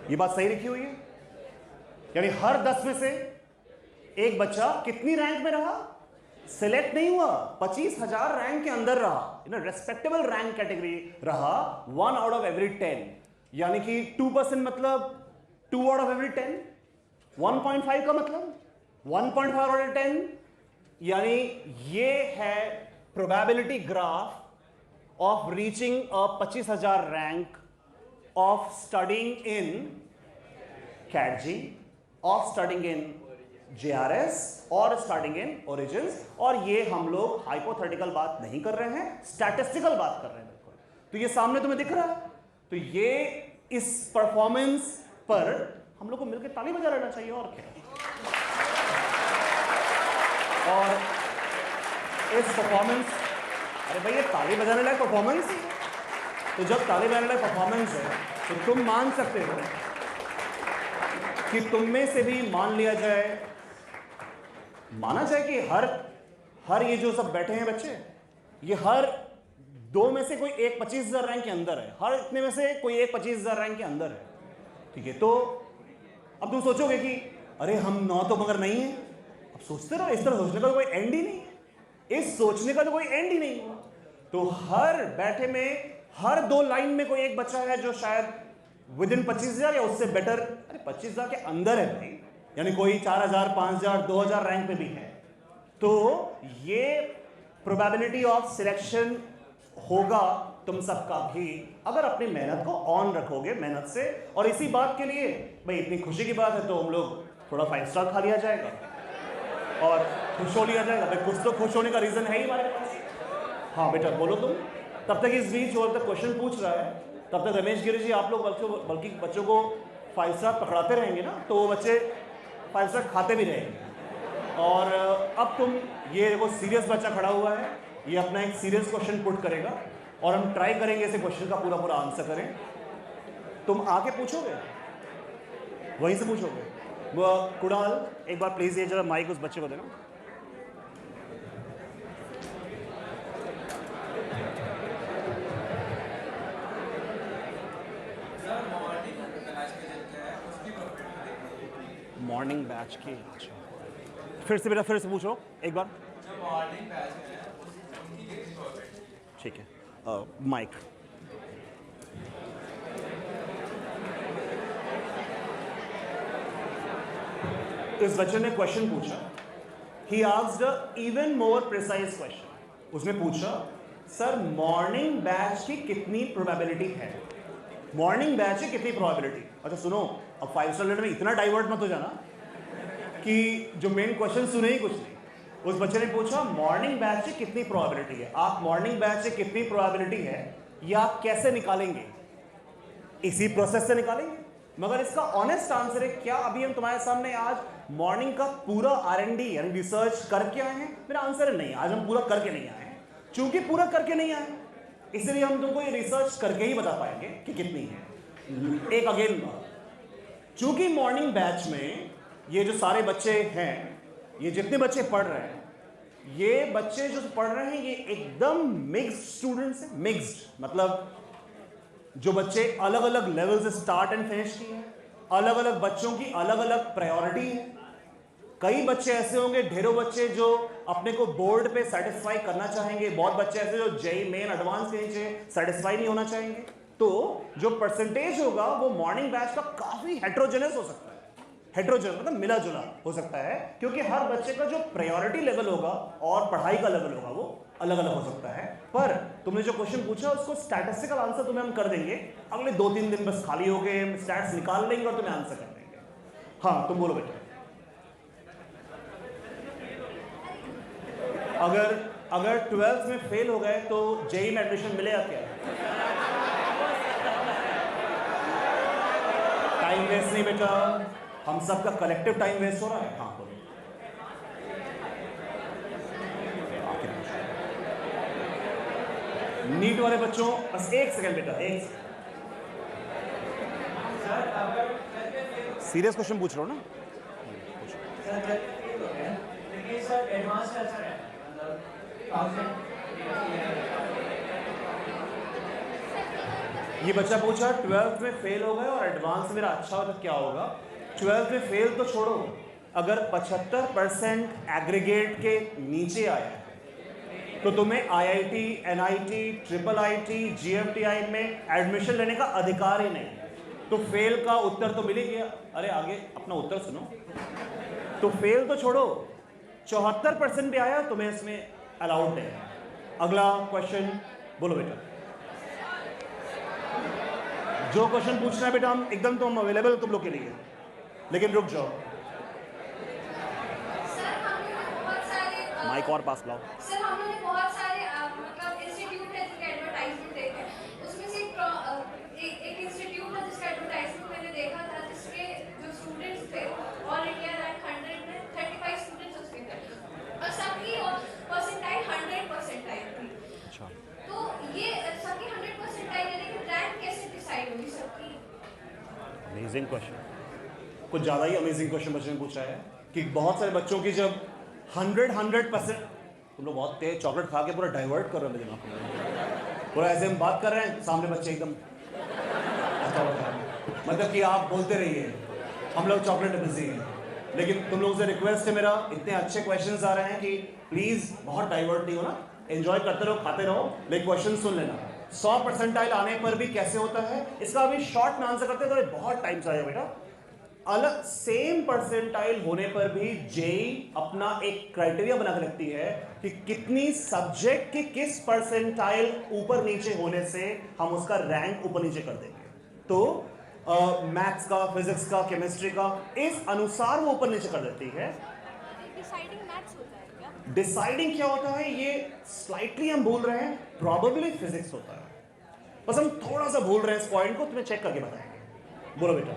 ये बात सही लिखी हुई है, यानी हर 10 में से एक बच्चा कितनी रैंक में रहा? सिलेक्ट नहीं हुआ, 25,000 रैंक के अंदर रहा, रेस्पेक्टेबल रैंक कैटेगरी रहा, 1 आउट ऑफ एवरी 10, यानी कि 2% मतलब 2 आउट ऑफ एवरी 10, 1.5 का मतलब 1.5 आउट ऑफ 10, यानी ये है probability graph of reaching a 25,000 rank, of studying in CATG, of studying in JRS और studying in Origins। और ये हम लोग हाइपोथेटिकल बात नहीं कर रहे हैं, स्टैटिस्टिकल बात कर रहे हैं बिल्कुल। तो ये सामने तुम्हें दिख रहा है, तो ये इस परफॉर्मेंस पर हम लोग को मिलकर ताली बजा लेना चाहिए, और क्या। और इस परफॉर्मेंस, अरे भाई ये ताली बजाने लायक परफॉर्मेंस है, तो जब ताली बजाने लायक परफॉर्मेंस है तो तुम मान सकते हो कि तुम में से भी मान लिया जाए, माना जाए कि हर ये जो सब बैठे हैं बच्चे, ये हर 2 में से कोई एक 25,000 रैंक के अंदर है, हर इतने में से कोई एक 25,000 रैंक के अंदर है, ठीक है। तो अब तुम सोचोगे कि अरे हम 9 तो मगर नहीं है, अब सोचते रहो, इस तरह सोचने का तो कोई एंड ही नहीं है, इस सोचने का तो कोई एंड ही नहीं है। तो हर बैठे में हर 2 लाइन में कोई एक बच्चा है जो शायद विद इन 25,000 या उससे बेटर, अरे 25,000 के अंदर है भाई, यानी कोई 4,000, 5,000, 2,000 रैंक पे भी है। तो ये प्रोबेबिलिटी ऑफ सिलेक्शन होगा तुम सबका भी, अगर अपनी मेहनत को ऑन रखोगे, मेहनत से। और इसी बात के लिए भाई इतनी खुशी की बात है तो हम लोग थोड़ा 5 स्टार खा लिया जाएगा और खुश हो लिया जाएगा। भाई कुछ तो खुश होने का रीज़न है ही हमारे पास। हाँ बेटा बोलो तुम। तब तक इस बीच जो तक क्वेश्चन पूछ रहा है तब तक रमेश गिरी जी आप लोग बल्कि बच्चों को 5 स्टार पकड़ाते रहेंगे ना, तो वो बच्चे 5 स्टार खाते भी रहेंगे। और अब तुम ये देखो सीरियस बच्चा खड़ा हुआ है, ये अपना एक सीरियस क्वेश्चन पुट करेगा और हम ट्राई करेंगे इसे क्वेश्चन का पूरा पूरा आंसर करें। तुम आके पूछोगे, वहीं से पूछोगे। वो कुणाल एक बार प्लीज ये जरा माइक उस बच्चे को देना। मॉर्निंग बैच की, अच्छा फिर से बेटा फिर से पूछो एक बार। जो मॉर्निंग बैच है उनकी कितनी प्रॉफिट? ठीक है माइक। इस बच्चे ने क्वेश्चन पूछा, he asked a even more precise question. उसने पूछा सर मॉर्निंग बैच की कितनी प्रोबेबिलिटी है, मॉर्निंग बैच की कितनी प्रोबेबिलिटी। अच्छा सुनो, अब 5 स्टार लेने में इतना डाइवर्ट मत हो जाना कि जो मेन क्वेश्चन सुने ही कुछ नहीं। उस बच्चे ने पूछा मॉर्निंग बैच की कितनी प्रोबेबिलिटी है। आप मॉर्निंग बैच से कितनी प्रोबेबिलिटी है ये आप कैसे निकालेंगे? इसी प्रोसेस से निकालेंगे। मगर इसका ऑनेस्ट आंसर है क्या अभी हम तुम्हारे सामने आज मॉर्निंग का पूरा R&D यानी रिसर्च करके आए हैं? मेरा आंसर है नहीं, आज हम पूरा करके नहीं आए हैं। चूंकि पूरा करके नहीं आए इसलिए हम तुमको ये रिसर्च करके ही बता पाएंगे कि कितनी है। एक अगेन बात, चूंकि मॉर्निंग बैच में ये जो सारे बच्चे हैं, ये जितने बच्चे पढ़ रहे हैं, ये बच्चे जो पढ़ रहे हैं ये एकदम मिक्स्ड स्टूडेंट्स हैं। मिक्स्ड मतलब जो बच्चे अलग अलग लेवल से स्टार्ट एंड फिनिश किए हैं, अलग अलग बच्चों की अलग अलग प्रायोरिटी है। कई बच्चे ऐसे होंगे, ढेरों बच्चे जो अपने को बोर्ड पे सेटिस्फाई करना चाहेंगे, बहुत बच्चे ऐसे जो जेई मेन एडवांस के नीचे सेटिस्फाई नहीं होना चाहेंगे। तो जो परसेंटेज होगा वो मॉर्निंग बैच का काफी हेट्रोजेनस हो सकता है। हेट्रोजेनस मतलब मिला जुला हो सकता है, क्योंकि हर बच्चे का जो प्रायोरिटी लेवल होगा और पढ़ाई का लेवल होगा वो अलग अलग हो सकता है। पर तुमने जो क्वेश्चन पूछा उसको स्टैटिस्टिकल आंसर तुम्हें हम कर देंगे। अगले 2-3 दिन बस खाली हो गए, हम स्टैट्स निकाल लेंगे और तुम्हें आंसर कर देंगे। हाँ तुम बोलो बेटा। अगर 12th में फेल हो गए तो जेई में एडमिशन मिलेगा क्या? टाइम वेस्ट नहीं बेटा, हम सबका कलेक्टिव टाइम वेस्ट हो रहा है। हाँ बोलो। नीट वाले बच्चों बस एक सेकंड बेटा, एक सीरियस क्वेश्चन पूछ रहा हूँ ना। सर एडवांस का सर ये बच्चा पूछा 12th में फेल हो गए और एडवांस मेरा अच्छा हो तो क्या होगा? 12th में फेल तो छोड़ो, अगर 75% एग्रीगेट के नीचे आया तो तुम्हें IIT, NIT, IIIT, GFTI में एडमिशन लेने का अधिकार ही नहीं। तो फेल का उत्तर तो मिल ही गया। अरे आगे अपना उत्तर सुनो। तो फेल तो छोड़ो, 74% भी आया तुम्हें इसमें अलाउड है। अगला क्वेश्चन बोलो बेटा। जो क्वेश्चन पूछना है बेटा हम एकदम तो हम अवेलेबल तुम लोग के लिए, लेकिन रुक जाओ। माइक और पास लाओ। सर हम लोगों ने बहुत सारे मतलब इंस्टीट्यूट है जिनके एडवर्टाइजमेंट देखे हैं, उसमें से एक इंस्टीट्यूट है जिसका एडवर्टाइजमेंट मैंने देखा था, जिसके जो स्टूडेंट्स थे ऑल इंडिया रैंक 100 में 35 स्टूडेंट्स उसमें थे और सबकी परसेंटाइल 100 परसेंटाइल थी। अच्छा, तो ये सबकी 100 परसेंटाइल है, लेकिन रैंक कैसे डिसाइड हुई सबकी? अमेजिंग क्वेश्चन, कुछ ज़्यादा ही अमेजिंग क्वेश्चन बच्चों ने पूछा है कि बहुत सारे बच्चों की जब 100%, तुम लोग बहुत तेज चॉकलेट खा के पूरा डाइवर्ट कर रहे हो दिमाग को। पूरा ऐसे हम बात कर रहे हैं, सामने बच्चे एकदम मतलब कि आप बोलते रहिए, हम लोग चॉकलेट बिजी हैं। लेकिन तुम लोगों से रिक्वेस्ट है मेरा, इतने अच्छे क्वेश्चंस आ रहे हैं कि प्लीज़ बहुत डाइवर्ट नहीं होना, एंजॉय करते रहो, खाते रहो, लेकिन क्वेश्चन सुन लेना। 100 परसेंटाइल आने पर भी कैसे होता है इसका अभी शॉर्ट में आंसर करते हैं, तो बहुत टाइम चाहिए बेटा। अलग सेम परसेंटाइल होने पर भी जेई अपना एक क्राइटेरिया बना के रखती है कि कितनी सब्जेक्ट के किस परसेंटाइल ऊपर नीचे होने से हम उसका रैंक ऊपर नीचे कर देंगे। तो मैथ्स का, फिजिक्स का, केमिस्ट्री का, इस अनुसार वो ऊपर नीचे कर देती है। डिसाइडिंग मैथ्स होता है क्या? डिसाइडिंग क्या होता है ये स्लाइटली हम भूल रहे हैं, प्रोबेबली फिजिक्स होता है, बस हम थोड़ा सा भूल रहे हैं इस पॉइंट को, तुम्हें चेक करके बताएंगे। बोलो बेटा।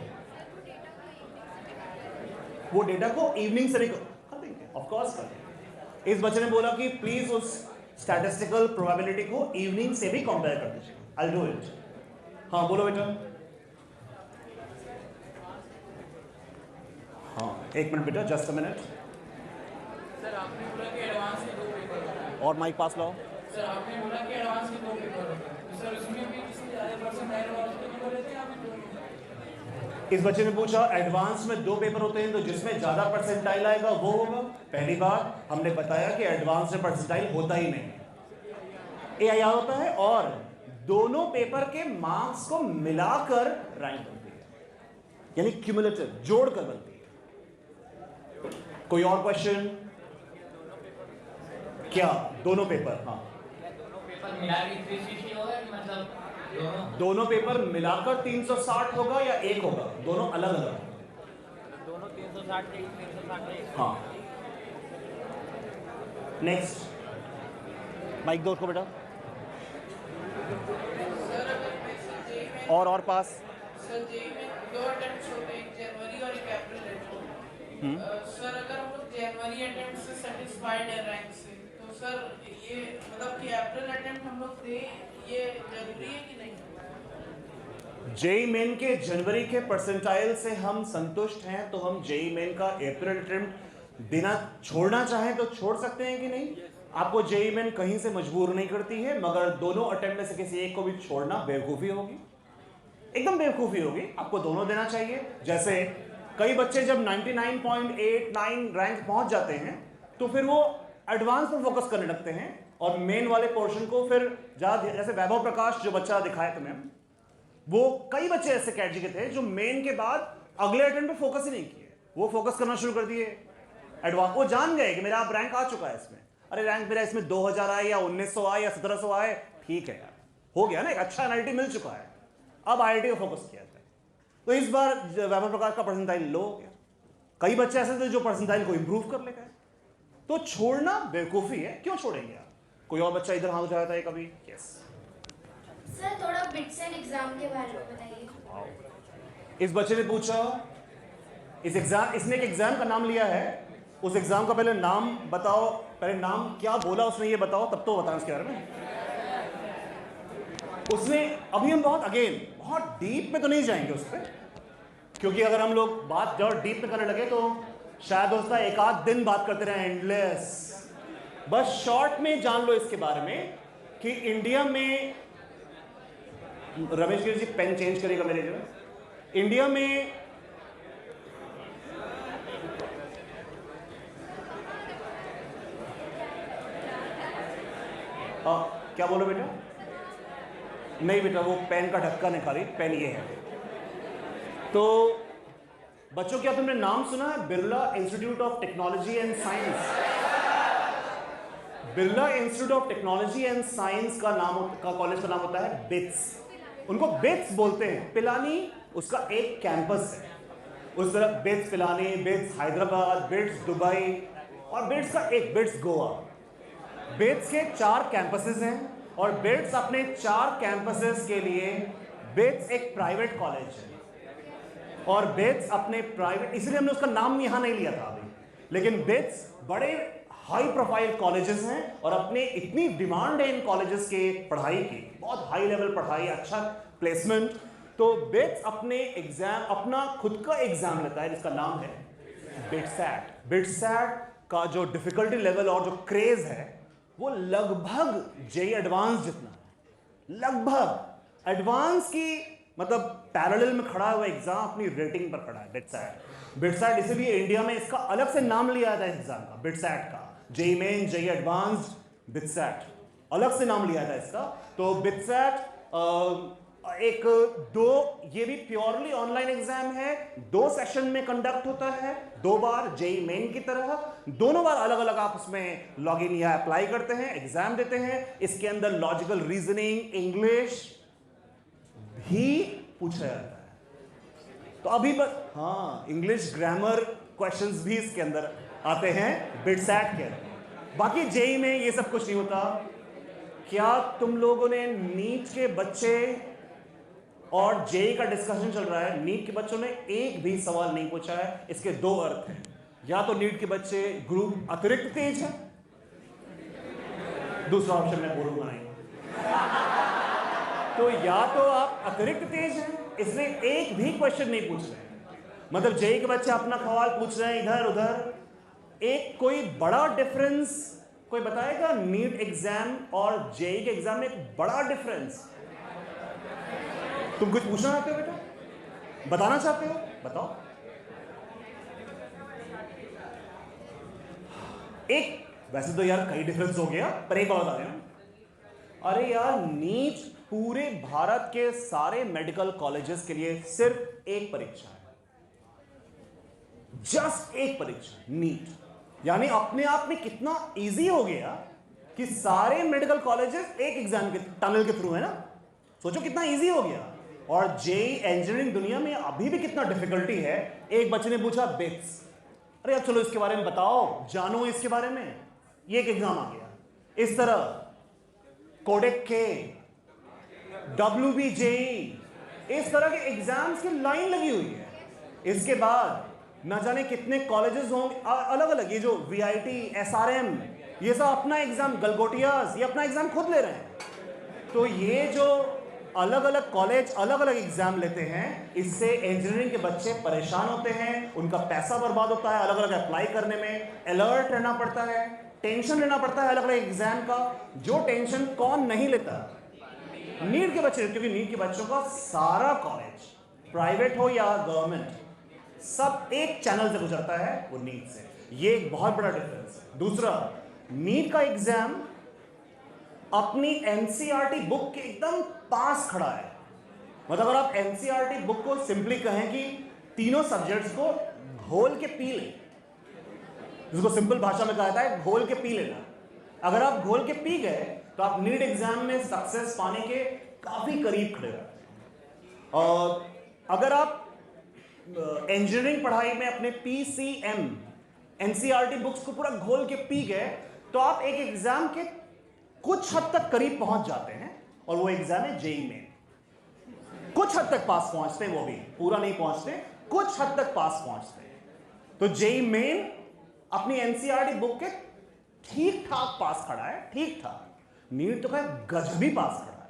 वो डेटा को इवनिंग से कर देंगे, ऑफ कोर्स कर देंगे। इस बच्चे ने बोला कि प्लीज उस स्टैटिस्टिकल प्रोबेबिलिटी को इवनिंग से भी कंपेयर कर दीजिए। I do it. हाँ बोलो बेटा। हाँ एक मिनट बेटा, जस्ट अ मिनट। सर आपने बोला कि एडवांस के 2 पेपर होते हैं। और माइक पास लाओ। सर आपने बोला कि एडवांस के 2 पेपर होते हैं, तो सर उसमें भी किसी ज़्यादा परसेंटाइल वाले के पेपर रहते हैं या फिर दोनों? इस बच्चे ने पूछा एडवांस में 2 पेपर होते हैं, तो जिसमें ज्यादा परसेंटाइल आएगा वो होगा। पहली बात हमने बताया कि एडवांस में परसेंटाइल होता ही नहीं, ए होता है, और दोनों पेपर के मार्क्स को मिलाकर रैंक बनती है, यानी क्यूमुलेटिव, जोड़कर बनती है। कोई और क्वेश्चन? क्या दोनों पेपर? हाँ दोनों पेपर मिला के 360 होगा कि मतलब दोनों पेपर मिलाकर 360 होगा या एक होगा? दोनों अलग अलग? दोनों 360 के 360 के। हाँ नेक्स्ट। माइक दो उसको बेटा। सर अगर वैसे जेई में और पास। सर जेई में 2 अटेम्प्ट्स होते हैं, एक जनवरी और एक अप्रैल अटेम्प्ट। सर अगर हम लोग जनवरी अटेम्प्ट से सेटिस्फाइड है रैंक से, तो सर ये मतलब कि अप्रैल अटेम्प्ट हम लोग दें, ये जरूरी है कि नहीं? जेई मेन के जनवरी के परसेंटाइल से हम संतुष्ट हैं, तो हम जेई मेन का अप्रैल अटेम्प्ट देना छोड़ना चाहें तो छोड़ सकते हैं कि नहीं? आपको जेई मेन कहीं से मजबूर नहीं करती है, मगर दोनों अटेम्प्ट में से किसी एक को भी छोड़ना बेवकूफी होगी, एकदम बेवकूफी होगी। आपको दोनों देना चाहिए। जैसे कई बच्चे जब 99.89 रैंक पहुंच जाते हैं तो फिर वो एडवांस पर फोकस करने लगते हैं और मेन वाले पोर्शन को फिर ज्यादा, जैसे वैभव प्रकाश जो बच्चा दिखाया तुम्हें, वो कई बच्चे ऐसे कैटेगरी के थे जो मेन के बाद अगले अटेम्प्ट पे फोकस ही नहीं किए, वो फोकस करना शुरू कर दिए एडवांस। वो जान गए कि मेरा अब रैंक आ चुका है इसमें, अरे रैंक मेरा इसमें 2000 आए या 1900 आए या 1700 आए, ठीक है यार, हो गया ना, एक अच्छा एनआईटी मिल चुका है, अब आईआईटी को फोकस किया जाए। तो इस बार वैभव प्रकाश का परसेंटाइल लो हो गया। कई बच्चे ऐसे थे जो परसेंटाइल को इंप्रूव कर ले गए। तो छोड़ना बेवकूफी है, क्यों छोड़ेंगे आप? कोई और बच्चा इधर हाथ उठाया था कभी? यस सर थोड़ा बिट्स एंड एग्जाम के बारे में बताइए। इस बच्चे ने पूछा, इसने एक एग्जाम का नाम लिया है, उस एग्जाम का पहले नाम बताओ, पहले नाम क्या बोला उसने ये बताओ, तब तो बताएं उसके बारे में। उसने अभी हम बहुत डीप में तो नहीं जाएंगे उस पर, क्योंकि अगर हम लोग बात जब डीप में करने लगे तो शायद दोस्तों एक आध दिन बात करते रहे, एंडलेस। बस शॉर्ट में जान लो इसके बारे में कि इंडिया में, रमेश गिरी जी पेन चेंज करेगा मेरे जो, इंडिया में क्या बोलो बेटा? नहीं बेटा, वो पेन का ढक्कन है खाली, पेन ये है। तो बच्चों क्या तुमने नाम सुना है Birla institute of technology and science? Birla institute of technology and science का कॉलेज का नाम होता है बिट्स। उनको बिट्स बोलते हैं। पिलानी उसका एक कैंपस है, उस तरफ bits Pilani, bits Hyderabad, bits Dubai और बिट्स का एक बिट्स गोवा। बिट्स के 4 कैंपसेस हैं और बिट्स अपने 4 कैंपसेस के लिए, बिट्स एक प्राइवेट कॉलेज है और बिट्स अपने प्राइवेट, इसलिए हमने उसका नाम यहां नहीं लिया था अभी, लेकिन बिट्स बड़े हाई प्रोफाइल कॉलेजेस हैं और अपने इतनी डिमांड है इन कॉलेजेस के पढ़ाई की, बहुत हाई लेवल पढ़ाई, अच्छा प्लेसमेंट। तो बिट्स अपने एग्जाम, अपना खुद का एग्जाम लेता है जिसका नाम है बिट्सैट। बिट्सैट का जो डिफिकल्टी लेवल और जो क्रेज है वो लगभग जेईई एडवांस जितना है, लगभग। एडवांस की मतलब पैरेलल में खड़ा हुआ एग्जाम अपनी रेटिंग पर खड़ा है बिट्सैट। बिट्सैट इसीलिए इंडिया में इसका अलग से नाम लिया था एग्जाम का, बिट्सैट का, जेईई मेन, जेईई एडवांस, बिट्सैट, अलग से नाम लिया था इसका। तो बिट्सैट एक 2, ये भी प्योरली ऑनलाइन एग्जाम है, 2 सेशन में कंडक्ट होता है, 2 बार जेईई मेन की तरह, दोनों बार अलग अलग आप उसमें लॉग इन या अप्लाई करते हैं, एग्जाम देते हैं। इसके अंदर लॉजिकल रीजनिंग, इंग्लिश भी पूछा जाता है। तो अभी बस हाँ, इंग्लिश ग्रामर क्वेश्चंस भी इसके अंदर आते हैं बिटसैट के। बाकी जेई में ये सब कुछ नहीं होता। क्या तुम लोगों ने नीट के बच्चे और जेई का डिस्कशन चल रहा है, नीट के बच्चों ने एक भी सवाल नहीं पूछा है। इसके दो अर्थ हैं, या तो नीट के बच्चे ग्रुप अतिरिक्त तेज है, दूसरा ऑप्शन मैं बोलूंगा नहीं, तो या तो आप अतिरिक्त तेज हैं इसलिए एक भी क्वेश्चन नहीं पूछ रहे हैं, मतलब जेई के बच्चे अपना सवाल पूछ रहे हैं इधर उधर। एक कोई बड़ा डिफरेंस कोई बताएगा नीट एग्जाम और जेई के एग्जाम में? एक बड़ा डिफरेंस। तुम कुछ पूछना चाहते हो बेटा, बताना चाहते हो, बताओ। एक वैसे तो यार कई डिफरेंस हो गया, पर एक बात बता देना। अरे यार नीट पूरे भारत के सारे मेडिकल कॉलेजेस के लिए सिर्फ एक परीक्षा है, जस्ट एक परीक्षा, नीट। यानी अपने आप में कितना इजी हो गया कि सारे मेडिकल कॉलेजेस एक एग्जाम के टनल के थ्रू है ना। सोचो कितना इजी हो गया। और जेई इंजीनियरिंग दुनिया में अभी भी कितना डिफिकल्टी है। एक बच्चे ने पूछा बिट्स, अरे अब चलो इसके बारे में बताओ, जानो इसके बारे में, ये एक एग्जाम आ गया। इस तरह कोडेक के, WBJEE, इस तरह के एग्जाम्स की लाइन लगी हुई है। इसके बाद न जाने कितने कॉलेजेस होंगे अलग अलग, ये जो VIT, SRM, ये सब अपना एग्जाम, गलगोटियाज, ये अपना एग्जाम खुद ले रहे हैं। तो ये जो अलग अलग कॉलेज अलग अलग एग्जाम लेते हैं, इससे इंजीनियरिंग के बच्चे परेशान होते हैं, उनका पैसा बर्बाद होता है अलग अलग अप्लाई करने में, अलर्ट रहना पड़ता है, टेंशन लेना पड़ता है अलग अलग एग्जाम का, जो टेंशन कौन नहीं लेता? नीट के बच्चे, क्योंकि नीट के बच्चों का सारा कॉलेज, प्राइवेट हो या गवर्नमेंट, सब एक चैनल से गुजरता है, वो नीट से। ये एक बहुत बड़ा डिफरेंस है। दूसरा, नीट का एग्जाम अपनी एनसीईआरटी बुक के एकदम पास खड़ा है। मतलब अगर आप एनसीईआरटी बुक को सिंपली कहें कि तीनों सब्जेक्ट्स को घोल के पी लें, जिसको सिंपल भाषा में कहा जाता है घोल के पी लेना। अगर आप घोल के पी गए तो आप नीट एग्जाम में सक्सेस पाने के काफी करीब खड़े रहते हैं। और अगर आप इंजीनियरिंग पढ़ाई में अपने PCM एनसीईआरटी बुक्स को पूरा घोल के पी गए तो आप एक एग्जाम के कुछ हद तक करीब पहुंच जाते हैं, और वो एग्जाम है जेईई में। कुछ हद तक पास पहुंचते हैं, वो भी पूरा नहीं पहुंचते, कुछ हद तक पास पहुंचते हैं। तो जेईई मेन अपनी एनसीईआरटी बुक के ठीक ठाक पास खड़ा है, ठीक ठाक। नीट तो खैर गजबी पास खड़ा है,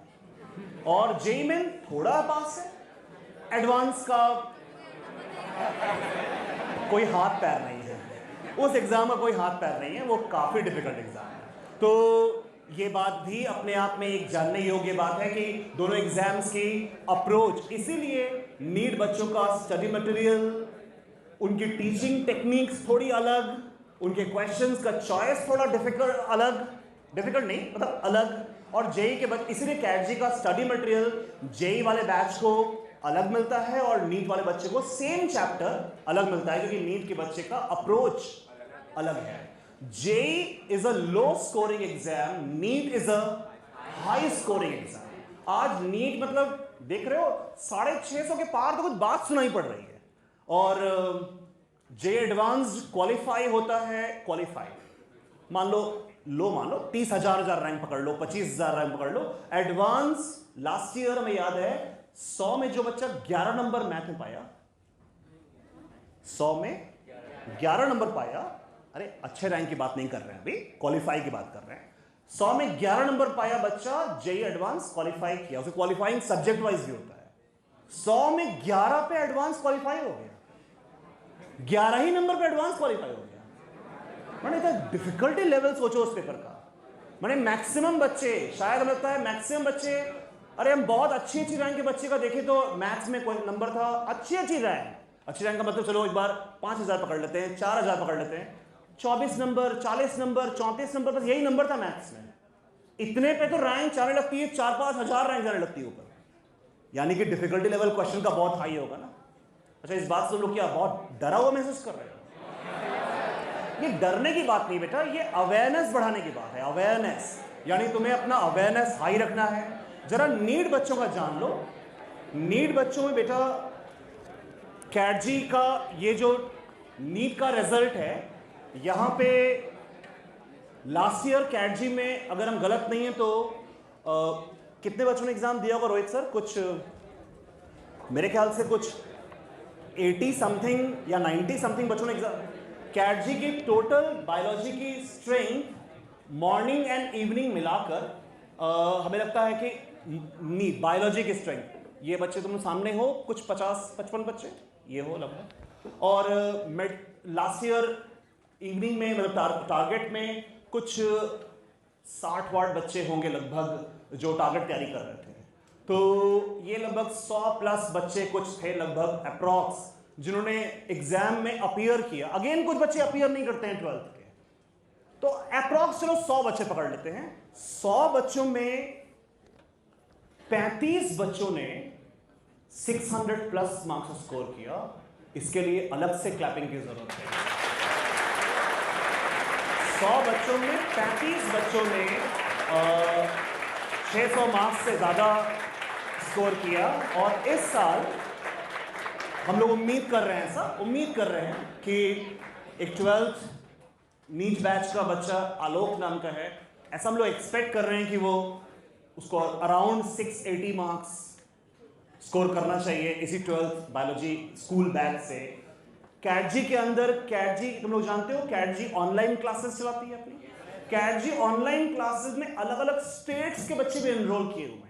और जेईई मेन थोड़ा पास है। एडवांस का कोई हाथ पैर नहीं है, उस एग्जाम का कोई हाथ पैर नहीं है, वो काफी डिफिकल्ट एग्जाम है। तो ये बात भी अपने आप में एक जानने योग्य बात है कि दोनों एग्जाम्स की अप्रोच, इसीलिए नीट बच्चों का स्टडी मटेरियल, उनकी टीचिंग टेक्निक्स थोड़ी अलग, उनके क्वेश्चंस का चॉइस थोड़ा डिफिकल्ट, अलग, डिफिकल्ट नहीं मतलब अलग। और जेईई के बच्चे, इसीलिए कैटजी का स्टडी मटेरियल जेईई वाले बैच को अलग मिलता है और नीट वाले बच्चे को सेम चैप्टर अलग मिलता है, क्योंकि नीट के बच्चे का अप्रोच अलग है। JEE is a low scoring exam, NEET is a high scoring exam. आज नीट मतलब देख रहे हो 650 के पार तो कुछ बात सुनाई पड़ रही है, और जेईई एडवांस्ड क्वालिफाई होता है, क्वालिफाई मान लो, लो मान लो 30,000 रैंक पकड़ लो, 25,000 रैंक पकड़ लो। एडवांस लास्ट ईयर हमें याद है 100 में जो बच्चा 11 नंबर मैथ में पाया, 100 में 11 नंबर पाया, अरे अच्छे रैंक की बात नहीं कर रहे हैं, अभी क्वालिफाई की बात कर रहे हैं। 100 में 11 नंबर पाया बच्चा, जेईई एडवांस क्वालिफाई किया, उसे क्वालिफाइंग सब्जेक्ट वाइज भी होता है। 100 में 11 पे एडवांस क्वालिफाई हो गया, 11 ही नंबर पे एडवांस क्वालिफाई हो गया। मैंने कहा डिफिकल्टी लेवल सोचो उस पेपर का। मैंने मैक्सिमम बच्चे, शायद हमें लगता है मैक्सिमम बच्चे, अरे हम बहुत अच्छी रैंक के बच्चे का देखें तो मैथ्स में कोई नंबर था अच्छी रैंक, अच्छी रैंक का मतलब चलो एक बार 5,000 पकड़ लेते हैं, 4,000 पकड़ लेते हैं, 24 नंबर, 40 नंबर, 34 नंबर, बस यही नंबर था मैथ्स में। इतने पे तो रैंक जाने लगती है, 4-5 हजार रैंक जाने लगती है ऊपर, यानी कि डिफिकल्टी लेवल क्वेश्चन का बहुत हाई होगा ना। अच्छा, इस बात से लोग क्या बहुत डरा हुआ महसूस कर रहे हो? ये डरने की बात नहीं बेटा, ये अवेयरनेस बढ़ाने की बात है। अवेयरनेस यानी तुम्हें अपना अवेयरनेस हाई रखना है। जरा नीट बच्चों का जान लो। नीट बच्चों में बेटा कैटजी का ये जो नीट का रिजल्ट है, यहाँ पे लास्ट ईयर कैटजी में अगर हम गलत नहीं है तो कितने बच्चों ने एग्जाम दिया होगा रोहित सर? कुछ मेरे ख्याल से कुछ 80 समथिंग या 90 समथिंग बच्चों ने एग्जाम। कैटजी की टोटल बायोलॉजी की स्ट्रेंथ मॉर्निंग एंड इवनिंग मिलाकर हमें लगता है कि नीट बायोलॉजी की स्ट्रेंथ, ये बच्चे तुम सामने हो कुछ 50-55 बच्चे ये हो लगभग, और लास्ट ईयर इवनिंग में मतलब टारगेट में कुछ 60 बच्चे होंगे लगभग जो टारगेट तैयारी कर रहे थे। तो ये लगभग 100+ बच्चे कुछ थे लगभग अप्रॉक्स जिन्होंने एग्जाम में अपीयर किया। अगेन कुछ बच्चे अपीयर नहीं करते हैं 12th के, तो अप्रॉक्स चलो 100 बच्चे पकड़ लेते हैं। 100 बच्चों में 35 बच्चों ने 600+ मार्क्स स्कोर किया। इसके लिए अलग से क्लैपिंग की जरूरत है। 100 बच्चों में 35 बच्चों ने 600 मार्क्स से ज्यादा स्कोर किया। और इस साल हम लोग उम्मीद कर रहे हैं कि एक 12th नीट बैच का बच्चा आलोक नाम का है, ऐसा हम लोग एक्सपेक्ट कर रहे हैं कि वो उसको अराउंड 680 मार्क्स स्कोर करना चाहिए इसी 12th बायोलॉजी स्कूल बैच से। कैटजी के अंदर, कैटजी तुम लोग जानते हो कैटजी ऑनलाइन क्लासेस चलाती है अपनी। कैटजी ऑनलाइन क्लासेस में अलग अलग स्टेट्स के बच्चे भी एनरोल किए हुए हैं,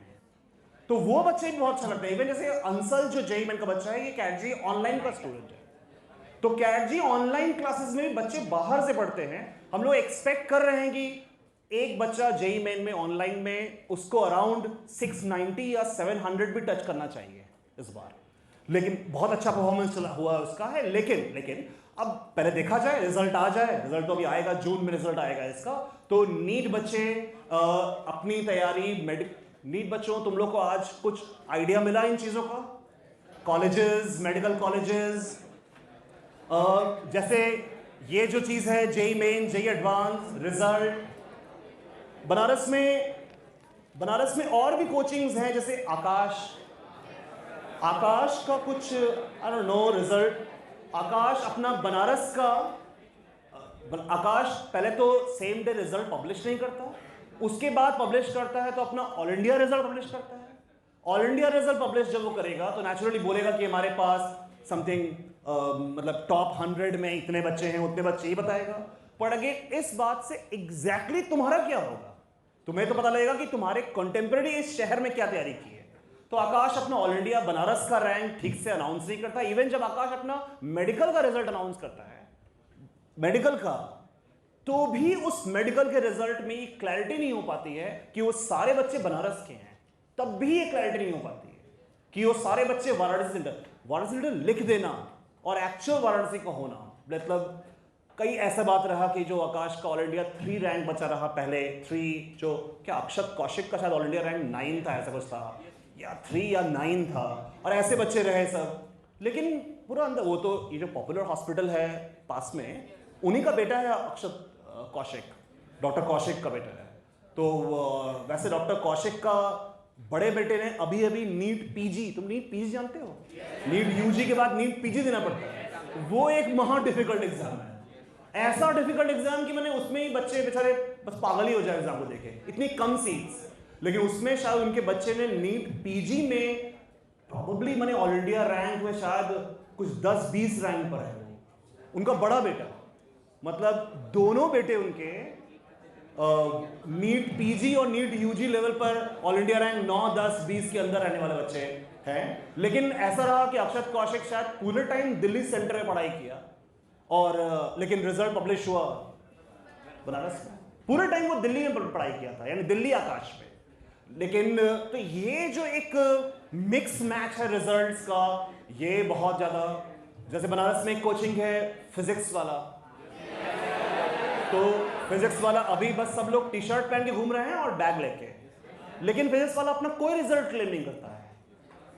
तो वो बच्चे भी बहुत अच्छा लगता है। इवन जैसे अंसल जो जेई मेन का बच्चा है, ये कैटजी ऑनलाइन का स्टूडेंट है, तो कैटजी ऑनलाइन क्लासेस में भी बच्चे बाहर से पढ़ते हैं। हम लोग एक्सपेक्ट कर रहे हैं कि एक बच्चा जेई मेन में ऑनलाइन में उसको अराउंड 690 या 700 भी टच करना चाहिए इस बार। लेकिन बहुत अच्छा परफॉर्मेंस हुआ उसका है। लेकिन अब पहले देखा जाए, रिजल्ट आ जाए। रिजल्ट तो अभी आएगा, जून में रिजल्ट आएगा इसका। तो नीट बच्चे अपनी तैयारी, नीट बच्चों तुम लोग को आज कुछ आइडिया मिला इन चीजों का? कॉलेजेस, मेडिकल कॉलेजेस, जैसे ये जो चीज है JEE main, JEE advance result, Banaras में और भी कोचिंग्स हैं जैसे आकाश का कुछ I don't know result. Aakash अपना बनारस का, आकाश पहले तो सेम डे रिजल्ट पब्लिश नहीं करता, उसके बाद पब्लिश करता है तो अपना ऑल इंडिया रिजल्ट पब्लिश करता है। ऑल इंडिया रिजल्ट पब्लिश जब वो करेगा तो नेचुरली बोलेगा कि हमारे पास समथिंग मतलब टॉप 100 में इतने बच्चे हैं, उतने बच्चे ही बताएगा। पर अगेन इस बात से एग्जैक्टली तुम्हारा क्या होगा, तुम्हें तो पता लगेगा कि तुम्हारे कंटेम्प्रेरी इस शहर में क्या तैयारी की है। तो आकाश अपना ऑल इंडिया बनारस का रैंक ठीक से अनाउंस नहीं करता। इवन जब आकाश अपना मेडिकल का रिजल्ट अनाउंस करता है, मेडिकल का, तो भी उस मेडिकल के रिजल्ट में ये क्लैरिटी नहीं हो पाती है कि वो सारे बच्चे बनारस के हैं। तब भी ये क्लैरिटी नहीं हो पाती है कि वो सारे बच्चे वाराणसी लिख देना और एक्चुअल वाराणसी का होना। मतलब कई ऐसा बात रहा कि जो आकाश का ऑल इंडिया 3 रैंक बचा रहा, पहले 3 जो क्या अक्षत कौशिक का शायद ऑल इंडिया रैंक 9 था, ऐसा कुछ था, या 3 या 9 था, और ऐसे बच्चे रहे सब। लेकिन पूरा अंदर वो तो ये जो पॉपुलर हॉस्पिटल है पास में, उन्हीं का बेटा है अक्षत कौशिक, डॉक्टर कौशिक का बेटा है। तो वैसे डॉक्टर कौशिक का बड़े बेटे ने अभी नीट पीजी, तुम नीट पीजी जानते हो? नीट यूजी के बाद नीट पीजी देना पड़ता है। वो एक महा डिफिकल्ट एग्जाम है, ऐसा डिफिकल्ट एग्जाम कि मैंने उसमें ही बच्चे बेचारे बस पागल ही हो जाए एग्जाम को देखे, इतनी कम सीट्स। लेकिन उसमें शायद उनके बच्चे ने नीट पीजी में प्रॉबेबली मैंने ऑल इंडिया रैंक में शायद कुछ 10-20 रैंक पर है उनका बड़ा बेटा। मतलब दोनों बेटे उनके नीट पीजी और नीट यूजी लेवल पर ऑल इंडिया रैंक 9, 10, 20 के अंदर रहने वाले बच्चे हैं। लेकिन ऐसा रहा कि अक्षत कौशिक शायद पूरे टाइम दिल्ली सेंटर में पढ़ाई किया, और लेकिन रिजल्ट पब्लिश हुआ बनारस में। पूरे टाइम वो दिल्ली में पढ़ाई किया था, यानी दिल्ली आकाश में। लेकिन तो ये जो एक मिक्स मैच है रिजल्ट्स का, ये बहुत ज्यादा, जैसे बनारस में एक कोचिंग है फिजिक्स वाला, तो फिजिक्स वाला अभी बस सब लोग टी शर्ट पहन के घूम रहे हैं और बैग लेके, लेकिन फिजिक्स वाला अपना कोई रिजल्ट क्लेम नहीं करता है,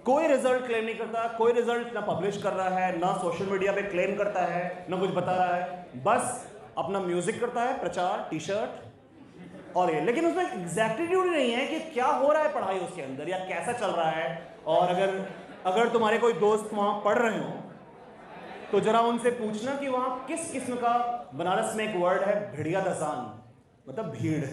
कोई रिजल्ट क्लेम नहीं करता, कोई रिजल्ट ना पब्लिश कर रहा है, ना सोशल मीडिया पे क्लेम करता है, ना कुछ बता रहा है, बस अपना म्यूजिक करता है, प्रचार, टी शर्ट और ये। लेकिन उसमें एग्जैक्टिट्यूड नहीं है कि क्या हो रहा है पढ़ाई उसके अंदर या कैसा चल रहा है। और अगर तुम्हारे कोई दोस्त वहां पढ़ रहे हो तो जरा उनसे पूछना कि वहां किस किस्म का, बनारस में एक वर्ड है भिड़िया दसान, मतलब भीड़,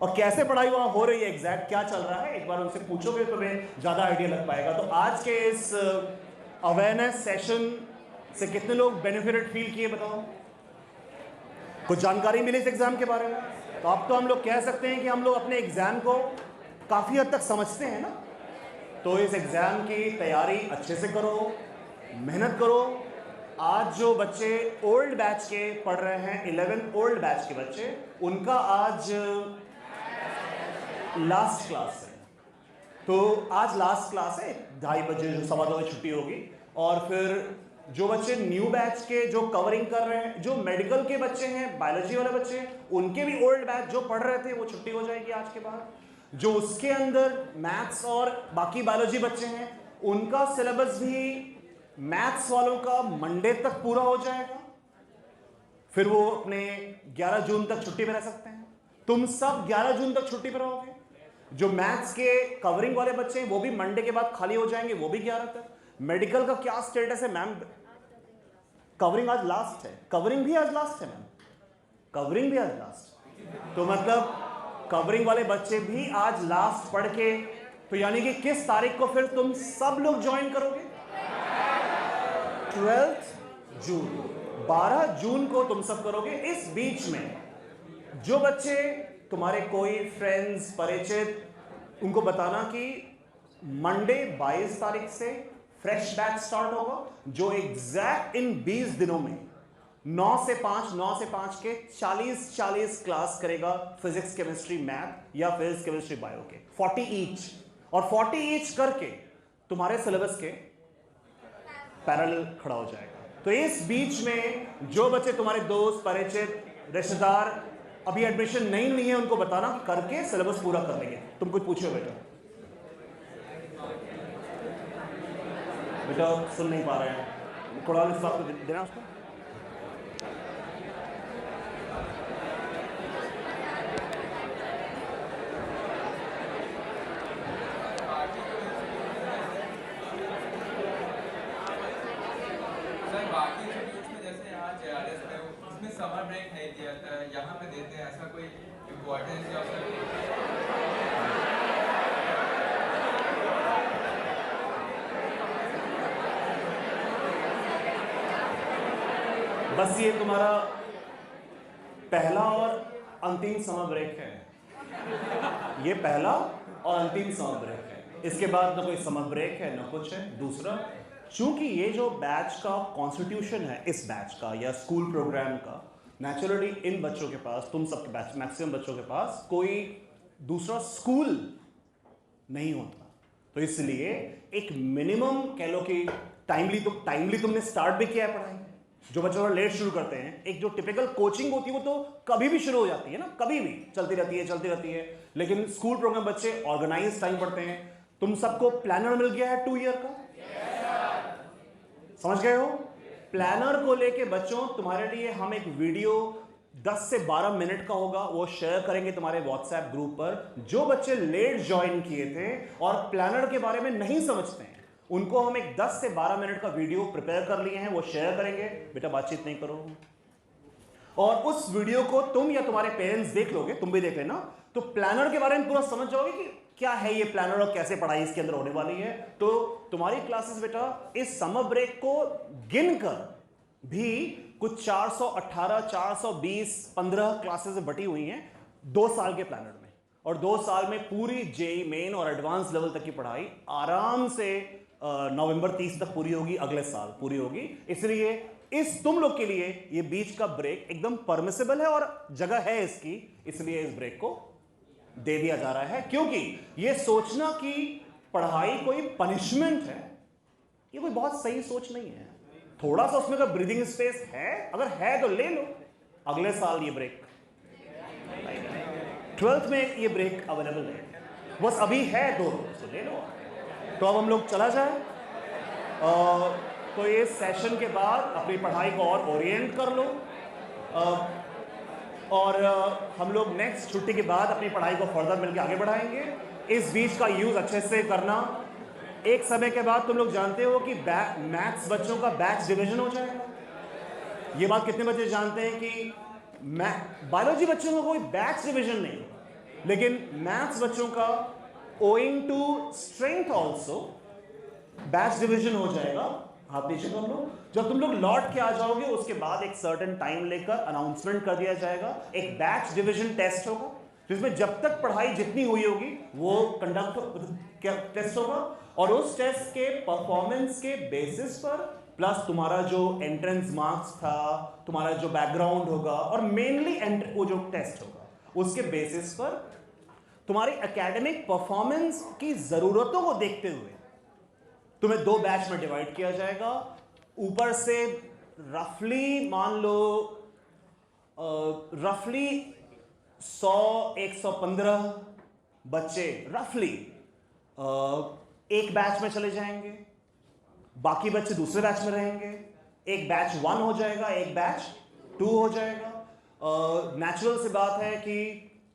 और कैसे पढ़ाई वहां हो रही है, एग्जैक्ट क्या चल रहा है, एक बार उनसे पूछोगे तो तुम्हें ज्यादा आइडिया लग पाएगा। तो आज के इस अवेयरनेस सेशन से कितने लोग बेनिफिटेड फील किए बताओ? कुछ जानकारी मिली इस एग्जाम के बारे में? तो अब तो हम लोग कह सकते हैं कि हम लोग अपने एग्जाम को काफी हद तक समझते हैं ना। तो इस एग्जाम की तैयारी अच्छे से करो, मेहनत करो। आज जो बच्चे ओल्ड बैच के पढ़ रहे हैं, 11 ओल्ड बैच के बच्चे, उनका आज लास्ट क्लास है। तो आज लास्ट क्लास है, 2:30 बजे, जो 2:15 बजे छुट्टी होगी। और फिर जो बच्चे न्यू बैच के जो कवरिंग कर रहे हैं, जो मेडिकल के बच्चे हैं, बायोलॉजी वाले बच्चे, उनके भी ओल्ड बैच जो पढ़ रहे थे वो छुट्टी हो जाएगी आज के बाद। जो उसके अंदर मैथ्स और बाकी बायोलॉजी बच्चे हैं, उनका सिलेबस भी मैथ्स वालों का मंडे तक पूरा हो जाएगा। फिर वो अपने 11 जून तक छुट्टी पे रह सकते हैं। तुम सब 11 जून तक छुट्टी पे रहोगे। जो मैथ्स के कवरिंग वाले बच्चे हैं वो भी मंडे के बाद खाली हो जाएंगे, वो भी 11 तक। मेडिकल का क्या स्टेटस है मैम? कवरिंग आज लास्ट है, कवरिंग भी आज लास्ट है मैम, कवरिंग भी आज लास्ट। तो मतलब कवरिंग वाले बच्चे भी आज लास्ट पढ़ के, तो यानी कि किस तारीख को फिर तुम सब लोग ज्वाइन करोगे? 12 जून, 12 जून को तुम सब करोगे। इस बीच में जो बच्चे तुम्हारे कोई फ्रेंड्स, परिचित, उनको बताना कि मंडे 22 तारीख से फ्रेश बैच स्टार्ट होगा, जो एग्जैक्ट इन 20 दिनों में 9 से 5 के 40 क्लास करेगा फिजिक्स, केमिस्ट्री, मैथ या फिजिक्स, केमिस्ट्री, बायो के 40 ईच, और 40 ईच करके तुम्हारे सिलेबस के पैरेलल खड़ा हो जाएगा। तो इस बीच में जो बच्चे तुम्हारे दोस्त, परिचित, रिश्तेदार अभी एडमिशन नहीं ली है, उनको बताना कि करके सिलेबस पूरा कर लेंगे। तुम कुछ पूछो बेटा। बेटा सुन नहीं पा रहे हैं, थोड़ा इस बात को देना उसको। सर बाकी इंस्टीट्यूट्स में जैसे यहाँ JRS में उसमें समर ब्रेक नहीं दिया था, यहाँ पे देते हैं, ऐसा कोई इम्पोर्टेंस या बस ये तुम्हारा पहला और अंतिम समर ब्रेक है। ये पहला और अंतिम समर ब्रेक है। इसके बाद ना कोई समर ब्रेक है ना कुछ है। दूसरा, चूंकि ये जो बैच का कॉन्स्टिट्यूशन है, इस बैच का या स्कूल प्रोग्राम का, नेचुरली इन बच्चों के पास, तुम सबके बैच मैक्सिमम बच्चों के पास कोई दूसरा स्कूल नहीं होता। तो इसलिए एक मिनिमम कह लो कि टाइमली तुमने स्टार्ट भी किया है पढ़ाई। जो बच्चे थोड़ा लेट शुरू करते हैं, एक जो टिपिकल कोचिंग होती है वो तो कभी भी शुरू हो जाती है ना, कभी भी चलती रहती है। लेकिन स्कूल प्रोग्राम बच्चे ऑर्गेनाइज टाइम पढ़ते हैं। तुम सबको प्लानर मिल गया है 2 ईयर का, समझ गए हो? प्लानर को लेके बच्चों तुम्हारे लिए हम एक वीडियो 10 से 12 मिनट का होगा, वो शेयर करेंगे तुम्हारे व्हाट्सएप ग्रुप पर। जो बच्चे लेट ज्वाइन किए थे और प्लानर के बारे में नहीं समझते हैं, उनको हम एक 10 से 12 मिनट का वीडियो प्रिपेयर कर लिए हैं, वो शेयर करेंगे। बेटा बातचीत नहीं करो। और उस वीडियो को तुम या तुम्हारे पेरेंट्स देख लोगे, तुम भी देख लेना, तो प्लानर के बारे में पूरा समझ जाओगे कि क्या है ये प्लानर और कैसे पढ़ाई इसके अंदर होने वाली है। तो तुम्हारी क्लासेस बेटा इस समर ब्रेक को गिनकर भी कुछ 418, 420, 15 क्लासेस बटी हुई हैं 2 साल के प्लानर में। और 2 साल में पूरी जेई मेन और एडवांस लेवल तक की पढ़ाई आराम से नवंबर 30 तक पूरी होगी, अगले साल पूरी होगी। इसलिए इस तुम लोग के लिए ये बीच का ब्रेक एकदम परमिसिबल है और जगह है इसकी, इसलिए इस ब्रेक को दे दिया जा रहा है। क्योंकि ये सोचना कि पढ़ाई कोई पनिशमेंट है, ये कोई बहुत सही सोच नहीं है। थोड़ा सा उसमें का ब्रीदिंग स्पेस है, अगर है तो ले लो, अगले साल ये ब्रेक 12th में ये ब्रेक अवेलेबल है, बस अभी है 2 रोज तो ले लो। तो अब हम लोग चला जाए, तो ये सेशन के बाद अपनी पढ़ाई को और ओरिएंट कर लो, और हम लोग नेक्स्ट छुट्टी के बाद अपनी पढ़ाई को फर्दर मिलकर आगे बढ़ाएंगे। इस बीच का यूज अच्छे से करना। एक समय के बाद तुम लोग जानते हो कि मैथ्स बच्चों का बैच डिवीजन हो जाएगा। ये बात कितने बच्चे जानते हैं कि बायोलॉजी बच्चों का कोई बैच डिवीजन नहीं, लेकिन मैथ्स बच्चों का owing to strength also batch division हो जाएगा। हाथ नीचे कर लो। जब तुम लोग लौट के आ जाओगे उसके बाद एक सर्टेन टाइम लेकर अनाउंसमेंट कर दिया जाएगा, एक बैच डिवीजन टेस्ट होगा जिसमें जब तक पढ़ाई जितनी हुई होगी वो कंडक्ट टेस्ट होगा, और उस टेस्ट के परफॉर्मेंस के बेसिस पर प्लस तुम्हारा जो एंट्रेंस मार्क्स था, तुम्हारा जो बैकग्राउंड होगा, और मेनली वो जो टेस्ट होगा उसके बेसिस पर तुम्हारी एकेडमिक परफॉर्मेंस की जरूरतों को देखते हुए तुम्हें 2 बैच में डिवाइड किया जाएगा। ऊपर से रफली मान लो रफली 100-115 बच्चे रफली एक बैच में चले जाएंगे, बाकी बच्चे दूसरे बैच में रहेंगे। एक बैच 1 हो जाएगा, एक बैच 2 हो जाएगा। नेचुरल सी बात है कि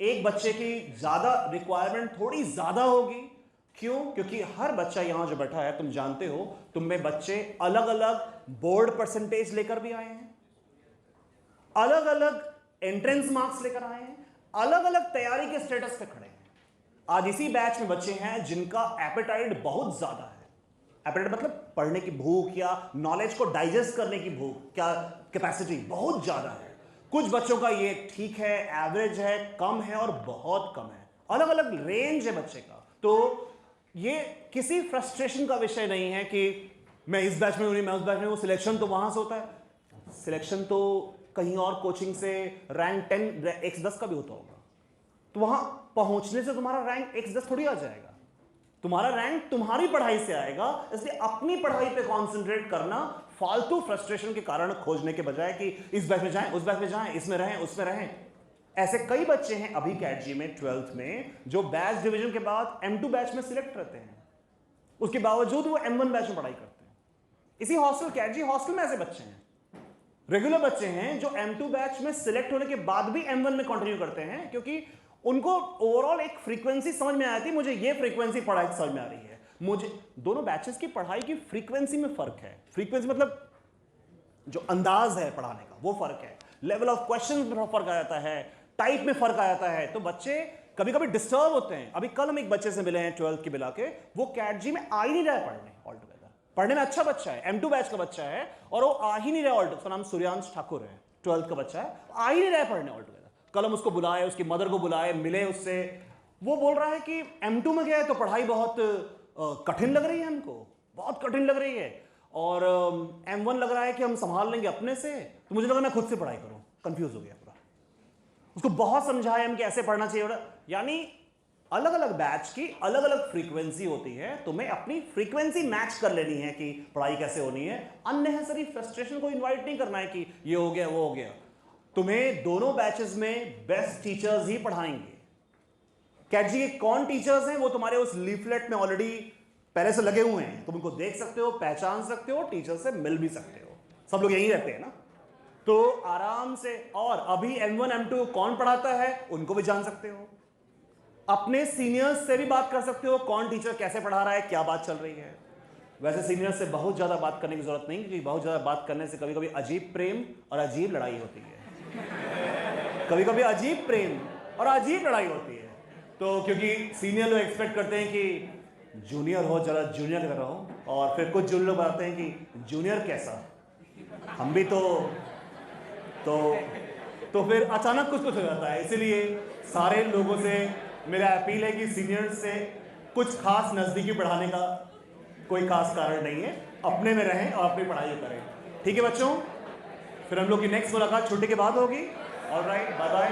एक बच्चे की ज्यादा रिक्वायरमेंट थोड़ी ज्यादा होगी। क्यों? क्योंकि हर बच्चा यहां जो बैठा है, तुम जानते हो, तुम में बच्चे अलग अलग बोर्ड परसेंटेज लेकर भी आए हैं, अलग अलग एंट्रेंस मार्क्स लेकर आए हैं, अलग अलग तैयारी के स्टेटस पे खड़े हैं। आज इसी बैच में बच्चे हैं जिनका एपेटाइट बहुत ज्यादा है। एपेटाइट मतलब पढ़ने की भूख या नॉलेज को डाइजेस्ट करने की भूख, क्या कैपेसिटी बहुत ज्यादा है। कुछ बच्चों का ये ठीक है, एवरेज है, कम है और बहुत कम है। अलग अलग रेंज है बच्चे का। तो ये किसी फ्रस्ट्रेशन का विषय नहीं है कि मैं इस बैच में हूं नहीं, मैं उस बैच में हूं। सिलेक्शन तो वहां से होता है, सिलेक्शन तो कहीं और कोचिंग से रैंक 10 x10 का भी होता होगा। तो वहां पहुंचने से तुम्हारा रैंक x10 थोड़ी आ जाएगा, तुम्हारा रैंक तुम्हारी पढ़ाई से आएगा। इसलिए अपनी पढ़ाई पे कॉन्सेंट्रेट करना, फालतू फ्रस्ट्रेशन के कारण खोजने के बजाय कि इस बैच में जाएं, उस बैच में जाएं, इसमें रहें, उसमें रहें। ऐसे कई बच्चे हैं अभी कैटजी में 12th में जो बैच डिवीजन के बाद M2 बैच में सिलेक्ट रहते हैं, उसके बावजूद वो M1 बैच में पढ़ाई करते हैं। इसी हॉस्टल, कैटजी हॉस्टल में ऐसे बच्चे हैं, रेगुलर बच्चे हैं जो M2 बैच में सिलेक्ट होने के बाद भी M1 में कंटिन्यू करते हैं, क्योंकि उनको ओवरऑल एक फ्रीक्वेंसी समझ में आती है। मुझे ये फ्रीक्वेंसी पढ़ाई समझ में आ रही है। मुझे दोनों बैचेस की पढ़ाई की फ्रीक्वेंसी में फर्क है। फ्रीक्वेंसी मतलब जो अंदाज है पढ़ाने का वो फर्क है, लेवल ऑफ क्वेश्चन में फर्क आ जाता है, टाइप में फर्क आ जाता है। तो बच्चे कभी कभी डिस्टर्ब होते हैं। अभी कल हम एक बच्चे से मिले हैं 12th के मिला के, वो कैटजी में आ ही नहीं रहा है पढ़ने ऑल टुगेदर। पढ़ने में अच्छा बच्चा है, M2 बैच का बच्चा है, और वो आ ही नहीं रहा ऑल। उसका नाम सूर्यांश ठाकुर है, 12th का बच्चा है, आ ही नहीं रहा है पढ़ने ऑल टुगेदर। कल हम उसको बुलाए, उसकी मदर को बुलाए, मिले उससे। वो बोल रहा है कि M2 में गया है तो पढ़ाई बहुत कठिन लग रही है, हमको बहुत कठिन लग रही है, और M1 लग रहा है कि हम संभाल लेंगे अपने से, तो मुझे लगा मैं खुद से पढ़ाई करूं। कंफ्यूज हो गया पूरा। उसको बहुत समझाया हम कि ऐसे पढ़ना चाहिए। यानी अलग अलग बैच की अलग अलग फ्रीक्वेंसी होती है, तुम्हें अपनी फ्रीक्वेंसी मैच कर लेनी है कि पढ़ाई कैसे होनी है। अननेसेसरी फ्रस्ट्रेशन को इन्वाइट नहीं करना है कि ये हो गया वो हो गया। तुम्हें दोनों बैचेस में बेस्ट टीचर्स ही पढ़ाएंगे। कैटजी के कौन टीचर्स हैं वो तुम्हारे उस लीफलेट में ऑलरेडी पहले से लगे हुए हैं, तुम उनको देख सकते हो, पहचान सकते हो, टीचर से मिल भी सकते हो। सब लोग यहीं रहते हैं ना, तो आराम से। और अभी M1 M2 कौन पढ़ाता है उनको भी जान सकते हो, अपने सीनियर्स से भी बात कर सकते हो, कौन टीचर कैसे पढ़ा रहा है, क्या बात चल रही है। वैसे सीनियर्स से बहुत ज्यादा बात करने की जरूरत नहीं, क्योंकि बहुत ज्यादा बात करने से कभी कभी अजीब प्रेम और अजीब लड़ाई होती है। कभी कभी अजीब प्रेम और अजीब लड़ाई होती है। तो क्योंकि सीनियर लोग एक्सपेक्ट करते हैं कि जूनियर हो, जरा जूनियर का रहो, और फिर कुछ जूनियर लोग बताते हैं कि जूनियर कैसा, हम भी तो फिर अचानक कुछ हो जाता है। इसीलिए सारे लोगों से मेरा अपील है कि सीनियर से कुछ खास नजदीकी बढ़ाने का कोई खास कारण नहीं है, अपने में रहें और अपनी पढ़ाई करें। ठीक है बच्चों, फिर हम लोग की नेक्स्ट मुलाकात छुट्टी के बाद होगी। Alright, bye bye.